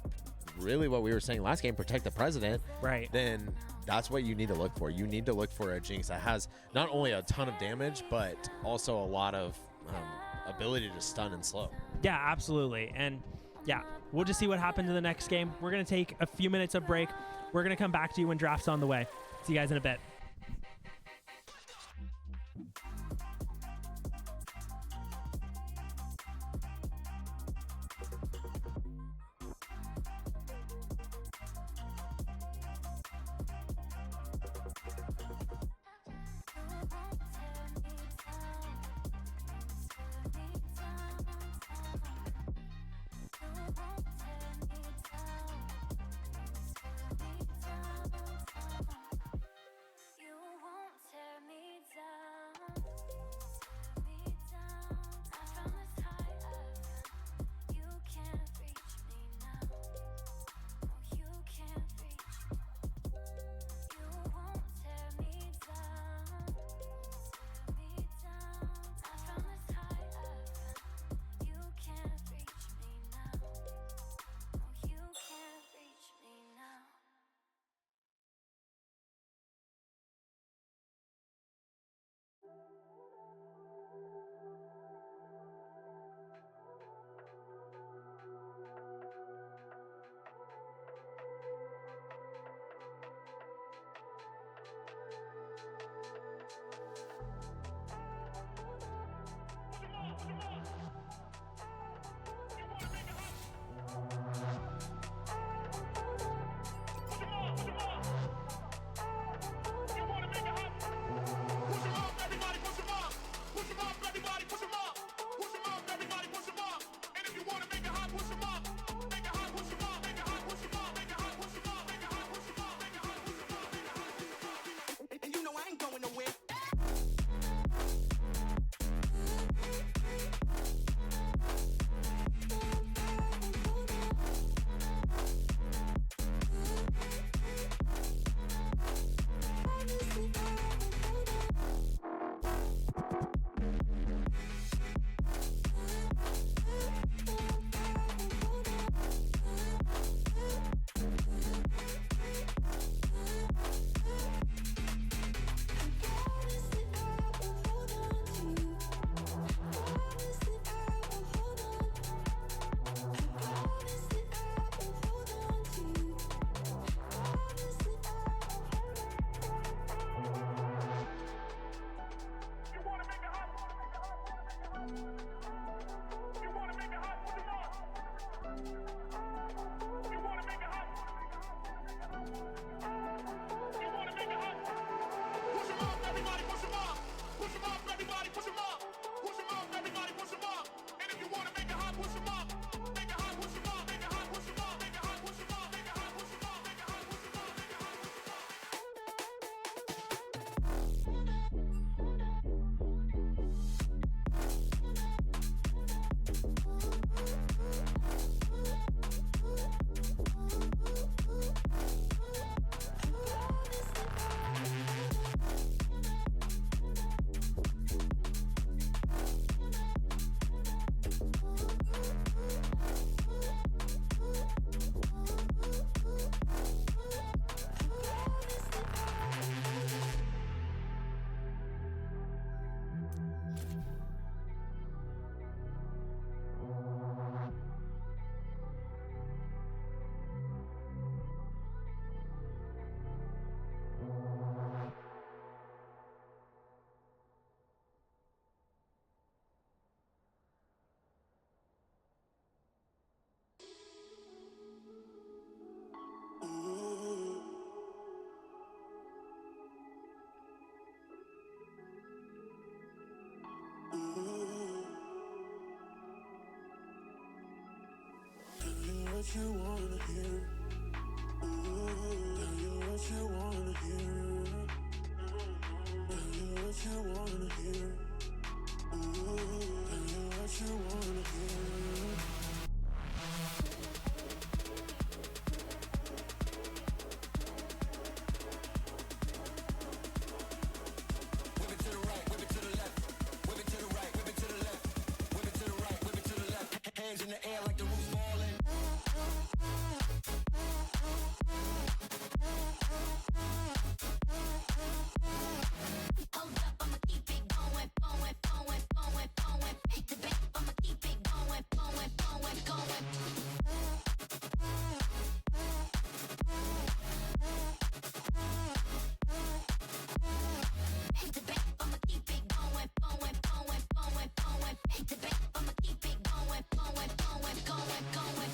really what we were saying last game, protect the president, right? Then that's what you need to look for. You need to look for a Jinx that has not only a ton of damage, but also a lot of ability to stun and slow. Yeah, absolutely. And yeah, we'll just see what happens in the next game. We're going to take a few minutes of break. We're going to come back to you when draft's on the way. See you guys in a bit. You won't tear me down. From this high up, you can't reach me now. No, you can't reach me. You won't tear me down. From this high up, you can't reach me now. No, you can't reach me now. And you know I ain't going nowhere. Hold up, I'ma keep it going, going, going, going, going. Back to back, I'ma keep it going, going, going, going. Back to back, I'ma keep it going, going, going, going, going. Back to back, I'ma keep it going, going, going, going, going.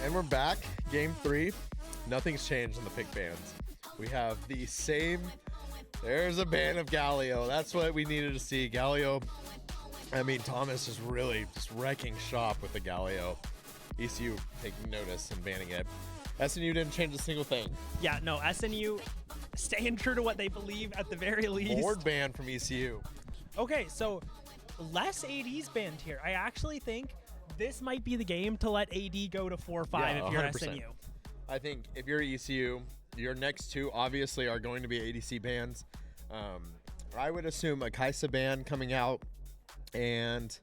And we're back, game 3. Nothing's changed in the pick bans. We have the same. There's a ban of Galio. That's what we needed to see. Galio. I mean, Thomas is really just wrecking shop with the Galio. ECU taking notice and banning it. SNU didn't change a single thing. Yeah, no, SNU staying true to what they believe at the very least. Board ban from ECU. Okay, so less ADs banned here. I actually think this might be the game to let AD go to 4-5 Yeah, if you're 100%. SNU. I think if you're ECU, your next two obviously are going to be ADC bans. I would assume a Kaisa ban coming out, and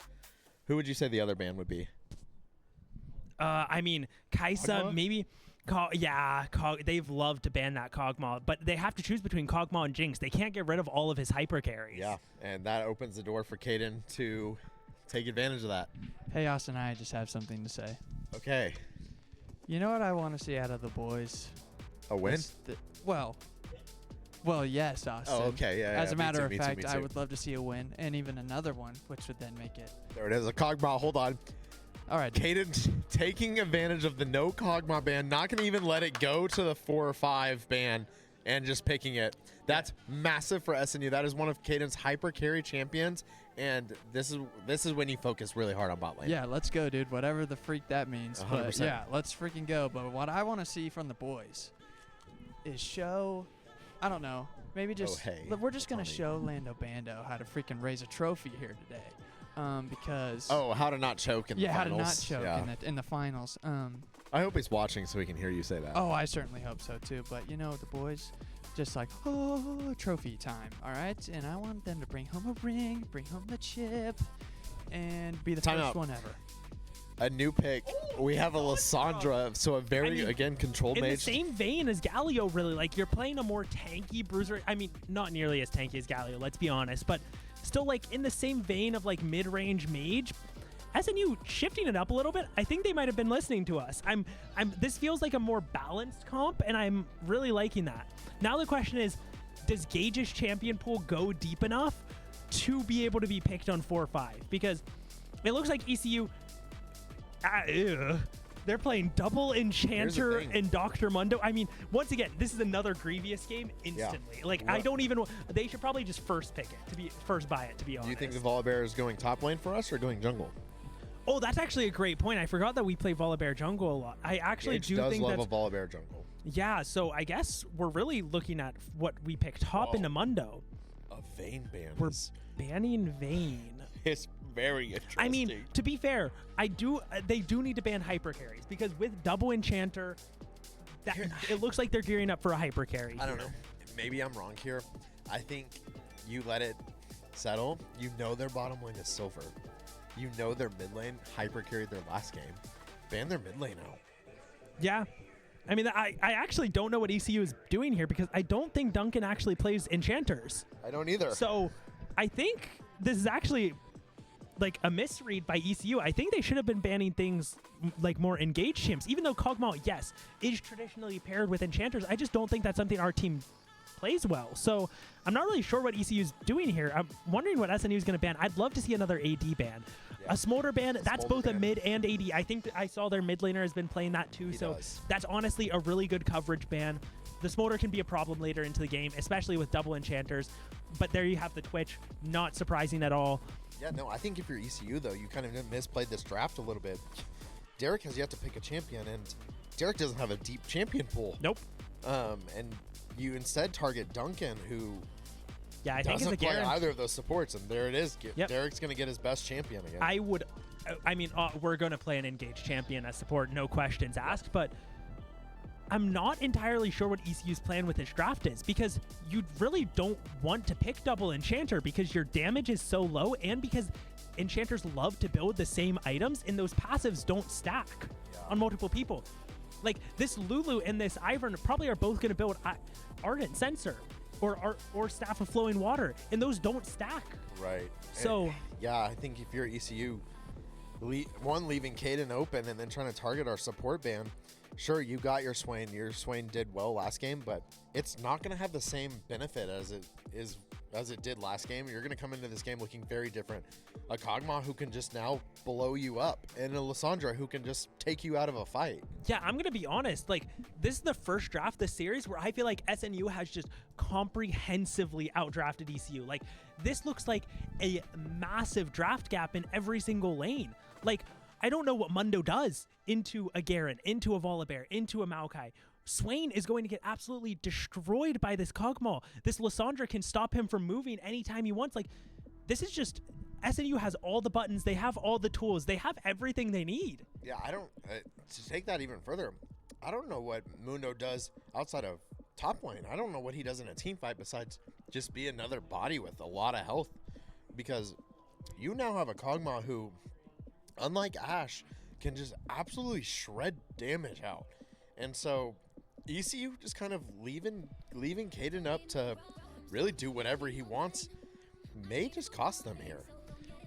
who would you say the other ban would be? I mean, Kaisa, Kog'Maw? maybe. They've loved to ban that Kog'Maw, but they have to choose between Kog'Maw and Jinx. They can't get rid of all of his hyper carries. Yeah, and that opens the door for Caden to take advantage of that. Hey, Austin, I just have something to say. Okay, You know what I want to see out of the boys? a win? Is well, yes, Austin. Oh, okay, yeah. As a me matter too, of me too, fact, me I too. would love to see a win and even another one, which would then make it. There it is, a Kog'Maw. Hold on. All right. Caden taking advantage of the no Kog'Maw ban, not going to even let it go to the 4 or 5 ban and just picking it. That's massive for SNU. That is one of Caden's hyper carry champions, and this is when you focus really hard on bot lane. Yeah, let's go, dude. Whatever the freak that means. But 100%. yeah, let's freaking go. But what I want to see from the boys is show, I don't know, maybe just, hey, we're just going to Tony. show Lando Bando how to freaking raise a trophy here today. Because Oh, how to not choke in the how to finals. not choke Yeah. in the finals. I hope he's watching so he can hear you say that. Oh, I certainly hope so too. But you know, the boys, just like, oh, trophy time, all right? And I want them to bring home a ring, bring home the chip, and be the Time first out. one ever. A new pick. We have a Lysandra, so a very, I mean, again, controlled In the mage. same vein as Galio, really, like you're playing a more tanky bruiser. I mean, not nearly as tanky as Galio, let's be honest, but still like in the same vein of like mid-range mage. SNU shifting it up a little bit. I think they might have been listening to us. This feels like a more balanced comp, and I'm really liking that. Now the question is, does Gage's champion pool go deep enough to be able to be picked on 4-5? Because it looks like ECU. They're playing double Enchanter thing. and Dr. Mundo. I mean, once again, this is another Grievous game instantly. Like, I What- don't even. They should probably just first pick it to be first buy it. To be honest. Do you think the Volibear is going top lane for us or going jungle? Oh, that's actually a great point. I forgot that we play Volibear jungle a lot. I actually Gage do does think love that's a Volibear jungle. yeah. So I guess we're really looking at what we pick top Oh. into Mundo. A Vayne ban We're is banning Vayne. his very interesting. I mean, to be fair, they do need to ban hyper carries because with double enchanter, it looks like they're gearing up for a hyper carry. I don't know. Maybe I'm wrong here. I think you let it settle. You know their bottom lane is silver. You know their mid lane hyper carried their last game. Ban their mid lane out. Yeah. I mean, I actually don't know what ECU is doing here because I don't think Duncan actually plays enchanters. I don't either. So I think this is actually like a misread by ECU. I think they should have been banning things like more engaged champs, even though Kog'Maw, yes, is traditionally paired with enchanters. I just don't think that's something our team plays well. So I'm not really sure what ECU is doing here. I'm wondering what SNU is going to ban. I'd love to see another AD ban. Yeah. A Smolder ban, that's both a mid and AD. I think I saw their mid laner has been playing that too. That's honestly a really good coverage ban. The Smolder can be a problem later into the game, especially with double enchanters. But there you have the Twitch. Not surprising at all. Yeah, no, I think if you're ECU, though, you kind of misplayed this draft a little bit. Derek has yet to pick a champion, and Derek doesn't have a deep champion pool. Nope. And you instead target Duncan, who I think doesn't play either of those supports, and there it is. Yep. Derek's going to get his best champion again. I mean, we're going to play an engaged champion as support, no questions asked, but I'm not entirely sure what ECU's plan with this draft is because you really don't want to pick double enchanter because your damage is so low and because enchanters love to build the same items and those passives don't stack on multiple people. Like this Lulu and this Ivern probably are both going to build Ardent Sensor or Staff of Flowing Water, and those don't stack. Right. So and, yeah, I think if you're ECU, leaving Caden open and then trying to target our support ban. Sure, you got your Swain. Your Swain did well last game, but it's not going to have the same benefit as it did last game. You're going to come into this game looking very different. A Kog'Maw who can just now blow you up, and a Lissandra who can just take you out of a fight. Yeah, I'm going to be honest. Like, this is the first draft this series where I feel like SNU has just comprehensively outdrafted ECU. Like, this looks like a massive draft gap in every single lane. Like, I don't know what Mundo does into a Garen, into a Volibear, into a Maokai. Swain is going to get absolutely destroyed by this Kog'Maw. This Lissandra can stop him from moving anytime he wants. Like, this is just... SNU has all the buttons. They have all the tools. They have everything they need. Yeah, I don't... to take that even further, I don't know what Mundo does outside of top lane. I don't know what he does in a team fight besides just be another body with a lot of health. Because you now have a Kog'Maw who... unlike Ashe, can just absolutely shred damage out. And so ECU just kind of leaving Caden up to really do whatever he wants may just cost them here.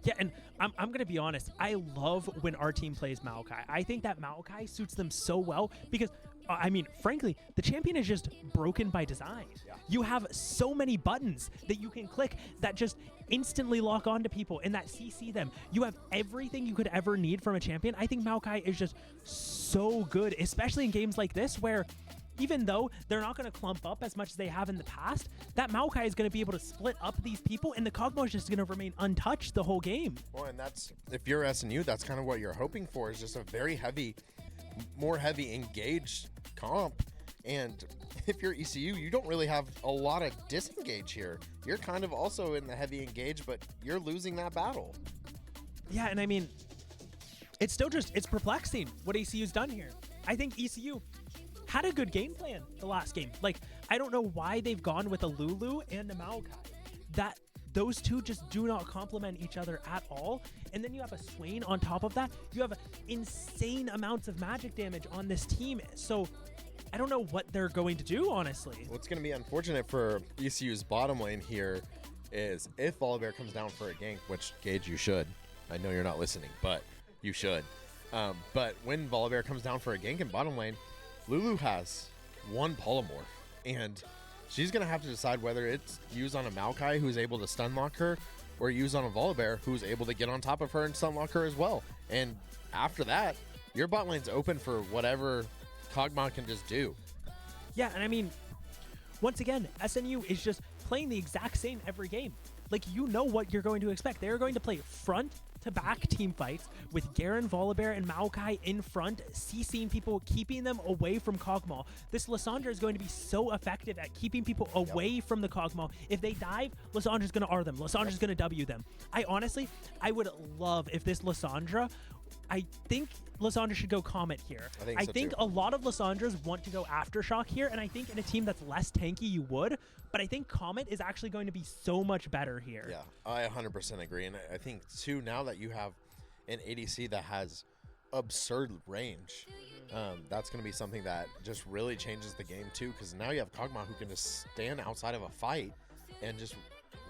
Yeah, and I'm going to be honest. I love when our team plays Maokai. I think that Maokai suits them so well because, I mean, frankly, the champion is just broken by design. Yeah. You have so many buttons that you can click that just instantly lock onto people and that CC them. You have everything you could ever need from a champion. I think Maokai is just so good, especially in games like this where even though they're not going to clump up as much as they have in the past, that Maokai is going to be able to split up these people and the Kog'Maw is just going to remain untouched the whole game. Well, and that's, if you're SNU, that's kind of what you're hoping for, is just a very heavy, more heavy engaged comp. And if you're ECU, you don't really have a lot of disengage here. You're kind of also in the heavy engage, but you're losing that battle. Yeah, and I mean, it's still just, it's perplexing what ECU's done here. I think ECU had a good game plan the last game. Like, I don't know why they've gone with a Lulu and a Maokai. That those two just do not complement each other at all. And then you have a Swain on top of that. You have insane amounts of magic damage on this team. So I don't know what they're going to do, honestly. What's going to be unfortunate for ECU's bottom lane here is if Volibear comes down for a gank, which, Gage, you should. I know you're not listening, but you should. But when Volibear comes down for a gank in bottom lane, Lulu has one polymorph, and she's going to have to decide whether it's use on a Maokai who's able to stun lock her or use on a Volibear who's able to get on top of her and stun lock her as well. And after that, your bot lane's open for whatever Kog'Maw can just do. Yeah, and I mean, once again, SNU is just playing the exact same every game. like, you know what you're going to expect. They're going to play front to back team fights with Garen, Volibear, and Maokai in front, CCing people, keeping them away from Kog'Maw. This Lissandra is going to be so effective at keeping people away from the Kog'Maw. If they dive, Lissandra's going to R them. Lissandra's going to W them. I would love if this Lissandra, I think Lissandra should go Comet here. I think a lot of Lissandras want to go Aftershock here, and I think in a team that's less tanky you would, but I think Comet is actually going to be so much better here. Yeah, I 100% agree. And I think, too, now that you have an ADC that has absurd range, that's going to be something that just really changes the game, too, because now you have Kog'Maw who can just stand outside of a fight and just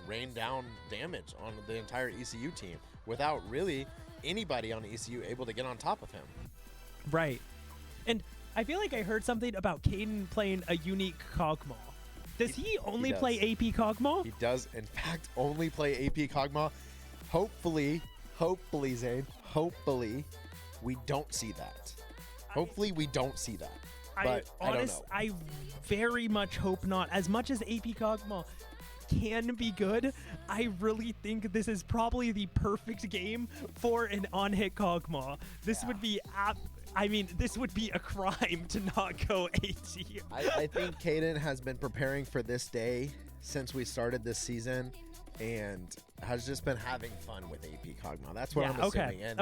rain down damage on the entire ECU team without really anybody on ECU able to get on top of him. Right. And I feel like I heard something about Caden playing a unique Kog'Maw. Does he only play AP Kog'Maw? He does, in fact, only play AP Kog'Maw. Hopefully, Zane, hopefully, we don't see that. Hopefully, we don't see that. But I don't know. I very much hope not. As much as AP Kog'Maw can be good, I really think this is probably the perfect game for an on-hit Kog'Maw. This would be this would be a crime to not go AT. I think Caden has been preparing for this day since we started this season and has just been having fun with AP Kog'Maw. That's what I'm assuming. And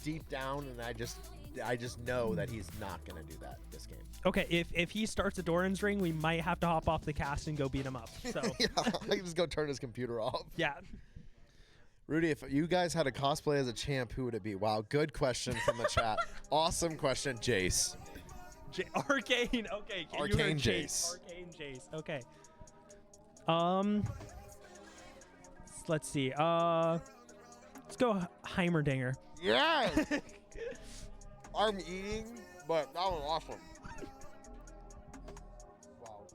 deep down, and I just know that he's not going to do that this game. Okay, if he starts a Doran's ring, we might have to hop off the cast and go beat him up. So yeah, I can just go turn his computer off. Yeah. Rudy, if you guys had a cosplay as a champ, who would it be? Wow, good question from the chat. Awesome question, Jace. Arcane. Okay. Arcane Jace. Arcane Jace. Okay. Let's see. Let's go Heimerdinger. Yeah. I'm eating, but that was awesome. Wow.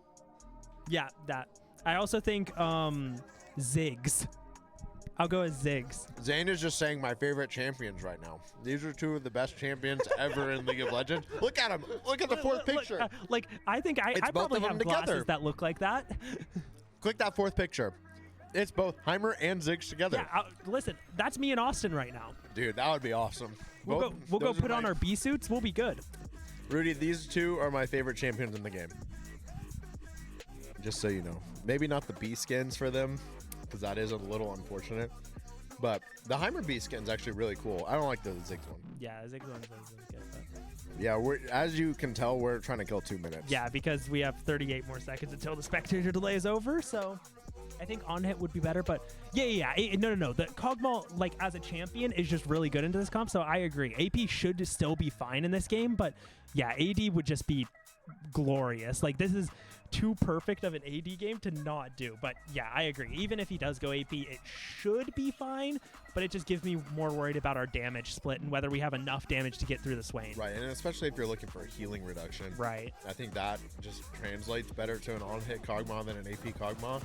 Yeah, that. I also think Ziggs. I'll go with Ziggs. Zane is just saying my favorite champions right now. These are two of the best champions ever in League of Legends. Look at him. Look at the fourth picture. I think I both probably of them have together. glasses that look like that. Click that fourth picture. It's both Heimer and Ziggs together. Yeah, listen, that's me and Austin right now. Dude, that would be awesome. We'll go put on our B suits. We'll be good. Rudy, these two are my favorite champions in the game. Just so you know. Maybe not the B skins for them, because that is a little unfortunate. But the Heimer B skin's actually really cool. I don't like the Ziggs one. Yeah, Ziggs one's good. Yeah, as you can tell, we're trying to kill 2 minutes. Yeah, because we have 38 more seconds until the spectator delay is over, so I think on hit would be better. But yeah. No. The Kog'Maw, like, as a champion, is just really good into this comp, so I agree. AP should still be fine in this game, but yeah, AD would just be glorious. Like, this is too perfect of an AD game to not do. But yeah, I agree. Even if he does go AP, it should be fine, but it just gives me more worried about our damage split and whether we have enough damage to get through the Swain. Right, and especially if you're looking for a healing reduction. Right. I think that just translates better to an on-hit Kog'Maw than an AP Kog'Maw.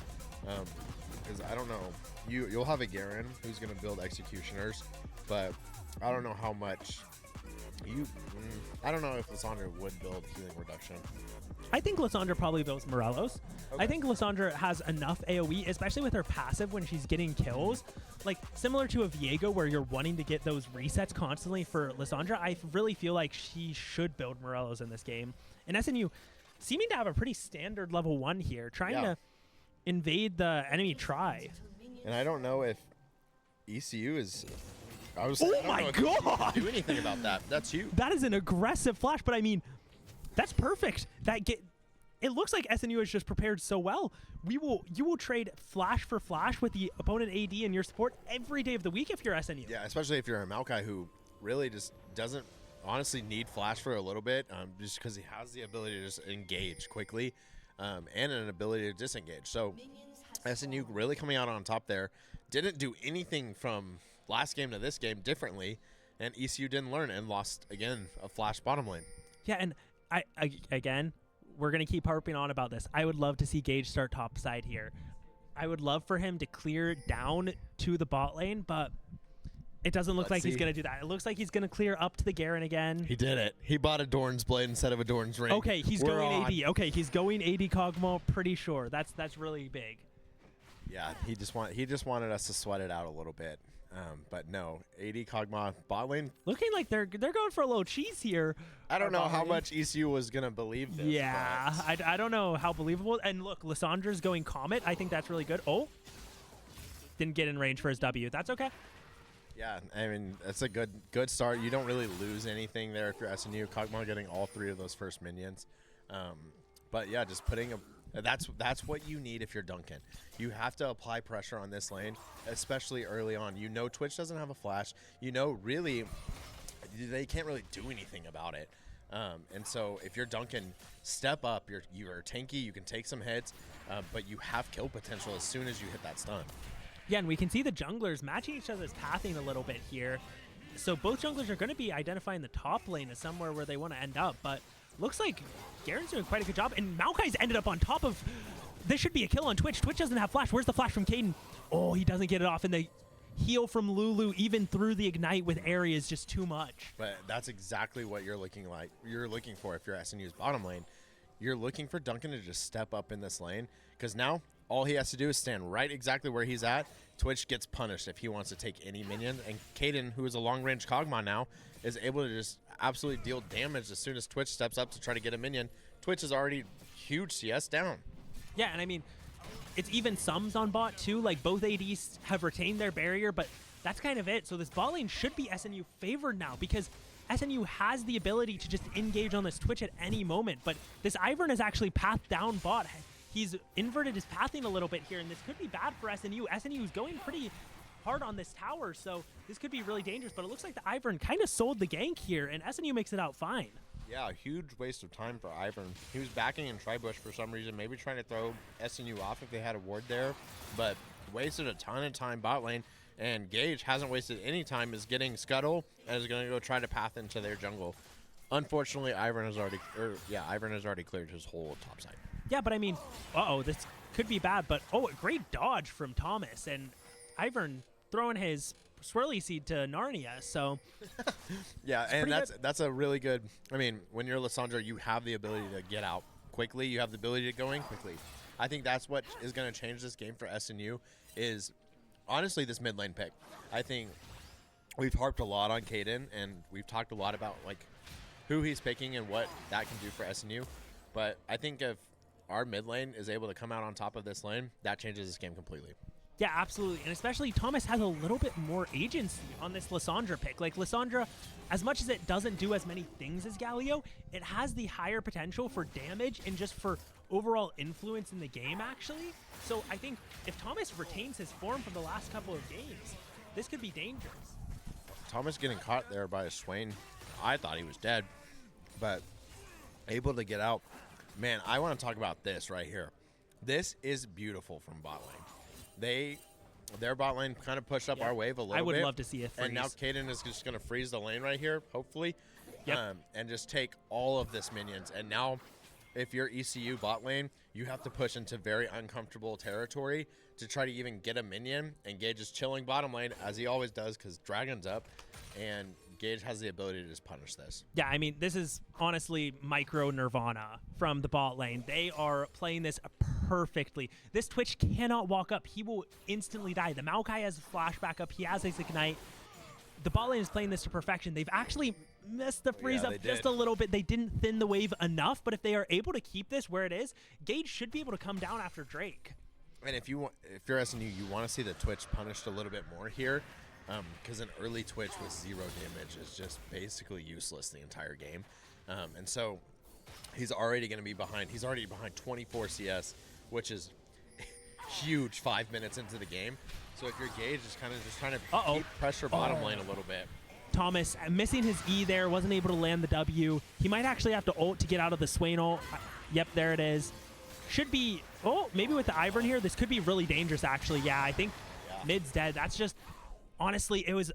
Because I don't know, you'll have a Garen who's going to build executioners, but I don't know how much I don't know if Lissandra would build healing reduction. I think Lissandra probably builds Morelos. Okay. I think Lissandra has enough AoE, especially with her passive when she's getting kills. Like, similar to a Viego where you're wanting to get those resets constantly for Lissandra, I really feel like she should build Morelos in this game. And SNU seeming to have a pretty standard level 1 here, trying to invade the enemy try. And I don't know if ECU is... Oh my god! Do anything about that. That's huge. That is an aggressive flash, but I mean, that's perfect. It looks like SNU is just prepared so well. You will trade flash for flash with the opponent AD and your support every day of the week if you're SNU. Yeah, especially if you're a Maokai who really just doesn't honestly need flash for a little bit, just because he has the ability to just engage quickly, and an ability to disengage. So SNU really coming out on top there. Didn't do anything from last game to this game differently, and ECU didn't learn and lost again a flash bottom lane. Yeah, and I again, we're gonna keep harping on about this. I would love to see Gage start top side here. I would love for him to clear down to the bot lane, but it doesn't look like he's gonna do that. It looks like he's gonna clear up to the Garen again. He did it. He bought a Dorn's blade instead of a Dorn's ring. Okay, he's going AD. Okay, he's going AD Kog'Maw. Pretty sure that's really big. Yeah, he just wanted us to sweat it out a little bit. But no, AD Kog'Maw bot lane. Looking like they're going for a little cheese here. I don't know Our how bot lane. much ECU was gonna believe this. Yeah, but I don't know how believable. And look, Lissandra's going Comet. I think that's really good. Oh, didn't get in range for his W. That's okay. yeah, I mean that's a good start. You don't really lose anything there if you're SNU. Kog'Maw getting all 3 of those first minions. But yeah, just putting a. That's what you need if you're Duncan. You have to apply pressure on this lane, especially early on. You know Twitch doesn't have a flash. You know really they can't really do anything about it. And so if you're Duncan, step up. You're tanky. You can take some hits, but you have kill potential as soon as you hit that stun. Yeah, and we can see the junglers matching each other's pathing a little bit here. So both junglers are going to be identifying the top lane as somewhere where they want to end up, but looks like Garen's doing quite a good job, and Maokai's ended up on top of... This should be a kill on Twitch. Twitch doesn't have flash. Where's the flash from Caden? Oh, he doesn't get it off, and the heal from Lulu, even through the ignite with Aerie, is just too much. But that's exactly what you're looking for if you're SNU's bottom lane. You're looking for Duncan to just step up in this lane, because now all he has to do is stand right exactly where he's at. Twitch gets punished if he wants to take any minion, and Caden, who is a long-range Kog'Maw now, is able to just absolutely deal damage as soon as Twitch steps up to try to get a minion. Twitch is already huge CS down. Yeah, and I mean, it's even sums on bot too. Like both ADs have retained their barrier, but that's kind of it. So this bot lane should be SNU favored now because SNU has the ability to just engage on this Twitch at any moment. But this Ivern is actually pathed down bot. He's inverted his pathing a little bit here, and this could be bad for SNU. SNU is going pretty hard on this tower, so this could be really dangerous. But it looks like the Ivern kind of sold the gank here, and SNU makes it out fine. Yeah, a huge waste of time for Ivern. He was backing in Tribush for some reason, maybe trying to throw SNU off if they had a ward there, but wasted a ton of time bot lane, and Gage hasn't wasted any time, is getting Scuttle, and is going to go try to path into their jungle. Unfortunately, Ivern has already cleared his whole top side. Yeah, but I mean, this could be bad, but a great dodge from Thomas, and Ivern throwing his swirly seed to Narnia, so yeah, and that's a really good. I mean, when you're Lissandra, you have the ability to get out quickly. You have the ability to go in quickly. I think that's what is going to change this game for SNU. Is honestly this mid lane pick. I think we've harped a lot on Caden, and we've talked a lot about like who he's picking and what that can do for SNU. But I think if our mid lane is able to come out on top of this lane, that changes this game completely. Yeah, absolutely. And especially Thomas has a little bit more agency on this Lissandra pick. Like Lissandra, as much as it doesn't do as many things as Galio, it has the higher potential for damage and just for overall influence in the game, actually. So I think if Thomas retains his form from the last couple of games, this could be dangerous. Thomas getting caught there by a Swain. I thought he was dead, but able to get out. Man, I want to talk about this right here. This is beautiful from bot lane. Their bot lane kind of pushed up our wave a little bit. I would love to see it freeze. And now Caden is just going to freeze the lane right here, hopefully, and just take all of this minions. And now, if you're ECU bot lane, you have to push into very uncomfortable territory to try to even get a minion. And Gage is chilling bottom lane, as he always does, because Dragon's up. And Gage has the ability to just punish this. Yeah, I mean, this is honestly micro Nirvana from the bot lane. They are playing this perfectly. This Twitch cannot walk up. He will instantly die. The Maokai has a flashback up. He has his ignite. The bot lane is playing this to perfection. They've actually messed the freeze up just a little bit. They didn't thin the wave enough, but if they are able to keep this where it is, Gage should be able to come down after Drake. And if you're SNU, you want to see the Twitch punished a little bit more here. Because an early Twitch with 0 damage is just basically useless the entire game. And so he's already going to be behind. He's already behind 24 CS, which is huge 5 minutes into the game. So if you're Gage, just kind of just trying to keep pressure bottom lane a little bit. Thomas missing his E there, wasn't able to land the W. He might actually have to ult to get out of the Swain ult. Yep, there it is. Should be, maybe with the Ivern here, this could be really dangerous actually. Yeah, I think mid's dead. That's just... Honestly, it was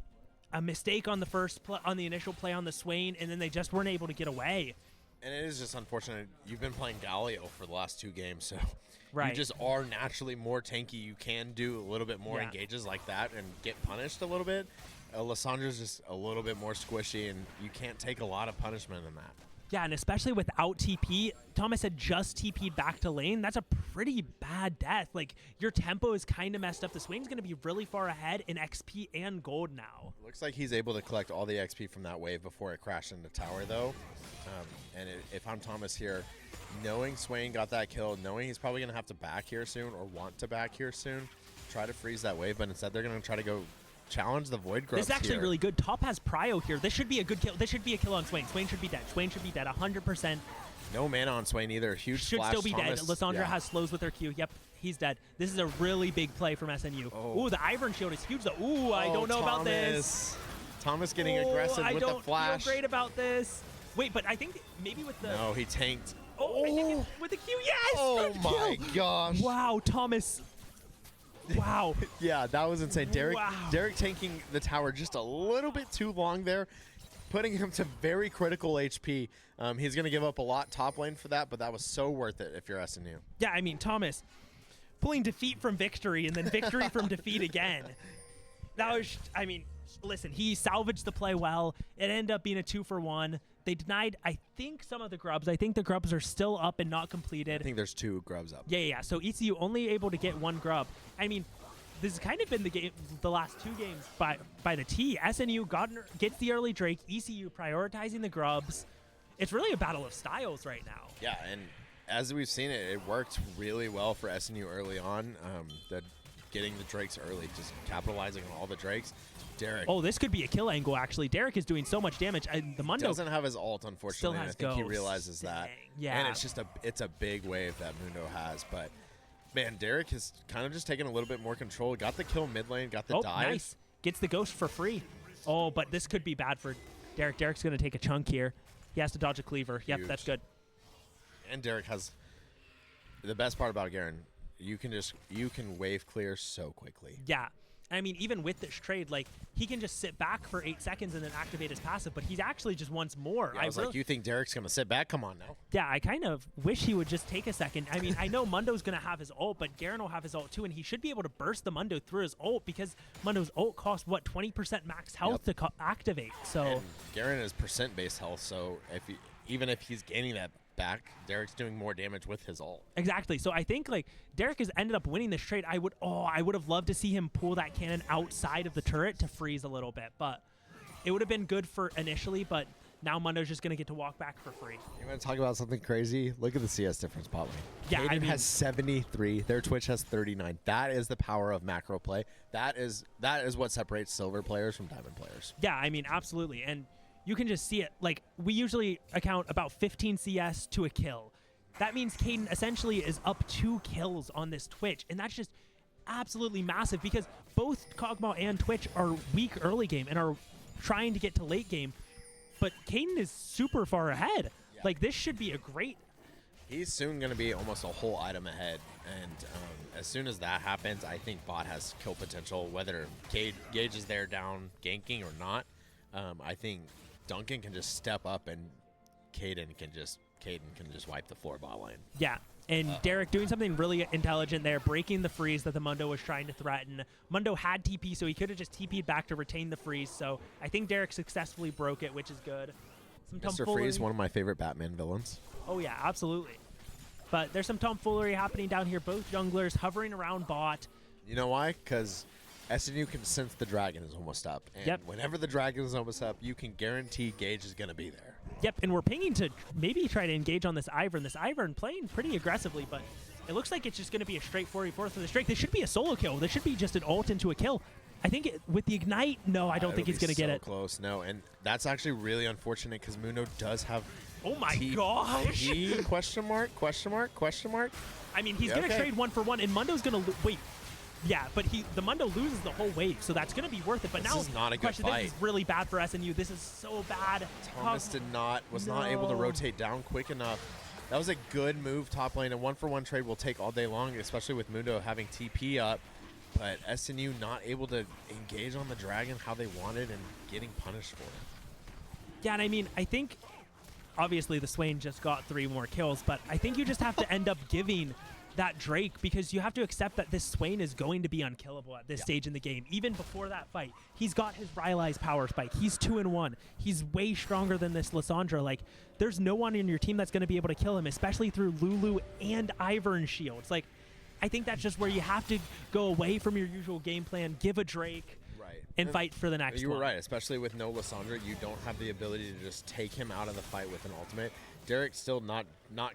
a mistake on the initial play on the Swain, and then they just weren't able to get away. And it is just unfortunate. You've been playing Galio for the last 2 games, so right. You just are naturally more tanky. You can do a little bit more engages like that and get punished a little bit. Lissandra's just a little bit more squishy, and you can't take a lot of punishment in that. Yeah, and especially without TP, Thomas had just TP'd back to lane. That's a pretty bad death. Like, your tempo is kind of messed up. The Swain's going to be really far ahead in XP and gold now. Looks like he's able to collect all the XP from that wave before it crashed into tower, though. If I'm Thomas here, knowing Swain got that kill, knowing he's probably going to have to back here soon or want to back here soon, try to freeze that wave, but instead they're going to try to go challenge the Void Grubs. This is actually here. really good. Top has Prio here. This should be a good kill. This should be a kill on Swain. Swain should be dead. Swain should be dead 100%. No mana on Swain either. Huge Should splash. still be Thomas, dead. Lissandra yeah. has slows with her Q. Yep, he's dead. This is a really big play from SNU. Oh. Ooh, the Ivern shield is huge though. Ooh, I don't know about this. Thomas getting aggressive I with the don't flash. feel great about this. Wait, but I think maybe with the... No, he tanked. Oh, I think with the Q, yes! Oh Good my kill. gosh. Wow, Thomas. Wow. Yeah, that was insane. Derek, Wow. Derek tanking the tower just a little bit too long there, putting him to very critical HP. He's going to give up a lot top lane for that, but that was so worth it if you're SNU. Yeah, I mean, Thomas pulling defeat from victory and then victory from defeat again. That was, I mean, listen, he salvaged the play well. It ended up being a 2-for-1. They denied, I think, some of the grubs. I think the grubs are still up and not completed. I think there's 2 grubs up. Yeah. So ECU only able to get 1 grub. I mean, this has kind of been the last 2 games by the T. SNU gets the early Drake. ECU prioritizing the grubs. It's really a battle of styles right now. Yeah, and as we've seen it, it worked really well for SNU early on. Getting the Drakes early, just capitalizing on all the Drakes. Derek. Oh, this could be a kill angle, actually. Derek is doing so much damage. And the Mundo doesn't have his ult, unfortunately. still And has I think he ghosts. realizes that. Dang, yeah. And it's just a big wave that Mundo has. But man, Derek has kind of just taken a little bit more control. Got the kill mid lane, got the dive. Nice. Gets the ghost for free. Oh, but this could be bad for Derek. Derek's going to take a chunk here. He has to dodge a cleaver. Yep, Huge. that's good. And Derek has the best part about Garen. You can wave clear so quickly. Yeah. I mean, even with this trade, like, he can just sit back for 8 seconds and then activate his passive, but he's actually just wants more. Yeah, I was like, you think Derek's going to sit back? Come on now. Yeah, I kind of wish he would just take a second. I mean, I know Mundo's going to have his ult, but Garen will have his ult too, and he should be able to burst the Mundo through his ult because Mundo's ult costs, what, 20% max health to activate. So And Garen is percent-based health, so even if he's gaining that back, Derek's doing more damage with his ult. Exactly. So I think like Derek has ended up winning this trade. I would have loved to see him pull that cannon outside of the turret to freeze a little bit, but it would have been good for initially, but now Mundo's just going to get to walk back for free. You want to talk about something crazy? Look at the CS difference, bot lane. Yeah, I Kaden mean- has 73. Their Twitch has 39. That is the power of macro play. That is what separates silver players from diamond players. Yeah, I mean, absolutely. And you can just see it. Like, we usually account about 15 CS to a kill. That means Caden essentially is up 2 kills on this Twitch, and that's just absolutely massive because both Kog'Maw and Twitch are weak early game and are trying to get to late game, but Caden is super far ahead. Yeah. Like, this should be a great... He's soon going to be almost a whole item ahead, and as soon as that happens, I think bot has kill potential, whether Gage is there down ganking or not. I think Duncan can just step up and Caden can just wipe the floor bot lane. Yeah, and Derek doing something really intelligent there, breaking the freeze that the Mundo was trying to threaten. Mundo had TP, so he could have just TP'd back to retain the freeze, so I think Derek successfully broke it, which is good. Some Mr. tomfoolery. Freeze, one of my favorite Batman villains. Oh yeah, absolutely. But there's some tomfoolery happening down here. Both junglers hovering around bot. You know why? Because SNU can sense the dragon is almost up. And Yep. whenever the dragon is almost up, you can guarantee Gage is going to be there. Yep, and we're pinging to maybe try to engage on this Ivern. This Ivern playing pretty aggressively, but it looks like it's just going to be a straight 4v4 for the Drake. This should be a solo kill. This should be just an ult into a kill. I think with the Ignite, no, I don't think he's going to get it. Close, no. And that's actually really unfortunate because Mundo does have Oh my T- gosh. T question mark? I mean, he's Yeah, going to okay. trade 1-for-1, and Mundo's going to wait. Yeah, but the Mundo loses the whole wave, so that's going to be worth it. But This now, is not a good question, fight. This is really bad for SNU. This is so bad. Thomas was not able to No. rotate down quick enough. That was a good move top lane. A 1-for-1 trade will take all day long, especially with Mundo having TP up. But SNU not able to engage on the dragon how they wanted and getting punished for it. Yeah, and I mean, I think obviously the Swain just got 3 more kills, but I think you just have to end up giving that Drake, because you have to accept that this Swain is going to be unkillable at this stage in the game. Even before that fight, he's got his Rylai's power spike. He's 2-1. He's way stronger than this Lissandra. Like, there's no one in your team that's going to be able to kill him, especially through Lulu and Ivern shields. Like, I think that's just where you have to go away from your usual game plan, give a Drake, and fight for the next one. You were right, especially with no Lissandra, you don't have the ability to just take him out of the fight with an ultimate. Derek's still not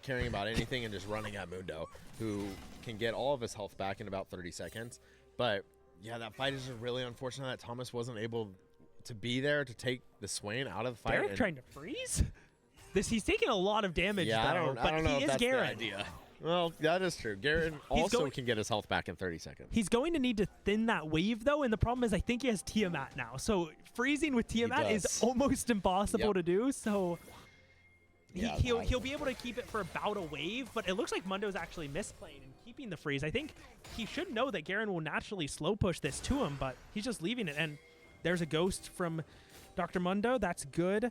caring about anything and just running at Mundo, who can get all of his health back in about 30 seconds. But yeah, that fight is just really unfortunate that Thomas wasn't able to be there to take the Swain out of the fight. Derek trying to freeze? He's taking a lot of damage, yeah, though, I don't know he if is that's Garen. the idea. Well, that is true. Garen also can get his health back in 30 seconds. He's going to need to thin that wave, though, and the problem is I think he has Tiamat now. So freezing with Tiamat is almost impossible to do, so he'll be able to keep it for about a wave, but it looks like Mundo's actually misplaying and keeping the freeze. I think he should know that Garen will naturally slow push this to him, but he's just leaving it, and there's a ghost from Dr. Mundo. That's good.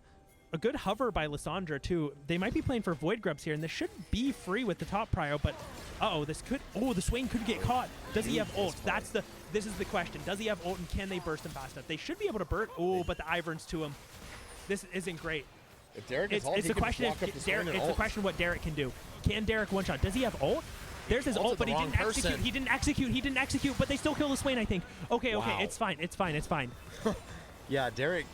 A good hover by Lissandra, too. They might be playing for Void Grubs here, and this should be free with the top prio, but the Swain could get caught. Does he have ult? This is the question. Does he have ult, and can they burst him fast enough? They should be able to burst. Oh, but the Ivern's to him. This isn't great. If Derek is It's a question what Derek can do. Can Derek one shot? Does he have ult? There's his ult, but he didn't execute. He didn't execute, but they still kill the Swain, I think. Okay, it's fine. It's fine. Yeah, Derek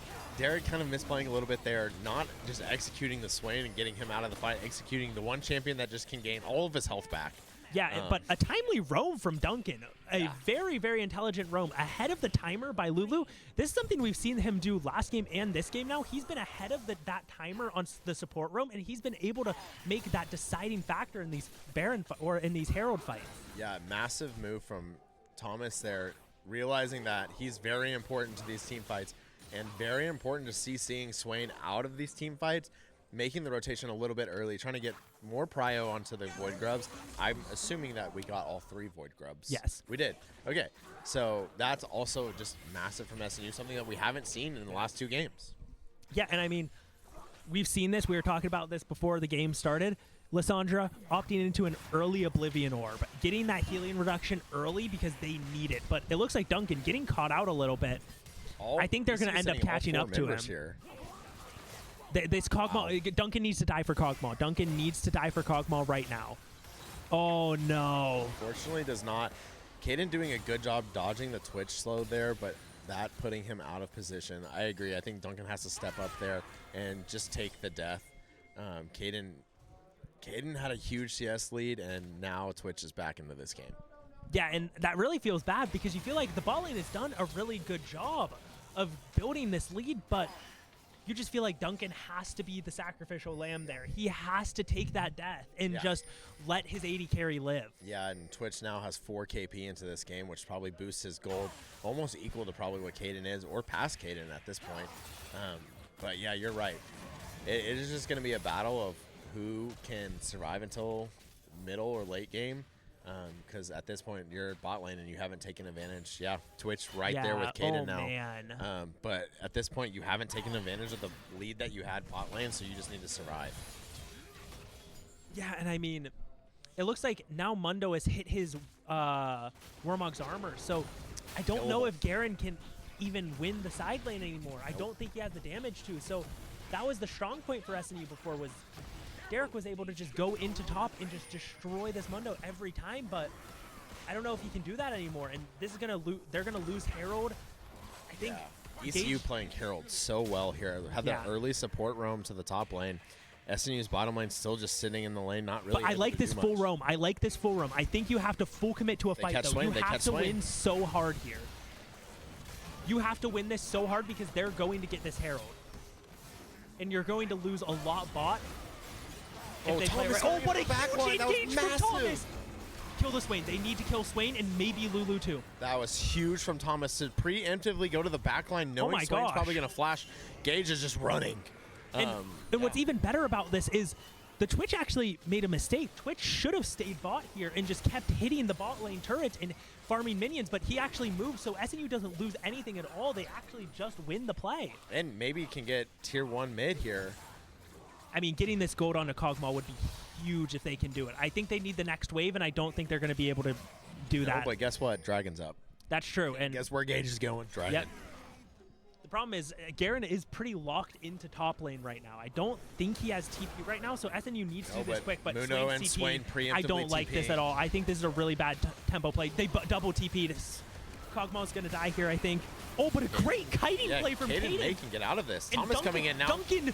kind of misplaying a little bit there, not just executing the Swain and getting him out of the fight, executing the one champion that just can gain all of his health back. Yeah, but a timely roam from Duncan. A very, very intelligent roam ahead of the timer by Lulu. This is something we've seen him do last game and this game now. He's been ahead of that timer on the support roam, and he's been able to make that deciding factor in these Baron or in these Herald fights. Yeah, massive move from Thomas there, realizing that he's very important to these team fights and very important to seeing Swain out of these team fights, making the rotation a little bit early, trying to get more prio onto the Void Grubs. I'm assuming that we got all 3 Void Grubs. Yes. We did. Okay. So that's also just massive from SNU, something that we haven't seen in the last 2 games. Yeah, and I mean, we've seen this. We were talking about this before the game started. Lissandra opting into an early Oblivion Orb, getting that healing reduction early because they need it. But it looks like Duncan getting caught out a little bit. I think they're going to end up catching up to him. Here. This Kog'Maw, Duncan needs to die for Kog'Maw. Duncan needs to die for Kog'Maw right now. Oh, no. Unfortunately, does not. Caden doing a good job dodging the Twitch slow there, but that putting him out of position. I agree. I think Duncan has to step up there and just take the death. Caden had a huge CS lead, and now Twitch is back into this game. Yeah, and that really feels bad because you feel like the bot lane has done a really good job of building this lead, but you just feel like Duncan has to be the sacrificial lamb there. He has to take that death and just let his 80 carry live. Yeah, and Twitch now has 4 KP into this game, which probably boosts his gold almost equal to probably what Caden is, or past Caden at this point. But yeah, you're right. It is just going to be a battle of who can survive until middle or late game. Because at this point, you're bot lane and you haven't taken advantage. Yeah, Twitch right there with Caden now. Man. But at this point, you haven't taken advantage of the lead that you had bot lane, so you just need to survive. Yeah, and I mean, it looks like now Mundo has hit his Warmog's armor, so I don't know if Garen can even win the side lane anymore. I don't think he has the damage to, so that was the strong point for SNU before, was Derek was able to just go into top and just destroy this Mundo every time, but I don't know if he can do that anymore, and this is they're gonna lose Herald. I think ECU playing Herald so well here. Have that early support roam to the top lane. SNU's bottom lane still just sitting in the lane, not really. But I like this full roam. I like this full roam. I think you have to full commit to a fight, though. You have to win so hard here. You have to win this so hard because they're going to get this Herald. And you're going to lose a lot bot. If they play right. Oh, what a huge engage from Thomas! Kill the Swain. They need to kill Swain and maybe Lulu too. That was huge from Thomas to preemptively go to the backline, knowing Swain's probably going to flash. Gage is just running. And what's even better about this is the Twitch actually made a mistake. Twitch should have stayed bot here and just kept hitting the bot lane turret and farming minions, but he actually moved, so SNU doesn't lose anything at all. They actually just win the play. And maybe can get tier 1 mid here. I mean, getting this gold on a Kog'Maw would be huge if they can do it. I think they need the next wave, and I don't think they're going to be able to do that. But guess what? Dragon's up. That's true. And Guess where Gage is going? Dragon. Yep. The problem is Garen is pretty locked into top lane right now. I don't think he has TP right now, so SNU needs to do this quick. But Mundo Swain and CP, Swain preemptively I don't like this TPing. at all. I think this is a really bad tempo play. They double TP'd. Kog'Maw's going to die here, I think. Oh, but a great kiting play from Kaden Kaden. May can get out of this. And Thomas coming in now. Duncan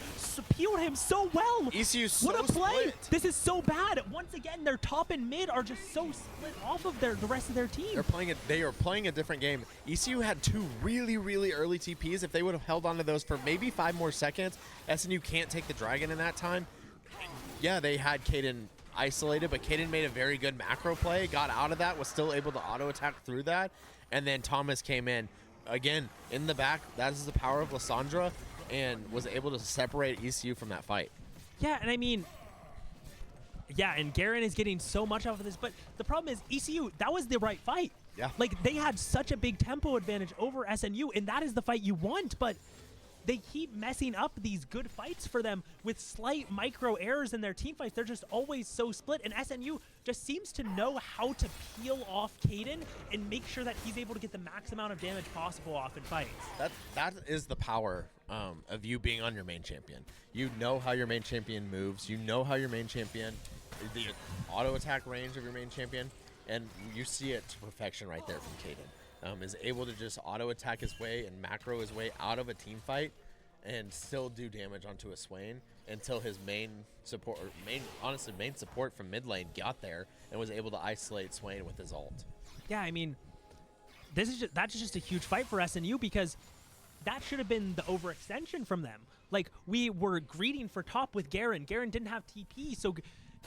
peeled him so well. ECU's so What a play! split. This is so bad. Once again, their top and mid are just so split off of the rest of their team. They are playing a different game. ECU had 2 really, really early TPs. If they would have held on to those for maybe 5 more seconds, SNU can't take the dragon in that time. Yeah, they had Kaden isolated, but Kaden made a very good macro play, got out of that, was still able to auto attack through that, and then Thomas came in again in the back. That is the power of Lissandra, and was able to separate ECU from that fight. Yeah, and I mean, yeah, and Garen is getting so much off of this, but the problem is ECU, that was the right fight. Yeah. Like, they had such a big tempo advantage over SNU, and that is the fight you want, but they keep messing up these good fights for them with slight micro errors in their team fights. They're just always so split, and SNU just seems to know how to peel off Kaden and make sure that he's able to get the max amount of damage possible off in fights. That is the power of you being on your main champion. You know how your main champion moves. You know how your main champion, the auto attack range of your main champion, and you see it to perfection right there from Kaden. Is able to just auto attack his way and macro his way out of a team fight and still do damage onto a Swain until his main support, main support from mid lane got there and was able to isolate Swain with his ult. Yeah, I mean, that's just a huge fight for SNU because that should have been the overextension from them. Like, we were greeting for top with Garen. Garen didn't have TP,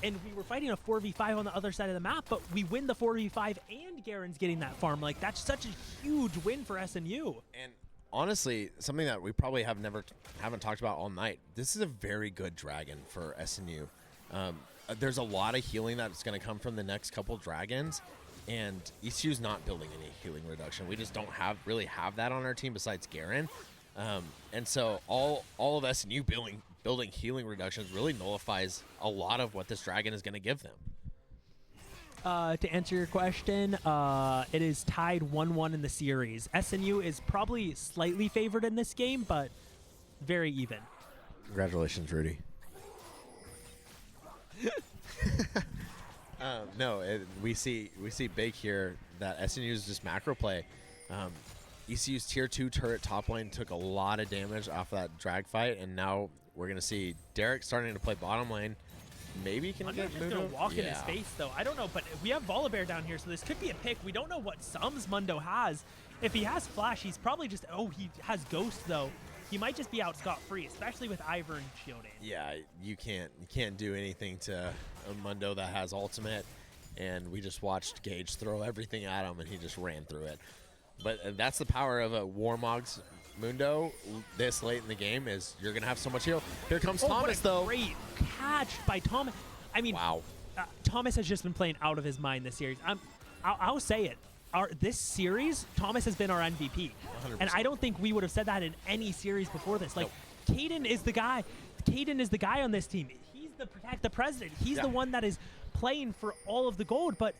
and we were fighting a 4v5 on the other side of the map, but we win the 4v5 and Garen's getting that farm. Like, that's such a huge win for SNU. And honestly, something that we probably haven't talked about all night, this is a very good dragon for SNU. There's a lot of healing that's going to come from the next couple dragons, and ECU's not building any healing reduction. We just don't really have that on our team besides Garen. And so all of SNU building healing reductions really nullifies a lot of what this dragon is going to give them. To answer your question, it is tied 1-1 in the series. SNU is probably slightly favored in this game, but very even. Congratulations, Rudy. We see big here that SNU's just macro play. ECU's tier 2 turret top lane took a lot of damage off that drag fight, and now we're going to see Derek starting to play bottom lane. Maybe he can I'm get just going Mundo. to walk in his face, though. I don't know, but we have Volibear down here, so this could be a pick. We don't know what sums Mundo has. If he has Flash, he's probably just... Oh, he has Ghost, though. He might just be out scot-free, especially with Ivern shielding. Yeah, you can't do anything to a Mundo that has ultimate, and we just watched Gage throw everything at him, and he just ran through it. But that's the power of a Warmog's Mundo this late in the game, is you're going to have so much heal. Here comes Thomas, though. Great catch by Thomas. I mean, wow. Thomas has just been playing out of his mind this series. I'll say it. This series, Thomas has been our MVP. 100%. And I don't think we would have said that in any series before this. Like, Kaden is the guy. Kaden is the guy on this team. He's the protect the president. He's the one that is playing for all of the gold. But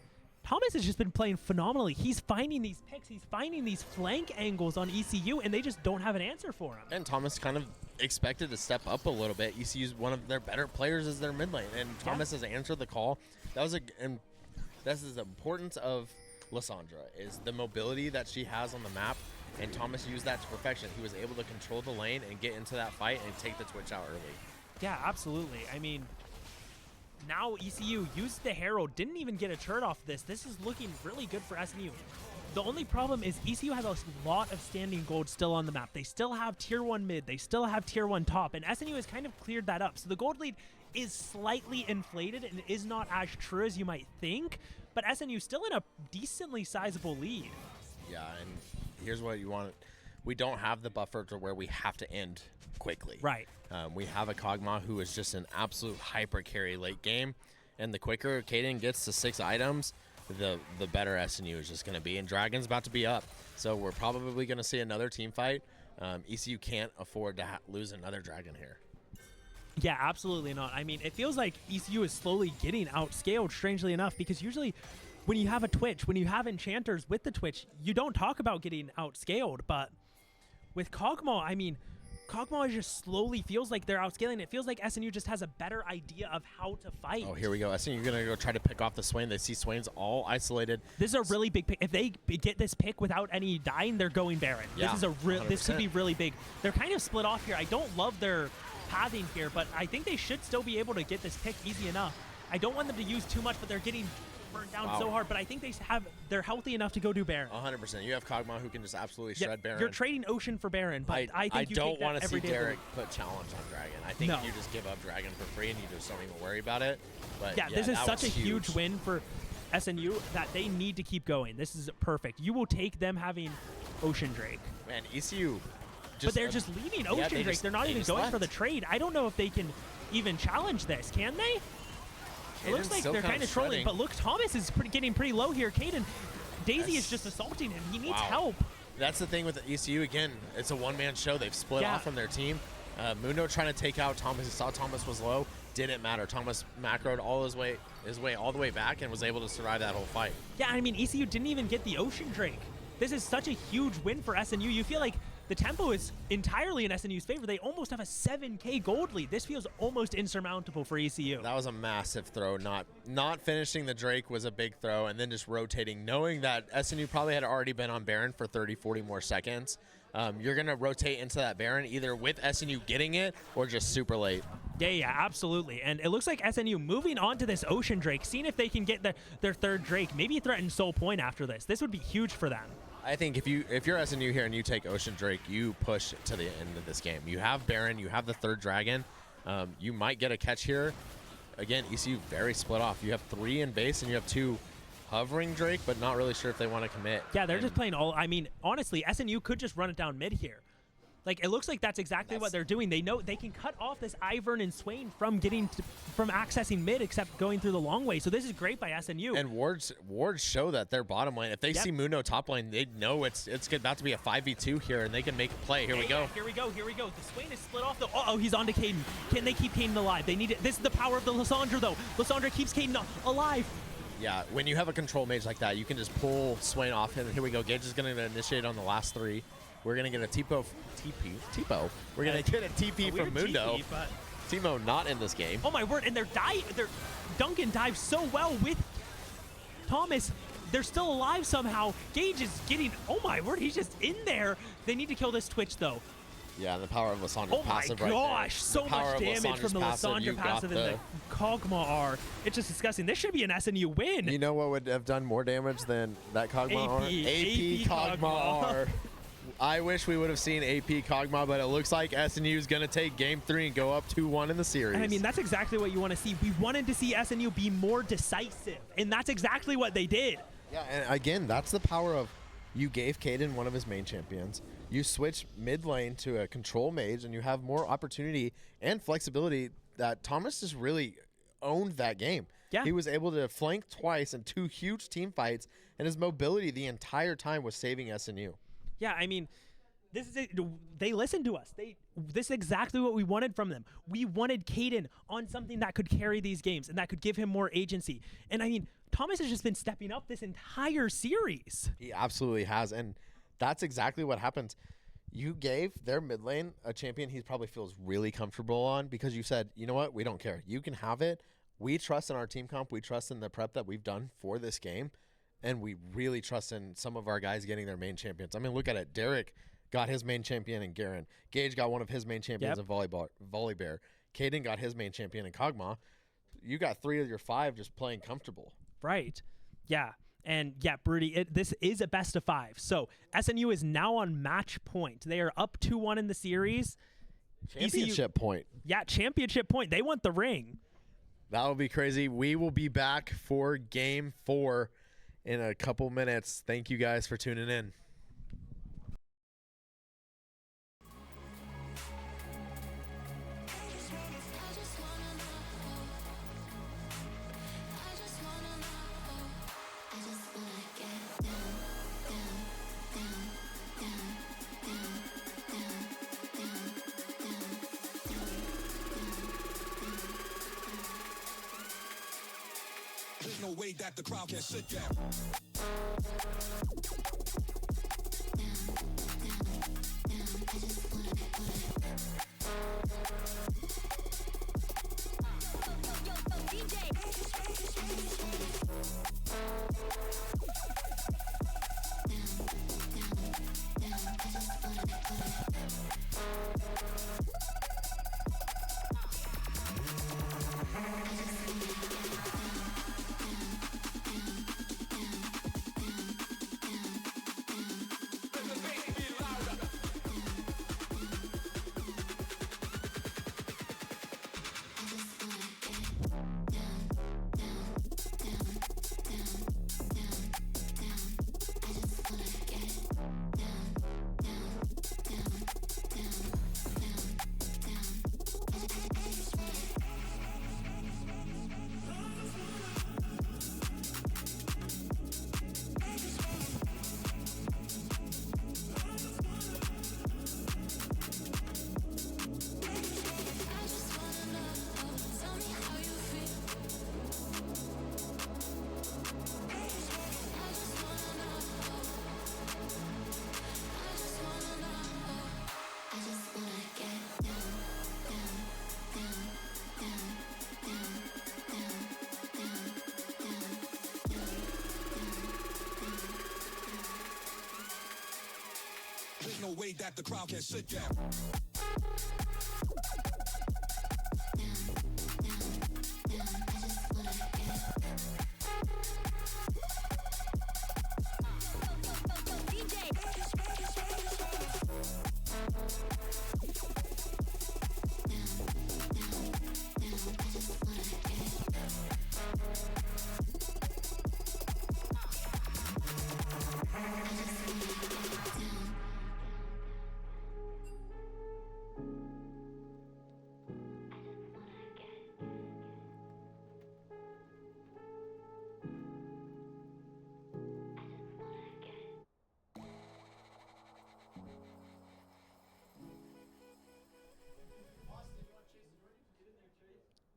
Thomas has just been playing phenomenally. He's finding these picks. He's finding these flank angles on ECU, and they just don't have an answer for him. And Thomas kind of expected to step up a little bit. ECU's one of their better players as their mid lane, and Thomas has answered the call. And this is the importance of Lissandra, is the mobility that she has on the map, and Thomas used that to perfection. He was able to control the lane and get into that fight and take the Twitch out early. Yeah, absolutely. I mean, now ECU used the Herald, didn't even get a turret off this. This is looking really good for SNU. The only problem is ECU has a lot of standing gold still on the map. They still have tier 1 mid. They still have tier 1 top, and SNU has kind of cleared that up. So the gold lead is slightly inflated and is not as true as you might think, but SNU still in a decently sizable lead. Yeah, and here's what you want. We don't have the buffer to where we have to end quickly. Right. We have a Kog'Maw who is just an absolute hyper carry late game, and the quicker Kaden gets to 6 items, the better SNU is just going to be, and Dragon's about to be up. So we're probably going to see another team fight. ECU can't afford to lose another Dragon here. Yeah, absolutely not. I mean, it feels like ECU is slowly getting outscaled, strangely enough, because usually when you have a Twitch, when you have enchanters with the Twitch, you don't talk about getting outscaled. But with Kog'Maw, I mean, Kog'Maw just slowly feels like they're outscaling. It feels like SNU just has a better idea of how to fight. Oh, here we go. SNU going to go try to pick off the Swain. They see Swain's all isolated. This is a really big pick. If they get this pick without any dying, they're going Baron. Yeah, this is this could 100%. be really big. They're kind of split off here. I don't love their pathing here, but I think they should still be able to get this pick easy enough. I don't want them to use too much, but they're getting burned down so hard. But I think they're healthy enough to go do Baron. 100%. You have Kog'Maw who can just absolutely shred Baron. You're trading Ocean for Baron, but I think you don't take that want to see every day of the Derek week. put challenge on Dragon. I think you just give up Dragon for free and you just don't even worry about it. But Yeah, this is that such a was huge win for SNU that they need to keep going. This is perfect. You will take them having Ocean Drake. Man, ECU. But they're just leaving Ocean Drake. They're not even going for the trade. I don't know if they can even challenge this. Can they? It looks like they're kind of trolling. But look, Thomas is getting pretty low here. Caden, Daisy is just assaulting him. He needs help. That's the thing with the ECU. Again, it's a one-man show. They've split off from their team. Mundo trying to take out Thomas. He saw Thomas was low. Didn't matter. Thomas macroed all his way all the way back and was able to survive that whole fight. Yeah, I mean, ECU didn't even get the Ocean Drake. This is such a huge win for SNU. You feel like the tempo is entirely in SNU's favor. They almost have a 7K gold lead. This feels almost insurmountable for ECU. That was a massive throw. Not finishing the Drake was a big throw, and then just rotating, knowing that SNU probably had already been on Baron for 30, 40 more seconds. You're going to rotate into that Baron either with SNU getting it or just super late. Yeah, absolutely. And it looks like SNU moving on to this Ocean Drake, seeing if they can get their third Drake, maybe threaten Soul Point after this. This would be huge for them. I think if you're SNU here and you take Ocean Drake, you push to the end of this game. You have Baron, you have the third Dragon. You might get a catch here. Again, ECU very split off. You have 3 in base and you have 2 hovering Drake, but not really sure if they want to commit. Yeah, they're just playing all. I mean, honestly, SNU could just run it down mid here. Like, it looks like that's exactly what they're doing. They know they can cut off this Ivern and Swain from accessing mid, except going through the long way. So this is great by SNU. And wards show that their bottom lane. If they see Mundo top lane, they know it's about to be a 5v2 here, and they can make a play. Here we go. Here we go. The Swain is split off. Oh, he's on to Caden. Can they keep Caden alive? They need it. This is the power of the Lysandra, though. Lysandra keeps Caden alive. Yeah, when you have a control mage like that, you can just pull Swain off him. Here we go. Gage is going to initiate on the last 3. We're going to get a TP. We're going to get a TP from Mundo. Timo not in this game. Oh my word, and Duncan dives so well with Thomas. They're still alive somehow. Gage is getting, oh my word, he's just in there. They need to kill this Twitch though. Yeah, the power of Lysandra's passive right there. Oh my gosh, so much damage from the Lysandra passive and the Kog'Maw R. It's just disgusting. This should be an SNU win. You know what would have done more damage than that Kog'Maw R? AP Kog'Maw R. I wish we would have seen AP Kog'Maw, but it looks like SNU is going to take Game 3 and go up 2-1 in the series. And I mean, that's exactly what you want to see. We wanted to see SNU be more decisive, and that's exactly what they did. Yeah, and again, that's the power of you gave Caden one of his main champions. You switch mid lane to a control mage, and you have more opportunity and flexibility that Thomas just really owned that game. Yeah. He was able to flank twice in 2 huge team fights, and his mobility the entire time was saving SNU. Yeah, I mean, this is it. They listened to us. This is exactly what we wanted from them. We wanted Caden on something that could carry these games and that could give him more agency. And I mean, Thomas has just been stepping up this entire series. He absolutely has, and that's exactly what happens. You gave their mid lane a champion he probably feels really comfortable on because you said, you know what, we don't care. You can have it. We trust in our team comp. We trust in the prep that we've done for this game. And we really trust in some of our guys getting their main champions. I mean, look at it. Derek got his main champion in Garen. Gage got one of his main champions in Volibear. Caden got his main champion in Kog'Maw. You got 3 of your 5 just playing comfortable. Right. Yeah. And yeah, Broody, this is a best of 5. So SNU is now on match point. They are up 2-1 in the series. Championship point. Yeah, championship point. They want the ring. That will be crazy. We will be back for Game 4 in a couple minutes. Thank you guys for tuning in. way that the crowd can sit down. There's no way that the crowd can sit down.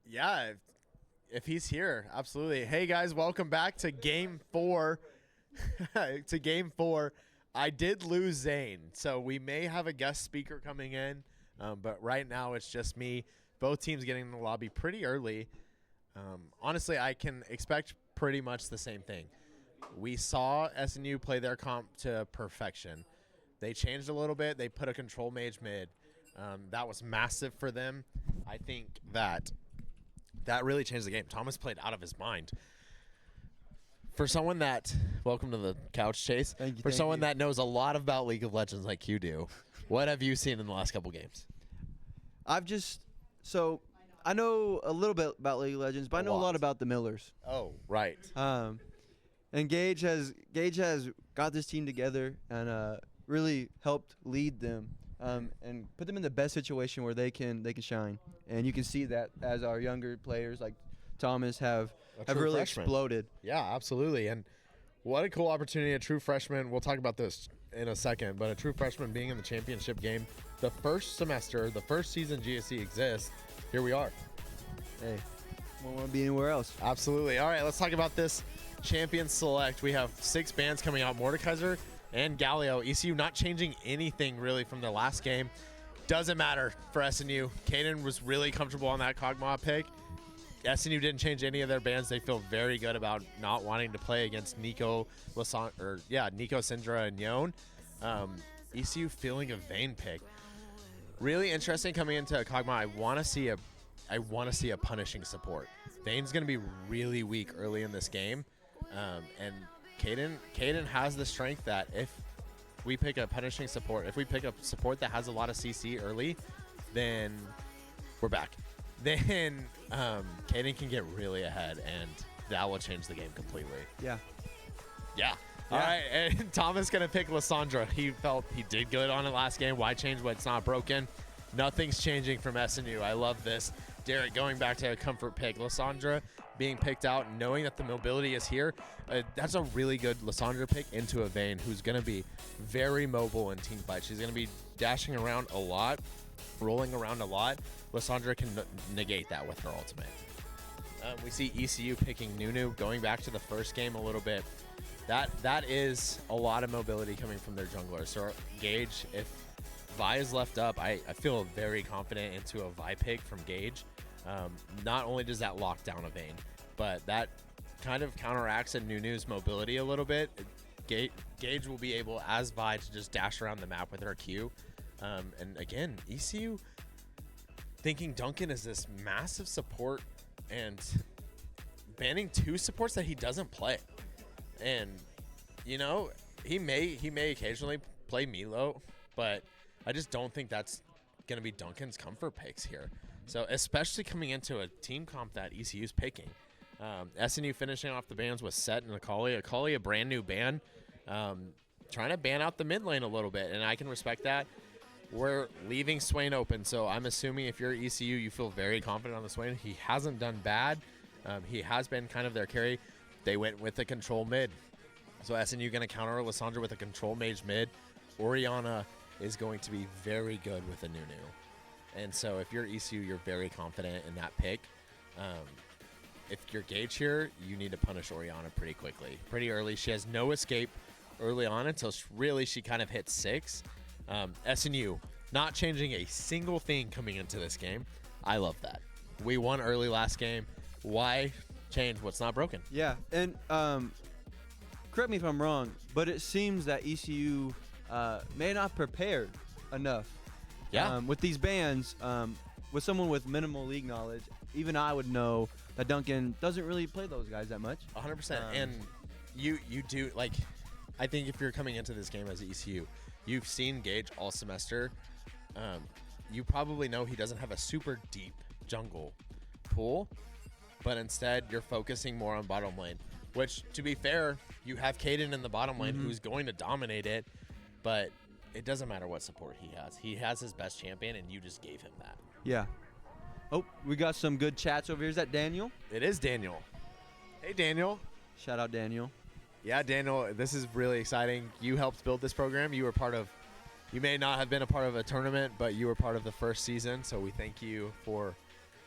Yeah, if he's here, absolutely. Hey guys, welcome back to Game 4. To Game 4. I did lose Zane, so we may have a guest speaker coming in, but right now it's just me. Both teams getting in the lobby pretty early. Honestly, I can expect pretty much the same thing. We saw SNU play their comp to perfection. They changed a little bit. They put a control mage mid. That was massive for them. I think that really changed the game. Thomas played out of his mind. For someone that, welcome to the couch, Chase. Thank you, For someone that knows a lot about League of Legends like you do, what have you seen in the last couple games? I know a little bit about League of Legends, but I know a lot about the Millers. Oh, right. And Gage has got this team together and really helped lead them and put them in the best situation where they can shine. And you can see that as our younger players like Thomas have really exploded. Yeah, absolutely. And what a cool opportunity, a true freshman. We'll talk about this in a second, but a true freshman being in the championship game. The first semester, the first season GAC exists. Here we are. Hey, won't want to be anywhere else. Absolutely. All right, let's talk about this champion select. We have 6 bands coming out, Mordekaiser and Galio. ECU not changing anything really from their last game. Doesn't matter for SNU. Caden was really comfortable on that Kog'Maw pick. SNU didn't change any of their bands. They feel very good about not wanting to play against Nico, Syndra, and Yon. ECU feeling a Vayne pick. Really interesting coming into Kog'Maw. I want to see a punishing support. Vayne's going to be really weak early in this game, and Caden has the strength that if we pick a punishing support, if we pick a support that has a lot of CC early, then we're back. Then Caden can get really ahead, and that will change the game completely. Yeah. All right, and Thomas going to pick Lissandra. He felt he did good on it last game. Why change what's not broken? Nothing's changing from SNU. I love this. Derek going back to a comfort pick. Lissandra being picked out, knowing that the mobility is here. That's a really good Lissandra pick into a Vayne who's going to be very mobile in team fight. She's going to be dashing around a lot, rolling around a lot. Lissandra can negate that with her ultimate. We see ECU picking Nunu, going back to the first game a little bit. That is a lot of mobility coming from their jungler. So Gage, if Vi is left up, I feel very confident into a Vi pick from Gage. Not only does that lock down a Vayne, but that kind of counteracts a Nunu's mobility a little bit. Gage will be able, as Vi, to just dash around the map with her Q. And again, ECU thinking Duncan is this massive support and banning 2 supports that he doesn't play. And, you know, he may occasionally play Milo, but I just don't think that's going to be Duncan's comfort picks here. So especially coming into a team comp that ECU's picking. SNU finishing off the bans with Set and Akali. Akali, a brand new ban. Trying to ban out the mid lane a little bit, and I can respect that. We're leaving Swain open, so I'm assuming if you're ECU, you feel very confident on the Swain. He hasn't done bad. He has been kind of their carry. They went with the control mid. So SNU going to counter Lissandra with a control mage mid. Orianna is going to be very good with a Nunu. And so if you're ECU, you're very confident in that pick. If you're Gage here, you need to punish Orianna pretty quickly. Pretty early. She has no escape early on until she kind of hits 6. SNU not changing a single thing coming into this game. I love that. We won early last game. Why change what's not broken? Yeah, and correct me if I'm wrong, but it seems that ECU may not prepared enough. Yeah. With these bans, with someone with minimal league knowledge, even I would know that Duncan doesn't really play those guys that much. 100%. And you do, like, I think if you're coming into this game as ECU, you've seen Gage all semester. You probably know he doesn't have a super deep jungle pool, but instead you're focusing more on bottom lane, which, to be fair, you have Kaden in the bottom lane who's going to dominate it, but it doesn't matter what support he has. He has his best champion, and you just gave him that. Yeah. Oh, we got some good chats over here. Is that Daniel? It is Daniel. Hey, Daniel. Shout out Daniel. Yeah, Daniel, this is really exciting. You helped build this program. You were part of, you may not have been a part of a tournament, but you were part of the first season. So we thank you for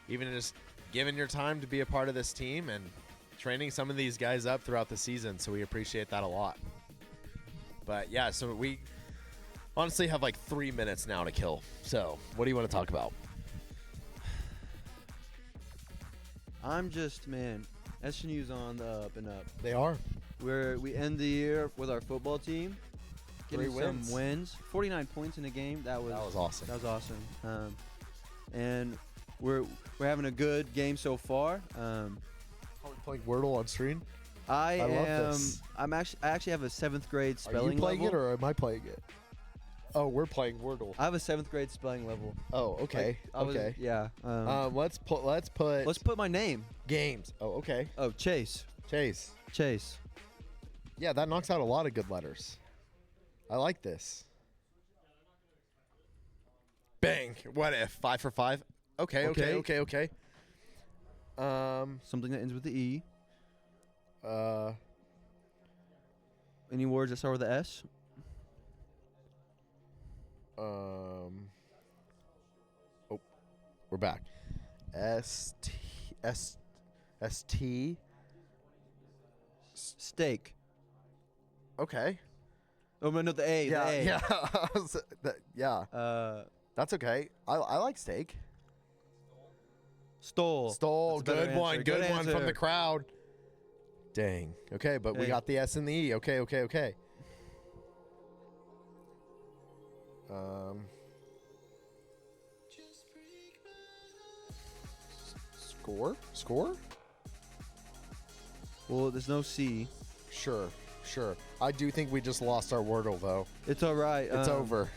even just giving your time to be a part of this team and training some of these guys up throughout the season. So we appreciate that a lot. But yeah, so we honestly have like 3 minutes now to kill. So what do you want to talk about? I'm just, man, SNU's on the up and up. They are. We end the year with our football team getting 3 some wins. wins. 49 points in a game. That was awesome. That was awesome. And we're having a good game so far. Are we playing Wordle on stream? I love am. this. I actually have a 7th grade spelling Are you playing level. it or am I playing it? Oh, we're playing Wordle. I have a 7th grade spelling level. Oh, okay. Like, yeah. Let's Let's put my name. games. Oh, okay. Oh, Chase. Chase. Yeah, that knocks out a lot of good letters. I like this. Bang. What if? 5 for 5? Okay. Something that ends with the E. Any words that start with the S? Oh, we're back. S-T. Steak. Okay. Oh, no, the A. Yeah, the A. yeah. Yeah. That's okay. I like steak. Stole. Stole. That's a better Good one. answer. Good one from answer. the crowd. Dang. Okay, but we Hey. got the S and the E. Okay. Score? Well, there's no C. Sure. I do think we just lost our Wordle, though. It's all right. It's over.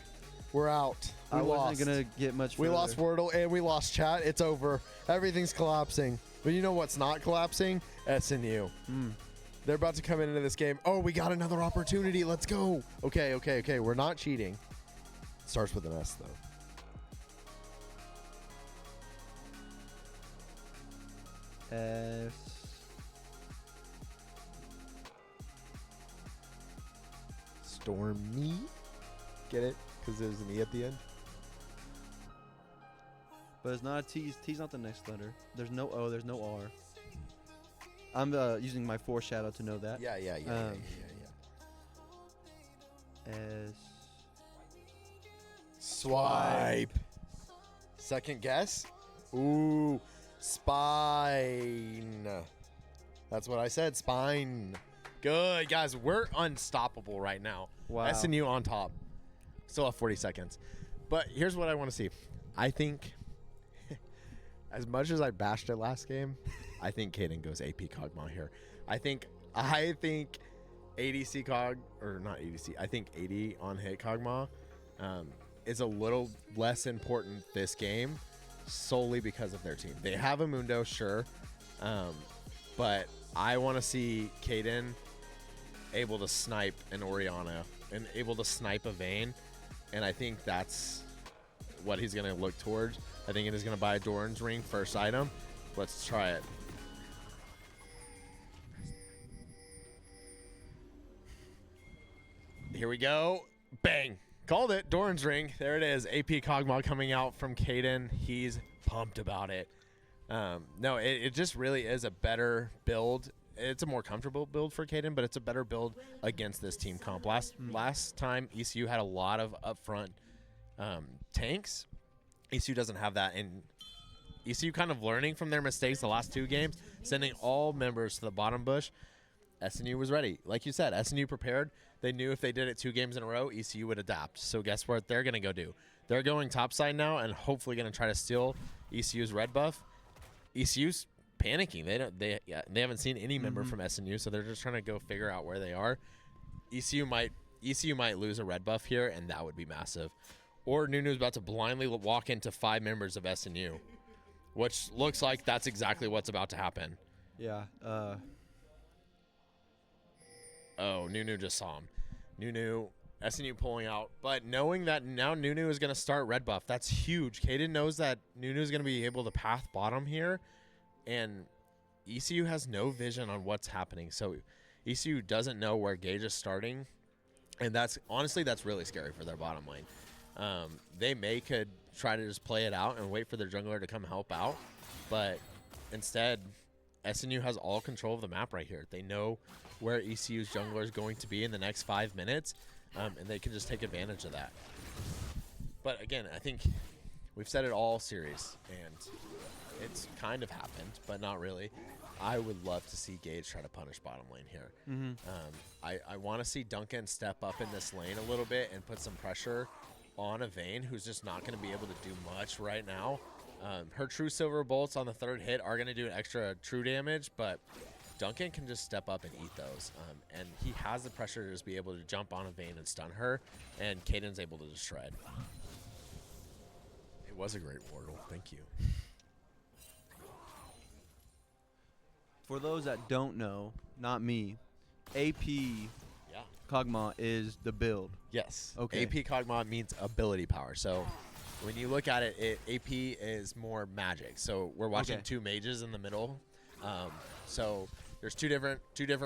We're out. We I lost. wasn't going to get much We further. lost Wordle and we lost chat. It's over. Everything's collapsing. But you know what's not collapsing? SNU. They're about to come into this game. Oh, we got another opportunity. Let's go. Okay. We're not cheating. Starts with an S, though. S. Stormy. Get it? Because there's an E at the end. But it's not a T. T's not the next letter. There's no O. There's no R. I'm using my foreshadow to know that. Yeah. As Swipe. Second guess. Ooh, spine. That's what I said. Spine. Good, guys. We're unstoppable right now. Wow. SNU on top. Still have 40 seconds. But here's what I want to see. I think, as much as I bashed it last game, I think Caden goes AP Kog'Maw here. I think ADC Cog, or not ADC, I think AD on hit Kog'Maw is a little less important this game solely because of their team. They have a Mundo, sure, but I want to see Caden able to snipe an Orianna and able to snipe a Vayne, and I think that's what he's going to look towards. I think it is going to buy a Doran's Ring first item. Let's try it. Here we go. Bang. Called it. Doran's Ring. There it is. AP Kog'Maw coming out from Caden. He's pumped about it. No, it just really is a better build. It's a more comfortable build for Caden, but it's a better build against this team comp. Last time, ECU had a lot of upfront tanks. ECU doesn't have that, and ECU kind of learning from their mistakes the last 2 games, sending all members to the bottom bush. SNU was ready. Like you said, SNU prepared. They knew if they did it 2 games in a row, ECU would adapt. So guess what they're going to go do? They're going topside now and hopefully going to try to steal ECU's red buff. ECU's panicking. They haven't seen any member from SNU, so they're just trying to go figure out where they are. ECU might lose a red buff here, and that would be massive. Or Nunu's about to blindly walk into 5 members of SNU, which looks like that's exactly what's about to happen. yeah. Oh, Nunu just saw him. Nunu, SNU pulling out. But knowing that now Nunu is going to start red buff, that's huge. Caden knows that Nunu is going to be able to path bottom here, and ECU has no vision on what's happening. So ECU doesn't know where Gage is starting, and that's really scary for their bottom lane. They could try to just play it out and wait for their jungler to come help out, but instead, SNU has all control of the map right here. They know where ECU's jungler is going to be in the next 5 minutes, and they can just take advantage of that. But again, I think we've said it all series, and it's kind of happened, but not really. I would love to see Gage try to punish bottom lane here. I want to see Duncan step up in this lane a little bit and put some pressure on a Vayne who's just not going to be able to do much right now. Her true silver bolts on the 3rd hit are going to do an extra true damage, but Duncan can just step up and eat those. And he has the pressure to just be able to jump on a Vayne and stun her, and Caden's able to just shred. It was a great wardle. Thank you. For those that don't know, not me, AP Kog'Maw is the build. Yes. Okay. AP Kog'Maw means ability power. So when you look at it, AP is more magic. So we're watching 2 mages in the middle. So there's two different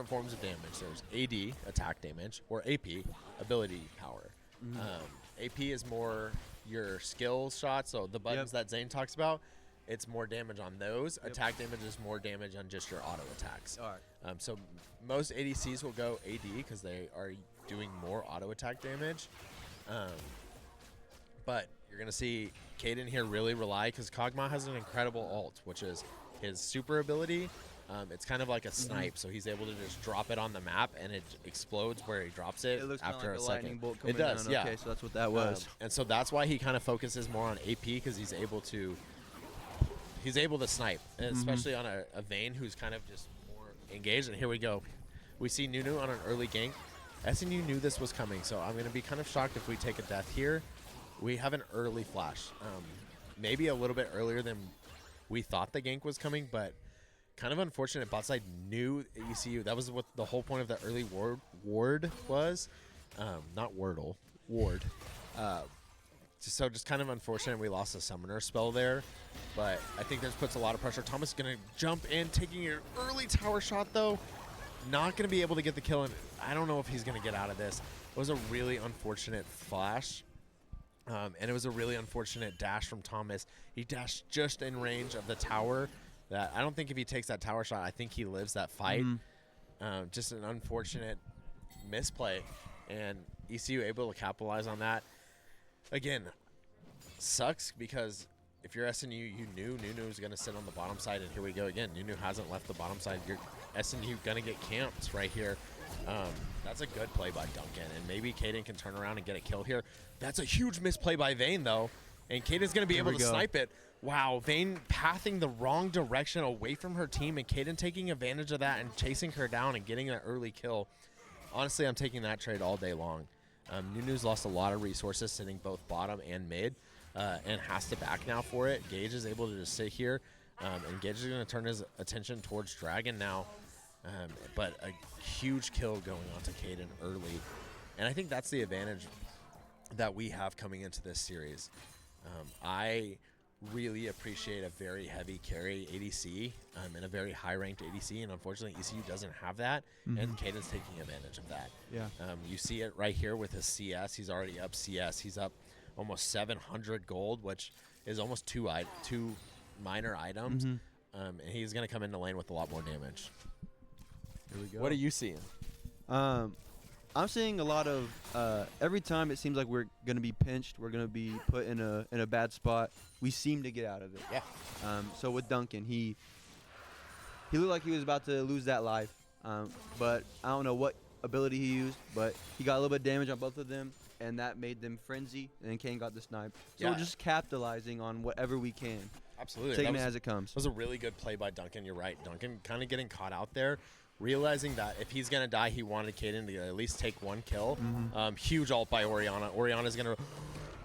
forms of damage. There's AD, attack damage, or AP, ability power. AP is more your skill shots, so the buttons that Zane talks about, it's more damage on those. Attack damage is more damage on just your auto attacks. All right. So most ADCs will go AD because they are doing more auto attack damage. But you're going to see Caden here really rely, because Kog'Maw has an incredible ult, which is his super ability. It's kind of like a snipe, so he's able to just drop it on the map, and it explodes where he drops it, It looks after like a a lightning second. bolt coming It does, down. yeah. Okay, so that's what that was. And so that's why he kind of focuses more on AP, because he's able to snipe, and especially on a Vayne who's kind of just more engaged. And here we go. We see Nunu on an early gank. SNU knew this was coming, so I'm going to be kind of shocked if we take a death here. We have an early flash. Maybe a little bit earlier than we thought the gank was coming, but kind of unfortunate. Botside knew ECU. That was what the whole point of the early ward was. Not Wordle. Ward. So just kind of unfortunate we lost a summoner spell there. But I think this puts a lot of pressure. Thomas is going to jump in, taking an early tower shot, though. Not going to be able to get the kill, and I don't know if he's going to get out of this. It was a really unfortunate flash. And it was a really unfortunate dash from Thomas. He dashed just in range of the tower that I don't think if he takes that tower shot, I think he lives that fight. Just an unfortunate misplay, and ECU able to capitalize on that. Again, sucks because if you're SNU, you knew Nunu was going to sit on the bottom side, and here we go again. Nunu hasn't left the bottom side. You're SNU going to get camped right here. That's a good play by Duncan, and maybe Kaden can turn around and get a kill here. That's a huge misplay by Vayne, though, and Kaden's going to be able to snipe it. Wow, Vayne pathing the wrong direction away from her team, and Kaden taking advantage of that and chasing her down and getting an early kill. Honestly, I'm taking that trade all day long. Nunu's lost a lot of resources sitting both bottom and mid, and has to back now for it. Gage is able to just sit here, and Gage is going to turn his attention towards Dragon now. But a huge kill going on to Kaden early. And I think that's the advantage that we have coming into this series. I really appreciate a very heavy carry ADC and a very high-ranked ADC, and unfortunately ECU doesn't have that, and Kaden's taking advantage of that. Yeah. You see it right here with his CS. He's already up CS. He's up almost 700 gold, which is almost two minor items, and he's going to come into lane with a lot more damage. Here we go. What are you seeing? I'm seeing a lot of every time it seems like we're gonna be pinched, we're gonna be put in a bad spot, we seem to get out of it. Yeah. So with Duncan, he looked like he was about to lose that life, but I don't know what ability he used, but he got a little bit of damage on both of them, and that made them frenzy, and then Kane got the snipe. So we're just capitalizing on whatever we can. Absolutely. Taking it as it comes. That was a really good play by Duncan. You're right. Duncan kind of getting caught out there, realizing that if he's going to die, he wanted Kaden to at least take one kill. Huge ult by Orianna. Orianna's going to...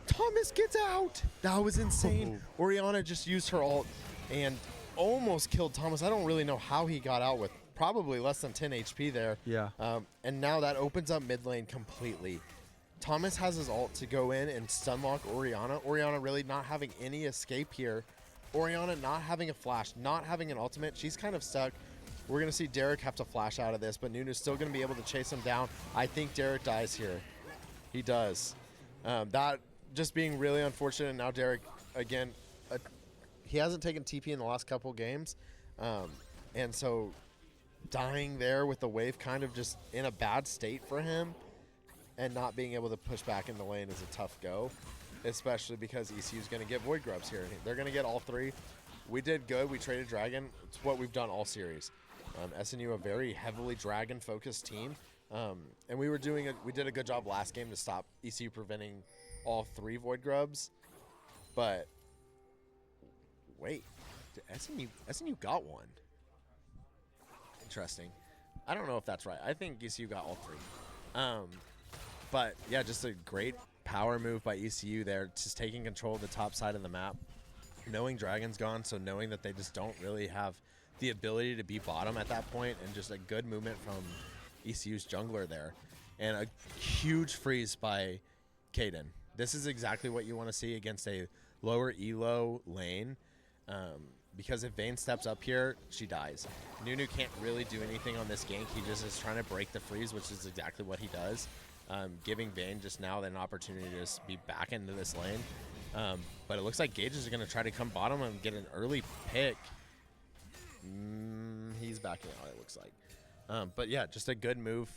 Thomas gets out! That was insane. Orianna just used her ult and almost killed Thomas. I don't really know how he got out with probably less than 10 HP there. Yeah. And now that opens up mid lane completely. Thomas has his ult to go in and stunlock Orianna. Orianna really not having any escape here. Orianna not having a flash, not having an ultimate. She's kind of stuck. We're going to see Derek have to flash out of this, but Nunu's still going to be able to chase him down. I think Derek dies here. He does. That just being really unfortunate. Now Derek, again, he hasn't taken TP in the last couple games. And so dying there with the wave kind of just in a bad state for him and not being able to push back in the lane is a tough go, especially because ECU is going to get Void Grubs here. They're going to get all three. We did good. We traded Dragon. It's what we've done all series. SNU, a very heavily Dragon-focused team. And we did a good job last game to stop ECU preventing all three Void Grubs. But wait, SNU got one. Interesting. I don't know if that's right. I think ECU got all three. But yeah, just a great power move by ECU there, just taking control of the top side of the map. Knowing Dragon's gone, so knowing that they just don't really have the ability to be bottom at that point, and just a good movement from ECU's jungler there. And a huge freeze by Kaden. This is exactly what you want to see against a lower elo lane, because if Vayne steps up here, she dies. Nunu can't really do anything on this gank. He just is trying to break the freeze, which is exactly what he does, giving Vayne just now an opportunity to just be back into this lane. But it looks like Gage is going to try to come bottom and get an early pick. He's backing out, it looks like. But yeah, just a good move.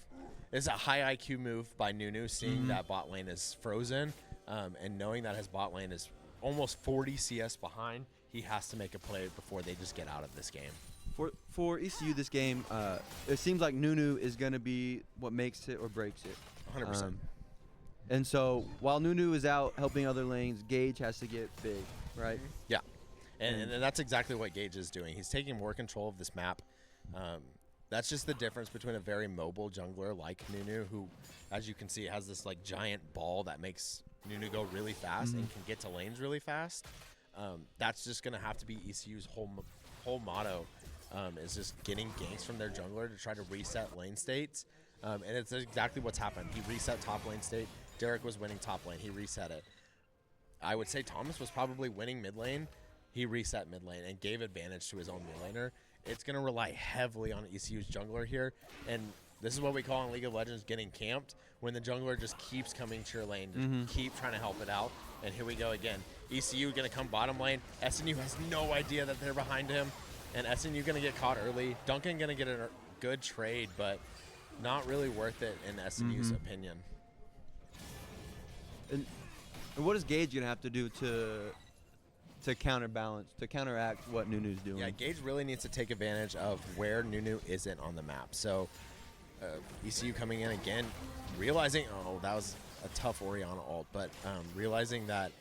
It's a high IQ move by Nunu, seeing that bot lane is frozen, and knowing that his bot lane is almost 40 CS behind. He has to make a play before they just get out of this game. For ECU this game, it seems like Nunu is going to be what makes it or breaks it. 100%. And so while Nunu is out helping other lanes, Gage has to get big, right? Yeah. And that's exactly what Gage is doing. He's taking more control of this map. That's just the difference between a very mobile jungler like Nunu, who, as you can see, has this like giant ball that makes Nunu go really fast and can get to lanes really fast. That's just going to have to be ECU's whole motto, is just getting ganks from their jungler to try to reset lane states. And it's exactly what's happened. He reset top lane state. Derek was winning top lane. He reset it. I would say Thomas was probably winning mid lane. He reset mid lane and gave advantage to his own mid laner. It's going to rely heavily on ECU's jungler here. And this is what we call in League of Legends getting camped, when the jungler just keeps coming to your lane, just keep trying to help it out. And here we go again. ECU going to come bottom lane. SNU has no idea that they're behind him. And SNU going to get caught early. Duncan going to get a good trade, but not really worth it in SNU's opinion. And what is Gage gonna have to do to counterbalance, to counteract what Nunu's doing? Yeah, Gage really needs to take advantage of where Nunu isn't on the map. So ECU coming in again, realizing, oh, that was a tough Oriana ult, but realizing that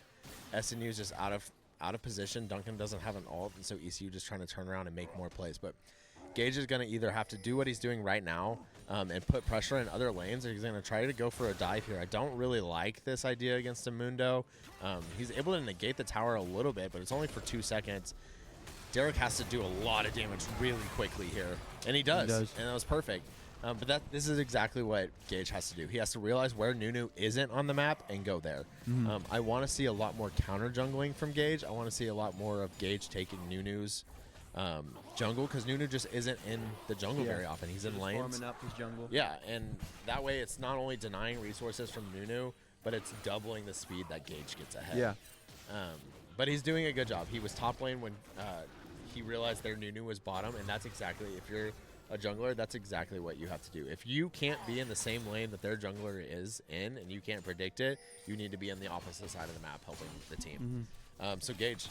SNU is just out of position. Duncan doesn't have an ult, and so ECU just trying to turn around and make more plays. But Gage is going to either have to do what he's doing right now and put pressure in other lanes, or he's going to try to go for a dive here. I don't really like this idea against a Mundo. He's able to negate the tower a little bit, but it's only for 2 seconds. Derek has to do a lot of damage really quickly here, and he does. And that was perfect. But this is exactly what Gage has to do. He has to realize where Nunu isn't on the map and go there. I want to see a lot more counter jungling from Gage. I want to see a lot more of Gage taking Nunu's jungle, because Nunu just isn't in the jungle very often. He's in lanes. Farming up his jungle. Yeah, and that way it's not only denying resources from Nunu, but it's doubling the speed that Gage gets ahead. Yeah. But he's doing a good job. He was top lane when he realized their Nunu was bottom, and that's exactly, if you're a jungler, that's exactly what you have to do. If you can't be in the same lane that their jungler is in and you can't predict it, you need to be on the opposite side of the map helping the team. So Gage,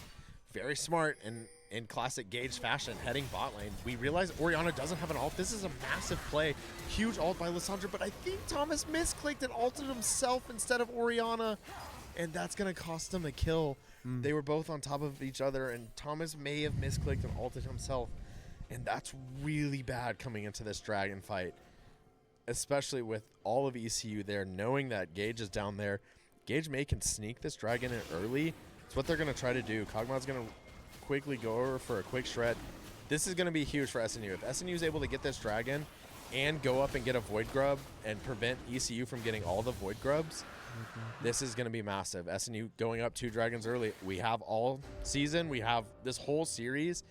very smart and in classic Gage fashion, heading bot lane. We realize Oriana doesn't have an ult. This is a massive play. Huge ult by Lissandra, but I think Thomas misclicked and ulted himself instead of Oriana, and that's going to cost him a kill. They were both on top of each other, and Thomas may have misclicked and ulted himself, and that's really bad coming into this dragon fight, especially with all of ECU there, knowing that Gage is down there. Gage may can sneak this dragon in early. It's what they're going to try to do. Kog'Maw's going to quickly go over for a quick shred. This is going to be huge for SNU. If SNU is able to get this dragon and go up and get a Void Grub and prevent ECU from getting all the Void Grubs, this is going to be massive. SNU going up 2 dragons early. We have all season. We have this whole series.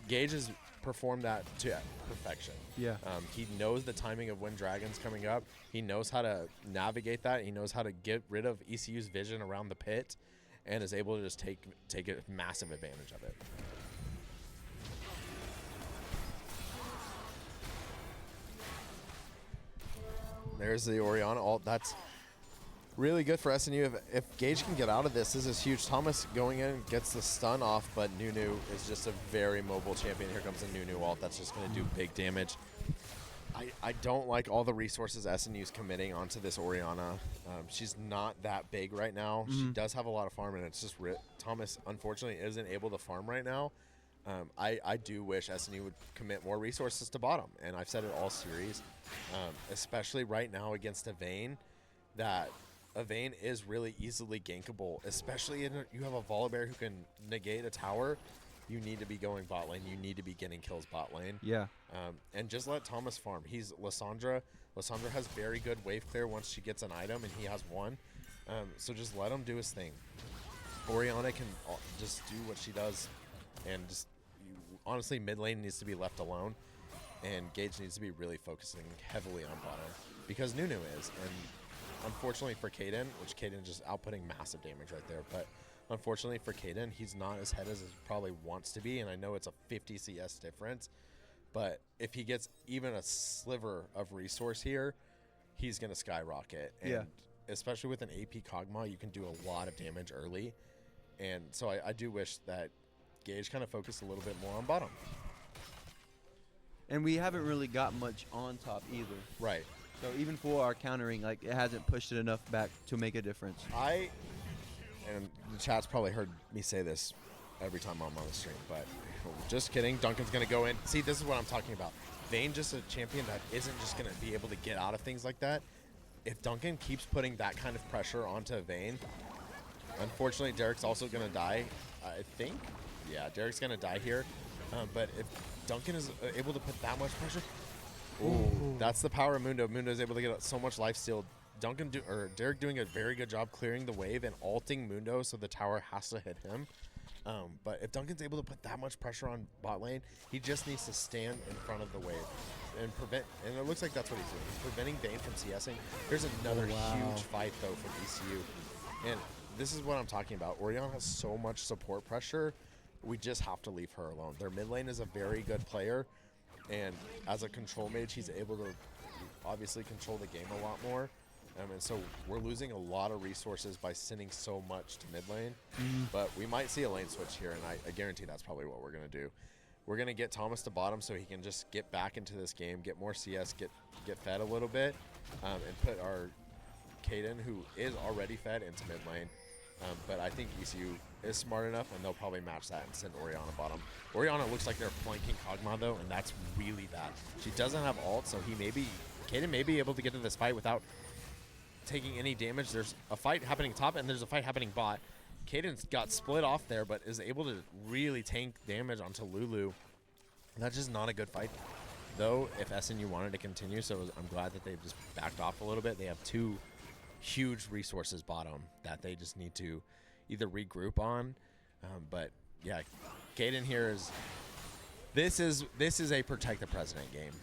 Gage has performed that to perfection. Yeah. He knows the timing of when dragon's coming up. He knows how to navigate that. He knows how to get rid of ECU's vision around the pit, and is able to just take a massive advantage of it. There's the Oriana ult. That's really good for SNU. If Gage can get out of this is huge. Thomas going in gets the stun off, but Nunu is just a very mobile champion. Here comes the Nunu ult. That's just going to do big damage. I don't like all the resources SNU's committing onto this Oriana. She's not that big right now. She does have a lot of farm, and it's just Thomas, unfortunately, isn't able to farm right now. I do wish SNU would commit more resources to bottom, and I've said it all series, especially right now against a Vayne, that a Vayne is really easily gankable, especially you have a Volibear who can negate a tower. You need to be going bot lane. You need to be getting kills bot lane. Yeah. And just let Thomas farm. He's Lissandra. Lissandra has very good wave clear once she gets an item, and he has one. So just let him do his thing. Oriana can just do what she does, and just honestly, mid lane needs to be left alone, and Gage needs to be really focusing heavily on bottom, because Nunu is. And unfortunately for Kaden, which Kaden just outputting massive damage right there, but unfortunately for Kaden, he's not as head as he probably wants to be, and I know it's a 50 CS difference, but if he gets even a sliver of resource here, he's going to skyrocket. And especially with an AP Kog'Maw, you can do a lot of damage early, and so I do wish that Gage kind of focused a little bit more on bottom. And we haven't really got much on top either. Right. So even for our countering, like, it hasn't pushed it enough back to make a difference. And the chat's probably heard me say this every time I'm on the stream, but just kidding. Duncan's going to go in. See, this is what I'm talking about. Vayne just a champion that isn't just going to be able to get out of things like that. If Duncan keeps putting that kind of pressure onto Vayne, unfortunately, Derek's also going to die, I think. Yeah, Derek's going to die here. But if Duncan is able to put that much pressure, that's the power of Mundo. Mundo is able to get so much lifesteal. Derek doing a very good job clearing the wave and ulting Mundo, so the tower has to hit him. But if Duncan's able to put that much pressure on bot lane, he just needs to stand in front of the wave and prevent. And it looks like that's what he's doing. He's preventing Vayne from CSing. There's another huge fight though from ECU, and this is what I'm talking about. Orion has so much support pressure we just have to leave her alone. Their mid lane is a very good player, and as a control mage, he's able to obviously control the game a lot more. And so we're losing a lot of resources by sending so much to mid lane. But we might see a lane switch here, and I guarantee that's probably what we're going to do. We're going to get Thomas to bottom so he can just get back into this game, get more CS, get fed a little bit, and put our Kaden, who is already fed, into mid lane. But I think ECU is smart enough, and they'll probably match that and send Orianna bottom. Orianna looks like they're flanking Kog'Maw, though, and that's really bad. She doesn't have ult, so Kaden may be able to get to this fight without taking any damage. There's a fight happening top, and there's a fight happening bot. Kaden's got split off there, but is able to really tank damage onto Lulu. That's just not a good fight, though, if SNU wanted to continue, so I'm glad that they've just backed off a little bit. They have 2 huge resources bottom that they just need to either regroup on. But, yeah, Kaden here is... This is a protect the president game.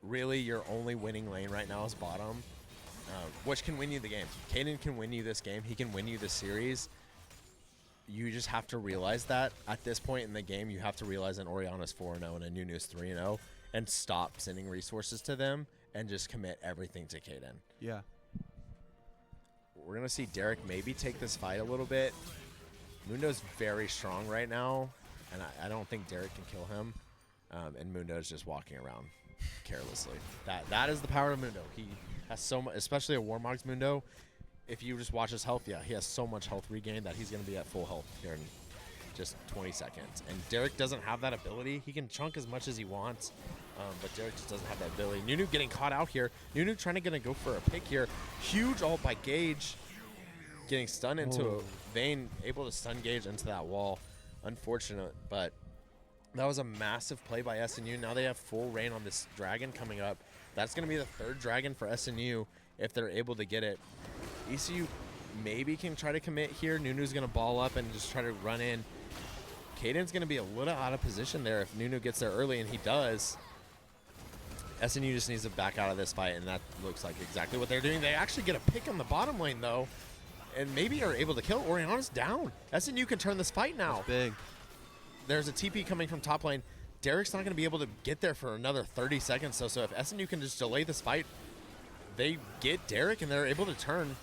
Really, your only winning lane right now is bottom, which can win you the game. Kaden can win you this game. He can win you this series. You just have to realize that at this point in the game, you have to realize that Orianna's 4-0 and a Nunu's 3-0, and stop sending resources to them and just commit everything to Kaden. Yeah. We're going to see Derek maybe take this fight a little bit. Mundo's very strong right now, and I don't think Derek can kill him. And Mundo's just walking around carelessly. That is the power of Mundo. He has so much, especially a Warmog's Mundo. If you just watch his health, yeah, he has so much health regained that he's going to be at full health here in just 20 seconds. And Derek doesn't have that ability. He can chunk as much as he wants, but Derek just doesn't have that ability. Nunu getting caught out here. Nunu trying to go for a pick here. Huge ult by Gage. Getting stunned into a Vayne, able to stun Gage into that wall. Unfortunate, but that was a massive play by SNU. Now they have full reign on this dragon coming up. That's going to be the 3rd dragon for SNU if they're able to get it. ECU maybe can try to commit here. Nunu's going to ball up and just try to run in. Kaden's going to be a little out of position there if Nunu gets there early, and he does. SNU just needs to back out of this fight, and that looks like exactly what they're doing. They actually get a pick on the bottom lane, though, and maybe are able to kill. Orianna's down. SNU can turn this fight now. That's big. There's a TP coming from top lane. Derek's not going to be able to get there for another 30 seconds. So if SNU can just delay this fight, they get Derek and they're able to turn.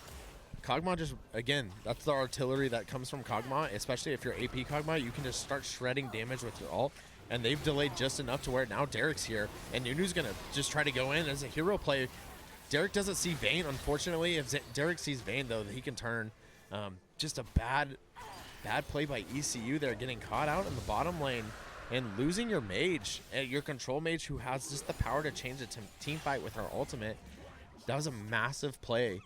Kog'Maw just, again, that's the artillery that comes from Kog'Maw, especially if you're AP Kog'Maw. You can just start shredding damage with your ult. And they've delayed just enough to where now Derek's here. And Nunu's going to just try to go in as a hero play. Derek doesn't see Vayne, unfortunately. If Derek sees Vayne, though, he can turn. Just a bad play by ECU there, getting caught out in the bottom lane and losing your mage, your control mage, who has just the power to change the team fight with her ultimate. That was a massive play,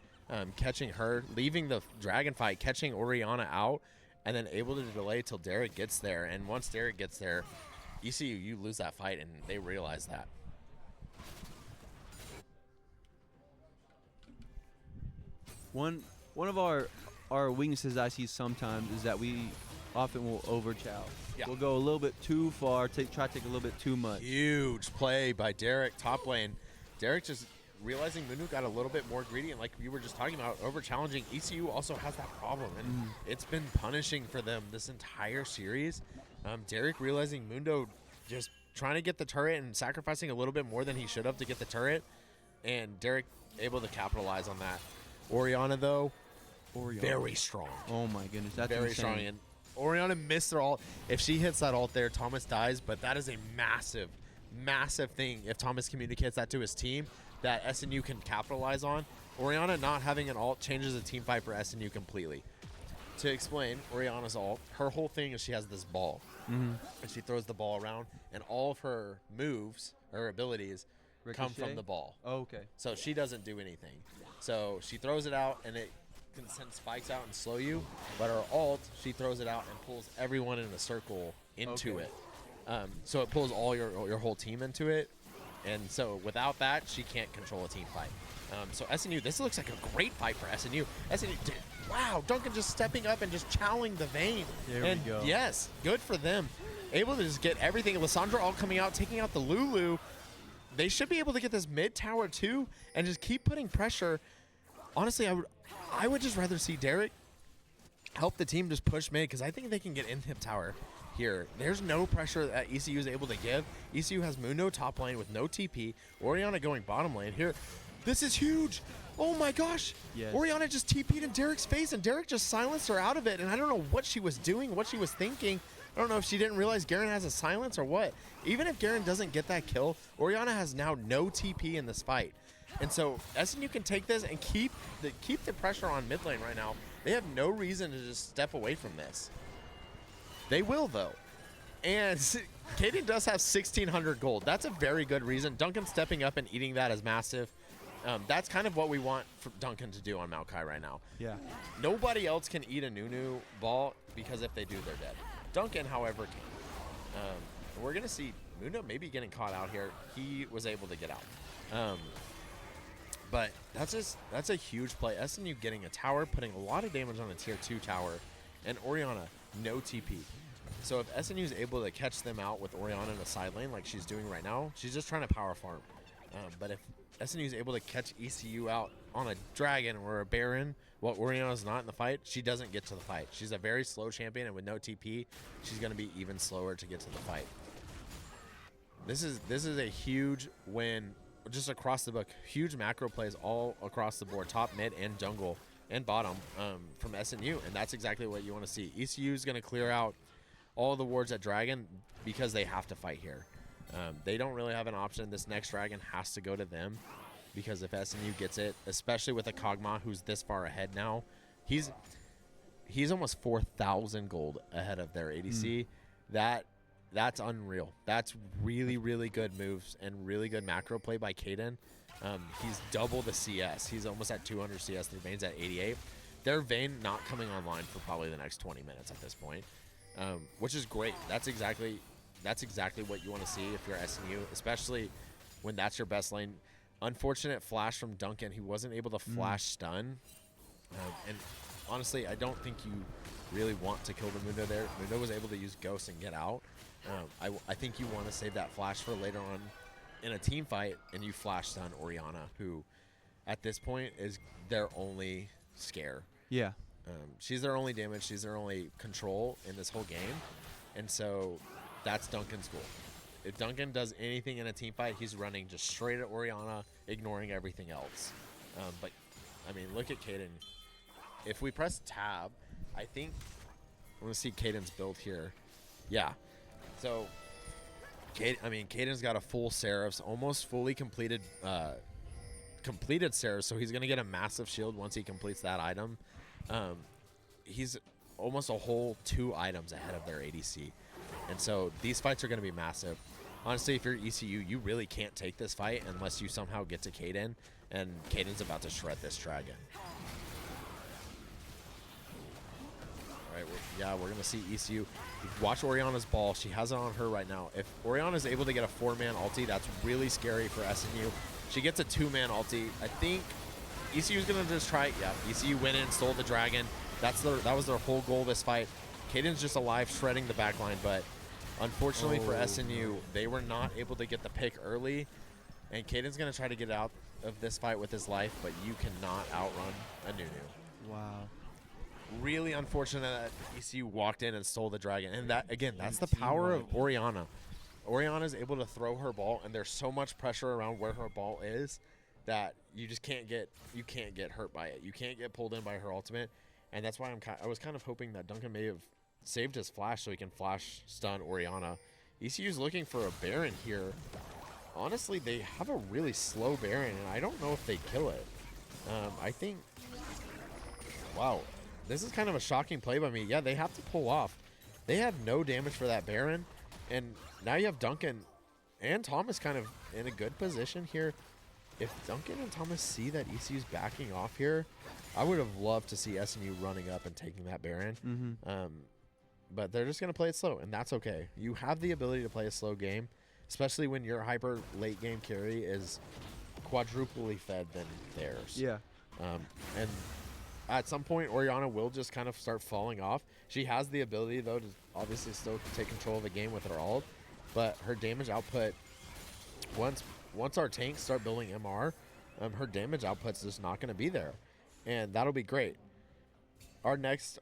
catching her, leaving the dragon fight, catching Orianna out, and then able to delay till Derek gets there. And once Derek gets there, ECU, you lose that fight, and they realize that. One of our weaknesses I see sometimes is that we often will overchow. Yeah. We'll go a little bit too far, try to take a little bit too much. Huge play by Derek, top lane. Derek just realizing Nunu got a little bit more greedy, and like we were just talking about, over-challenging. ECU also has that problem, and it's been punishing for them this entire series. Derek realizing Mundo just trying to get the turret and sacrificing a little bit more than he should have to get the turret, and Derek able to capitalize on that. Orianna, though, very strong. Oh my goodness, that's very insane. strong. And Orianna missed her ult. If she hits that ult there, Thomas dies, but that is a massive, massive thing if Thomas communicates that to his team that SNU can capitalize on. Orianna not having an ult changes the team fight for SNU completely. To explain, Orianna's ult, her whole thing is she has this ball. And she throws the ball around, and all of her moves, her abilities, come from Ricochet? the ball. Oh, okay. So she doesn't do anything. So she throws it out, and it can send spikes out and slow you. But her ult, she throws it out and pulls everyone in a circle into Okay. it. So it pulls all your whole team into it. And so without that, she can't control a team fight. So SNU, this looks like a great fight for SNU. Wow, Duncan just stepping up and just chowing the Vayne. There and we go. Yes, good for them. Able to just get everything. Lissandra all coming out, taking out the Lulu. They should be able to get this mid tower too and just keep putting pressure. Honestly, I would just rather see Derek help the team just push mid, because I think they can get in hip tower here. There's no pressure that ECU is able to give. ECU has Mundo top lane with no TP. Orianna going bottom lane here. This is huge. Oh my gosh. Yes. Orianna just TP'd in Derek's face, and Derek just silenced her out of it. And I don't know what she was doing, what she was thinking. I don't know if she didn't realize Garen has a silence or what. Even if Garen doesn't get that kill, Orianna has now no TP in this fight. And so SNU can take this and keep the pressure on mid lane right now. They have no reason to just step away from this. They will, though. And Kaden does have 1,600 gold. That's a very good reason. Duncan stepping up and eating that is massive. That's kind of what we want for Duncan to do on Maokai right now. Yeah. Nobody else can eat a Nunu ball, because if they do, they're dead. Duncan, however, can. We're going to see Mundo maybe getting caught out here. He was able to get out. But that's a huge play. SNU getting a tower, putting a lot of damage on a tier 2 tower, and Orianna, no TP. So if SNU is able to catch them out with Orianna in the side lane like she's doing right now, she's just trying to power farm. But if SNU is able to catch ECU out on a dragon or a baron, while Orianna's not in the fight, she doesn't get to the fight. She's a very slow champion, and with no TP, she's going to be even slower to get to the fight. This is a huge win just across the book. Huge macro plays all across the board, top, mid, and jungle, and bottom from SNU, and that's exactly what you want to see. ECU is going to clear out all the wards at dragon because they have to fight here. They don't really have an option. This next dragon has to go to them, because if SNU gets it, especially with a Kog'Maw who's this far ahead now, he's almost 4,000 gold ahead of their ADC. That's unreal. That's really, really good moves and really good macro play by Kaden. He's double the CS. He's almost at 200 CS. Their Vayne's at 88. Their Vayne not coming online for probably the next 20 minutes at this point, which is great. That's exactly what you want to see if you're SNU, especially when that's your best lane. Unfortunate flash from Duncan. He wasn't able to flash stun. And honestly, I don't think you really want to kill the Mundo there. Mundo was able to use Ghost and get out. I think you want to save that flash for later on in a team fight, and you flash stun Orianna, who at this point is their only scare. Yeah. She's their only damage. She's their only control in this whole game. And so that's Duncan's goal. If Duncan does anything in a team fight, he's running just straight at Orianna, ignoring everything else. But, I mean, look at Kaden. If we press tab, I think I want to see Kaden's build here. Yeah. So, Kaden's got a full Seraphs, almost fully completed Seraphs, so he's going to get a massive shield once he completes that item. He's almost a whole 2 items ahead of their ADC. And so these fights are going to be massive. Honestly, if you're ECU, you really can't take this fight unless you somehow get to Kaden, and Kaden's about to shred this dragon. All right, we're going to see ECU. Watch Orianna's ball. She has it on her right now. If Orianna's able to get a 4-man ulti, that's really scary for SNU. She gets a 2-man ulti. I think ECU's going to just try. Yeah, ECU went in, stole the dragon. That was their whole goal this fight. Kaden's just alive, shredding the backline, but unfortunately for SNU, they were not able to get the pick early, and Kaden's going to try to get out of this fight with his life, but you cannot outrun a Nunu. Wow. Really unfortunate that ECU walked in and stole the dragon, and that, again, that's the power of Orianna. Orianna is able to throw her ball, and there's so much pressure around where her ball is that you just can't get hurt by it. You can't get pulled in by her ultimate, and that's why I was kind of hoping that Duncan may have saved his flash so he can flash stun Orianna. ECU's looking for a Baron here. Honestly, they have a really slow Baron, and I don't know if they kill it. I think, wow, this is kind of a shocking play by me. Yeah, they have to pull off. They have no damage for that Baron, and now you have Duncan and Thomas kind of in a good position here. If Duncan and Thomas see that ECU's backing off here, I would have loved to see SNU running up and taking that Baron. But they're just going to play it slow, and that's okay. You have the ability to play a slow game, especially when your hyper late game carry is quadruply fed than theirs. Yeah. And at some point, Orianna will just kind of start falling off. She has the ability, though, to obviously still take control of the game with her ult, but her damage output, once our tanks start building MR, her damage output's just not going to be there, and that'll be great. our next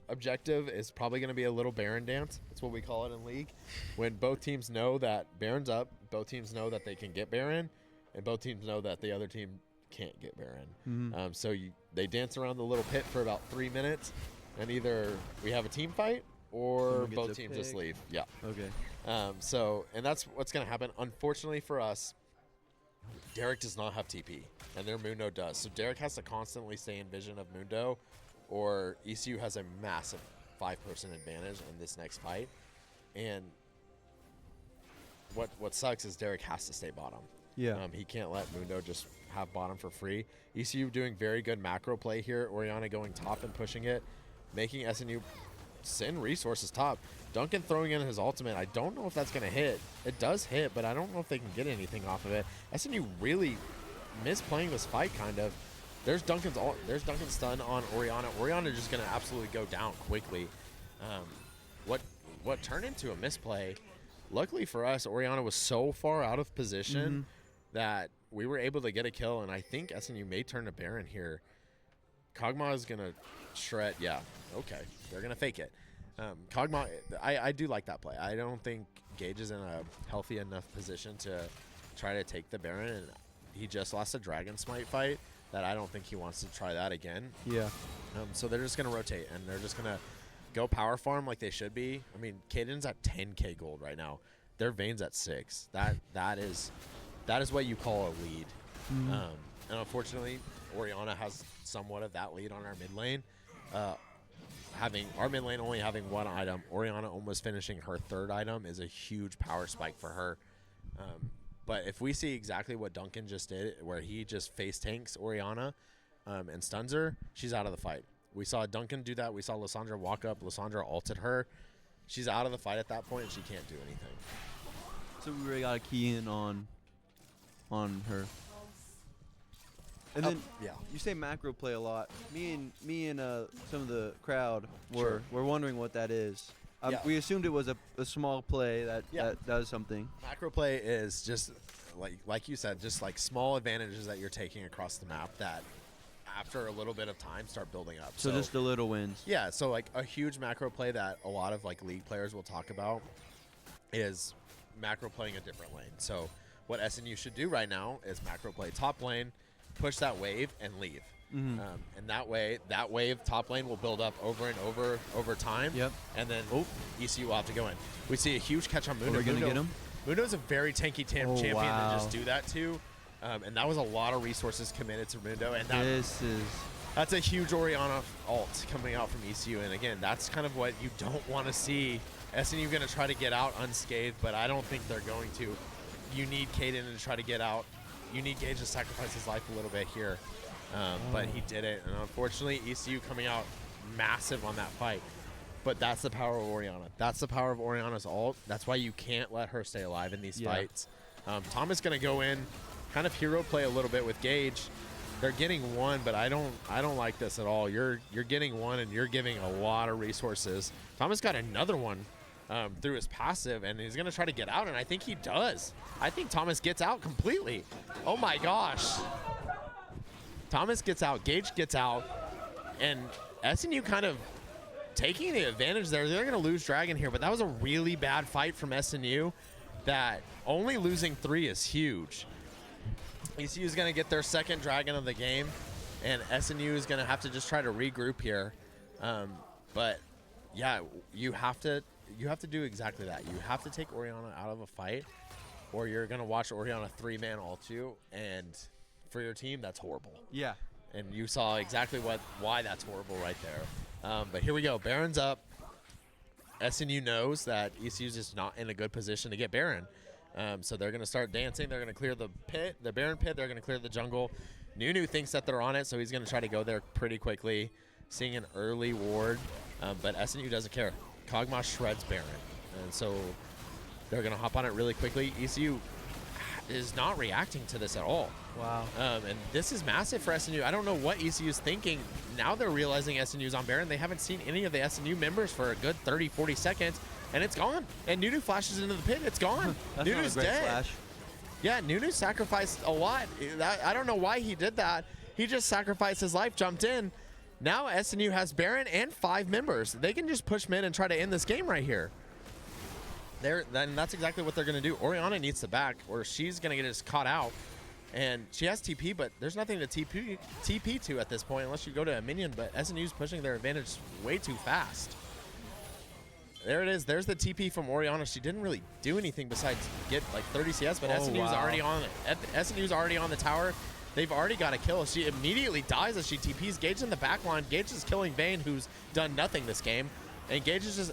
objective is probably going to be a little Baron dance. That's what we call it in League. When both teams know that Baron's up, both teams know that they can get Baron, and both teams know that the other team can't get Baron. So they dance around the little pit for about 3 minutes, and either we have a team fight or Someone gets both a teams just pick. leave. Yeah. Okay. And that's what's going to happen. Unfortunately for us, Derek does not have TP, and their Mundo does. So Derek has to constantly stay in vision of Mundo, or ECU has a massive 5-person advantage in this next fight. And what sucks is Derek has to stay bottom. Yeah. He can't let Mundo just have bottom for free. ECU doing very good macro play here. Oriana going top and pushing it, making SNU send resources top. Duncan throwing in his ultimate. I don't know if that's going to hit. It does hit, but I don't know if they can get anything off of it. SNU really misplaying this fight, kind of. There's Duncan's stun on Oriana. Oriana just going to absolutely go down quickly. What turned into a misplay, luckily for us, Oriana was so far out of position that we were able to get a kill, and I think SNU may turn to Baron here. Kog'Maw is going to shred. Yeah, okay. They're going to fake it. Kog'Maw, I do like that play. I don't think Gage is in a healthy enough position to try to take the Baron, and he just lost a Dragon Smite fight that I don't think he wants to try that again. Yeah. So they're just going to rotate, and they're just going to go power farm like they should be. I mean, Caden's at 10k gold right now. Their Vayne's at 6. That is what you call a lead. And unfortunately, Oriana has somewhat of that lead on our mid lane. Having our mid lane only having 1 item, Oriana almost finishing her 3rd item is a huge power spike for her. But if we see exactly what Duncan just did, where he just face tanks Oriana and stuns her, she's out of the fight. We saw Duncan do that. We saw Lissandra walk up. Lissandra ulted her. She's out of the fight at that point, and she can't do anything. So we really got to key in on her. And then yeah. you say macro play a lot. Me and some of the crowd were wondering what that is. Yeah. We assumed it was a small play that does something. Macro play is just like you said, just like small advantages that you're taking across the map that after a little bit of time start building up. So just the little wins. Yeah, so like a huge macro play that a lot of like league players will talk about is macro playing a different lane. So what SNU should do right now is macro play top lane, push that wave, and leave. And that way, that wave top lane will build up over and over time. Yep. And then ECU will have to go in. We see a huge catch on Mundo. Are we going to get him? Mundo's a very tanky champion wow. to just do that to. And that was a lot of resources committed to Mundo. And that's a huge Oriana ult coming out from ECU. And again, that's kind of what you don't want to see. SNU going to try to get out unscathed, but I don't think they're going to. You need Caden to try to get out. You need Gage to sacrifice his life a little bit here. But he did it. And unfortunately, ECU coming out massive on that fight. But that's the power of Oriana. That's the power of Oriana's ult. That's why you can't let her stay alive in these fights. Thomas going to go in, kind of hero play a little bit with Gage. They're getting 1, but I don't like this at all. You're getting 1, and you're giving a lot of resources. Thomas got another one through his passive, and he's going to try to get out, and I think he does. I think Thomas gets out completely. Oh, my gosh. Thomas gets out. Gage gets out. And SNU kind of taking the advantage there. They're going to lose Dragon here, but that was a really bad fight from SNU that only losing 3 is huge. ECU is going to get their 2nd Dragon of the game, and SNU is going to have to just try to regroup here. But, yeah, you have to do exactly that. You have to take Oriana out of a fight, or you're going to watch Oriana 3-man ult you, and for your team, that's horrible. Yeah. And you saw exactly why that's horrible right there. But here we go. Baron's up. SNU knows that ECU is just not in a good position to get Baron. So they're going to start dancing. They're going to clear the pit, the Baron pit. They're going to clear the jungle. Nunu thinks that they're on it, so he's going to try to go there pretty quickly, seeing an early ward. But SNU doesn't care. Kog'Maw shreds Baron. And so they're going to hop on it really quickly. ECU is not reacting to this at all. Wow. And this is massive for SNU. I don't know what ECU is thinking. Now they're realizing SNU's on Baron. They haven't seen any of the SNU members for a good 30, 40 seconds, and it's gone. And Nunu flashes into the pit. It's gone. That's Nunu's not a great dead. flash. Yeah, Nunu sacrificed a lot. I don't know why he did that. He just sacrificed his life, jumped in. Now SNU has Baron and 5 members. They can just push mid and try to end this game right here. Then that's exactly what they're going to do. Orianna needs to back, or she's going to get just caught out. And she has TP, but there's nothing to TP to at this point unless you go to a minion. But SNU's pushing their advantage way too fast. There it is. There's the TP from Orianna. She didn't really do anything besides get like 30 CS, but SNU's already on it. SNU's already on the tower. They've already got a kill. She immediately dies as she TPs. Gage in the back line. Gage is killing Vayne, who's done nothing this game. And Gage is just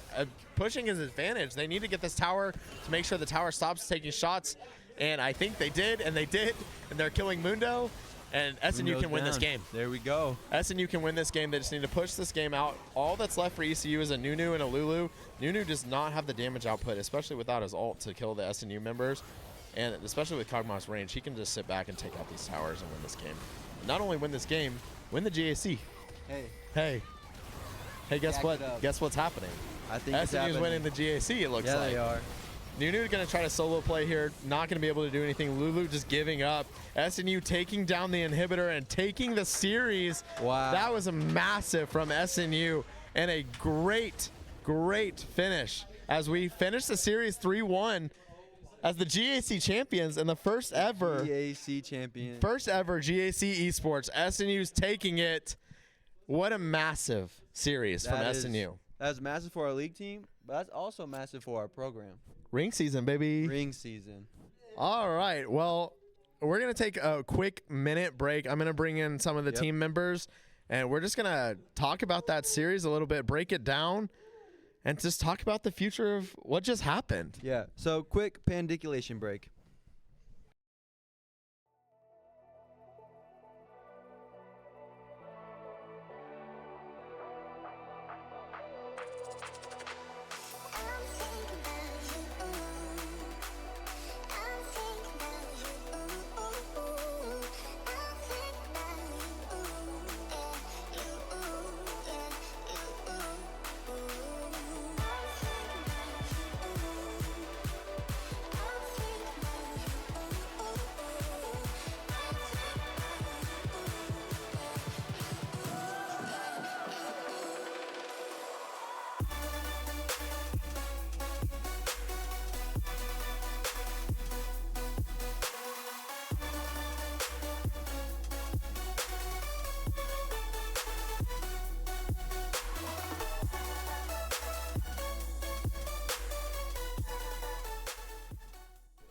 pushing his advantage. They need to get this tower to make sure the tower stops taking shots. And I think they did, and they're killing Mundo. And SNU can win this game. There we go. SNU can win this game. They just need to push this game out. All that's left for ECU is a Nunu and a Lulu. Nunu does not have the damage output, especially without his ult, to kill the SNU members. And especially with Kog'Maw's range, he can just sit back and take out these towers and win this game. Not only win this game, win the GAC. Hey, guess what? Guess what's happening? I think it's SNU's happening. winning the GAC, it looks like. Yeah, they are. Nunu's going to try to solo play here. Not going to be able to do anything. Lulu just giving up. SNU taking down the inhibitor and taking the series. Wow. That was a massive from SNU and a great, great finish as we finish the series 3-1 as the GAC champions and the first ever GAC champion. First ever GAC esports. SNU's taking it. What a massive series from SNU. That's massive for our league team, but that's also massive for our program. Ring season, baby. Ring season. All right. Well, we're going to take a quick minute break. I'm going to bring in some of the team members, and we're just going to talk about that series a little bit, break it down, and just talk about the future of what just happened. Yeah. So quick pandiculation break.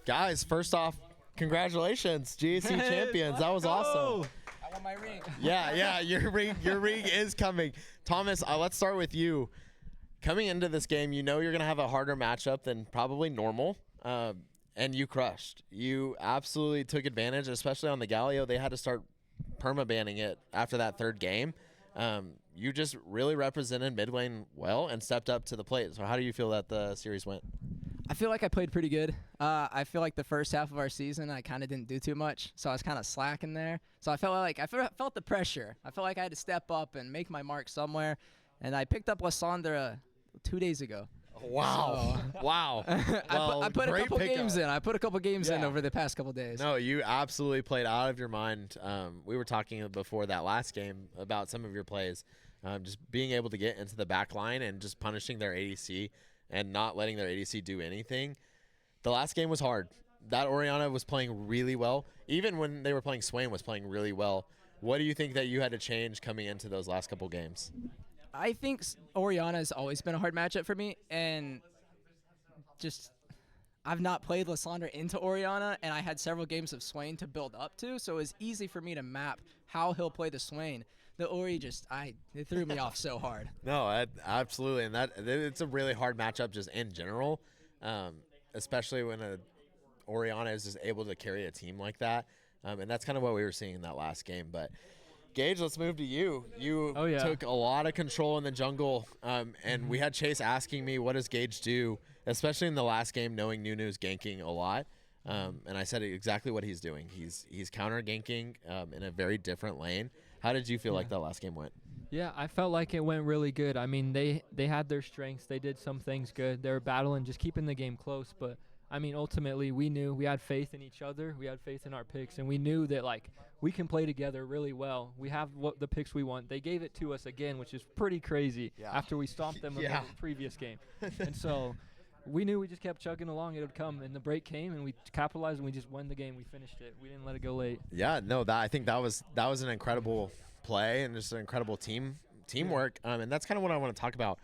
Guys, first off, congratulations, GAC champions. That was awesome. I want my ring. Yeah, your ring is coming. Thomas, let's start with you. Coming into this game, you know you're going to have a harder matchup than probably normal, and you crushed. You absolutely took advantage, especially on the Galio. They had to start perma-banning it after that third game. You just really represented mid lane well and stepped up to the plate. So how do you feel that the series went? I feel like I played pretty good. I feel like the first half of our season, I kind of didn't do too much, so I was kind of slacking there. So I felt the pressure. I felt like I had to step up and make my mark somewhere, and I picked up Lysandra 2 days ago. Wow. So, wow. I put a couple games in. I put a couple games in Yeah. over the past couple days. No, you absolutely played out of your mind. We were talking before that last game about some of your plays, just being able to get into the back line and just punishing their ADC and not letting their ADC do anything. The last game was hard. That Orianna was playing really well. Even when they were playing Swain was playing really well. What do you think that you had to change coming into those last couple games? I think Orianna has always been a hard matchup for me, and just I've not played Lysandra into Orianna, and I had several games of Swain to build up to, so it was easy for me to map how he'll play the Swain. The Ori it threw me off so hard. No, absolutely, and it's a really hard matchup just in general, especially when Orianna is just able to carry a team like that, and that's kind of what we were seeing in that last game. But Gage, let's move to you. You took a lot of control in the jungle, and we had Chase asking me, what does Gage do, especially in the last game, knowing Nunu's ganking a lot. And I said exactly what he's doing. He's counter ganking in a very different lane. How did you feel like that last game went? Yeah, I felt like it went really good. I mean, they had their strengths. They did some things good. They were battling, just keeping the game close. But I mean, ultimately, we knew we had faith in each other. We had faith in our picks, and we knew that, like, we can play together really well. We have the picks we want. They gave it to us again, which is pretty crazy after we stomped them in the previous game. And so we knew we just kept chugging along. It would come, and the break came, and we capitalized, and we just won the game. We finished it. We didn't let it go late. Yeah, no, I think that was an incredible play and just an incredible teamwork. And that's kind of what I want to talk about.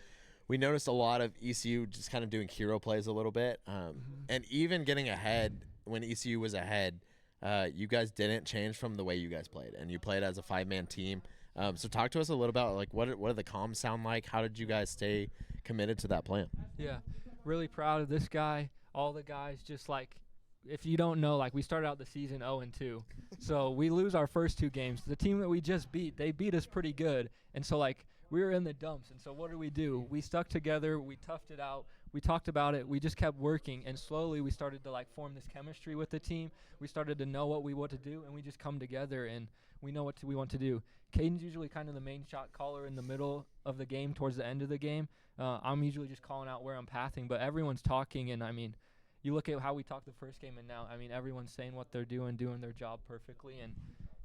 We noticed a lot of ECU just kind of doing hero plays a little bit, and even getting ahead when ECU was ahead. You guys didn't change from the way you guys played, and you played as a 5-man team. So talk to us a little about, like, what do the comms sound like? How did you guys stay committed to that plan? Yeah, really proud of this guy. All the guys, just like, if you don't know, like, we started out the season 0-2. So we lose our first 2 games. The team that we just beat, they beat us pretty good. And so, like, we were in the dumps. And so what do? We stuck together. We toughed it out. We talked about it. We just kept working. And slowly we started to, like, form this chemistry with the team. We started to know what we want to do. And we just come together, and we know what we want to do. Caden's usually kind of the main shot caller in the middle of the game, towards the end of the game. I'm usually just calling out where I'm pathing. But everyone's talking. And, I mean, you look at how we talked the first game, and now, I mean, everyone's saying what they're doing their job perfectly. And,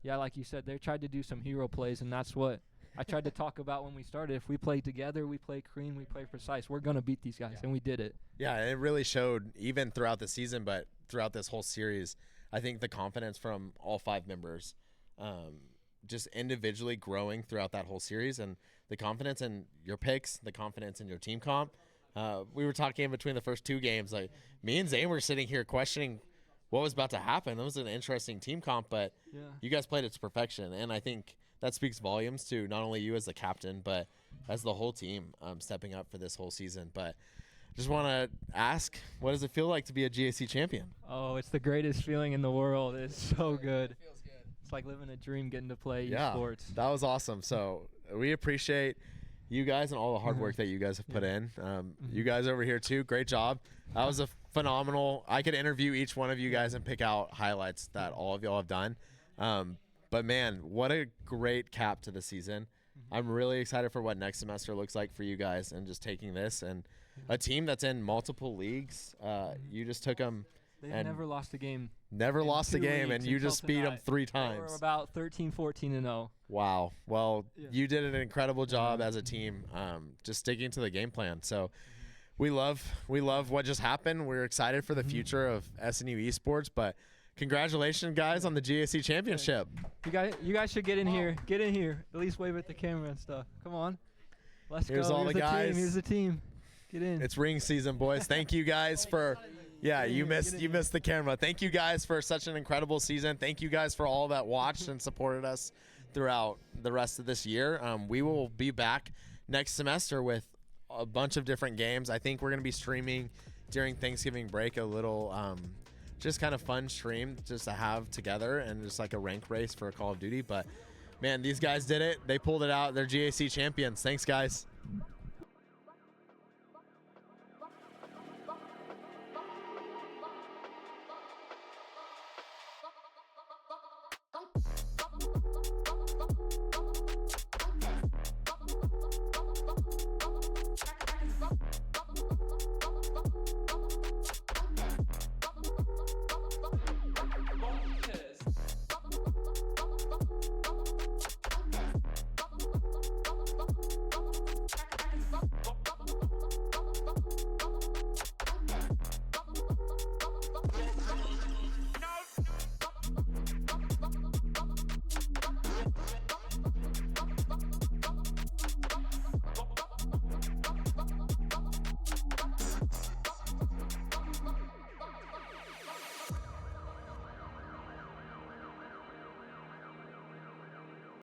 yeah, like you said, they tried to do some hero plays, and that's what I tried to talk about when we started. If we play together, we play clean, we play precise, we're going to beat these guys, and we did it. Yeah, and it really showed even throughout the season, but throughout this whole series. I think the confidence from all 5 members just individually growing throughout that whole series, and the confidence in your picks, the confidence in your team comp. We were talking in between the first 2 games, like, me and Zane were sitting here questioning what was about to happen. It was an interesting team comp, but you guys played it to perfection, and I think that speaks volumes to not only you as the captain, but as the whole team stepping up for this whole season. But just want to ask, what does it feel like to be a GAC champion? Oh, it's the greatest feeling in the world. It's so good. It feels good. It's like living a dream, getting to play esports. That was awesome. So we appreciate you guys and all the hard work that you guys have put in. You guys over here too, great job. That was a phenomenal. I could interview each one of you guys and pick out highlights that all of y'all have done. But man, what a great cap to the season. I'm really excited for what next semester looks like for you guys, and just taking this and a team that's in multiple leagues. You just took them. They've never lost a game. Never lost a game, and you just beat them 3 times. We're about 13-14-0. Wow. Well, you did an incredible job as a team, just sticking to the game plan. So we love what just happened. We're excited for the future of SNU esports, but congratulations, guys, on the GAC Championship. You guys should get in here. Get in here. At least wave at the camera and stuff. Come on. Let's Here's go. all the guys. Here's the team. Get in. It's ring season, boys. Thank you guys for you missed the camera. Thank you guys for such an incredible season. Thank you guys for all that watched and supported us throughout the rest of this year. We will be back next semester with a bunch of different games. I think we're going to be streaming during Thanksgiving break a little just kind of fun stream just to have together, and just like a rank race for Call of Duty. But man, these guys did it. They pulled it out. They're GAC champions. Thanks, guys.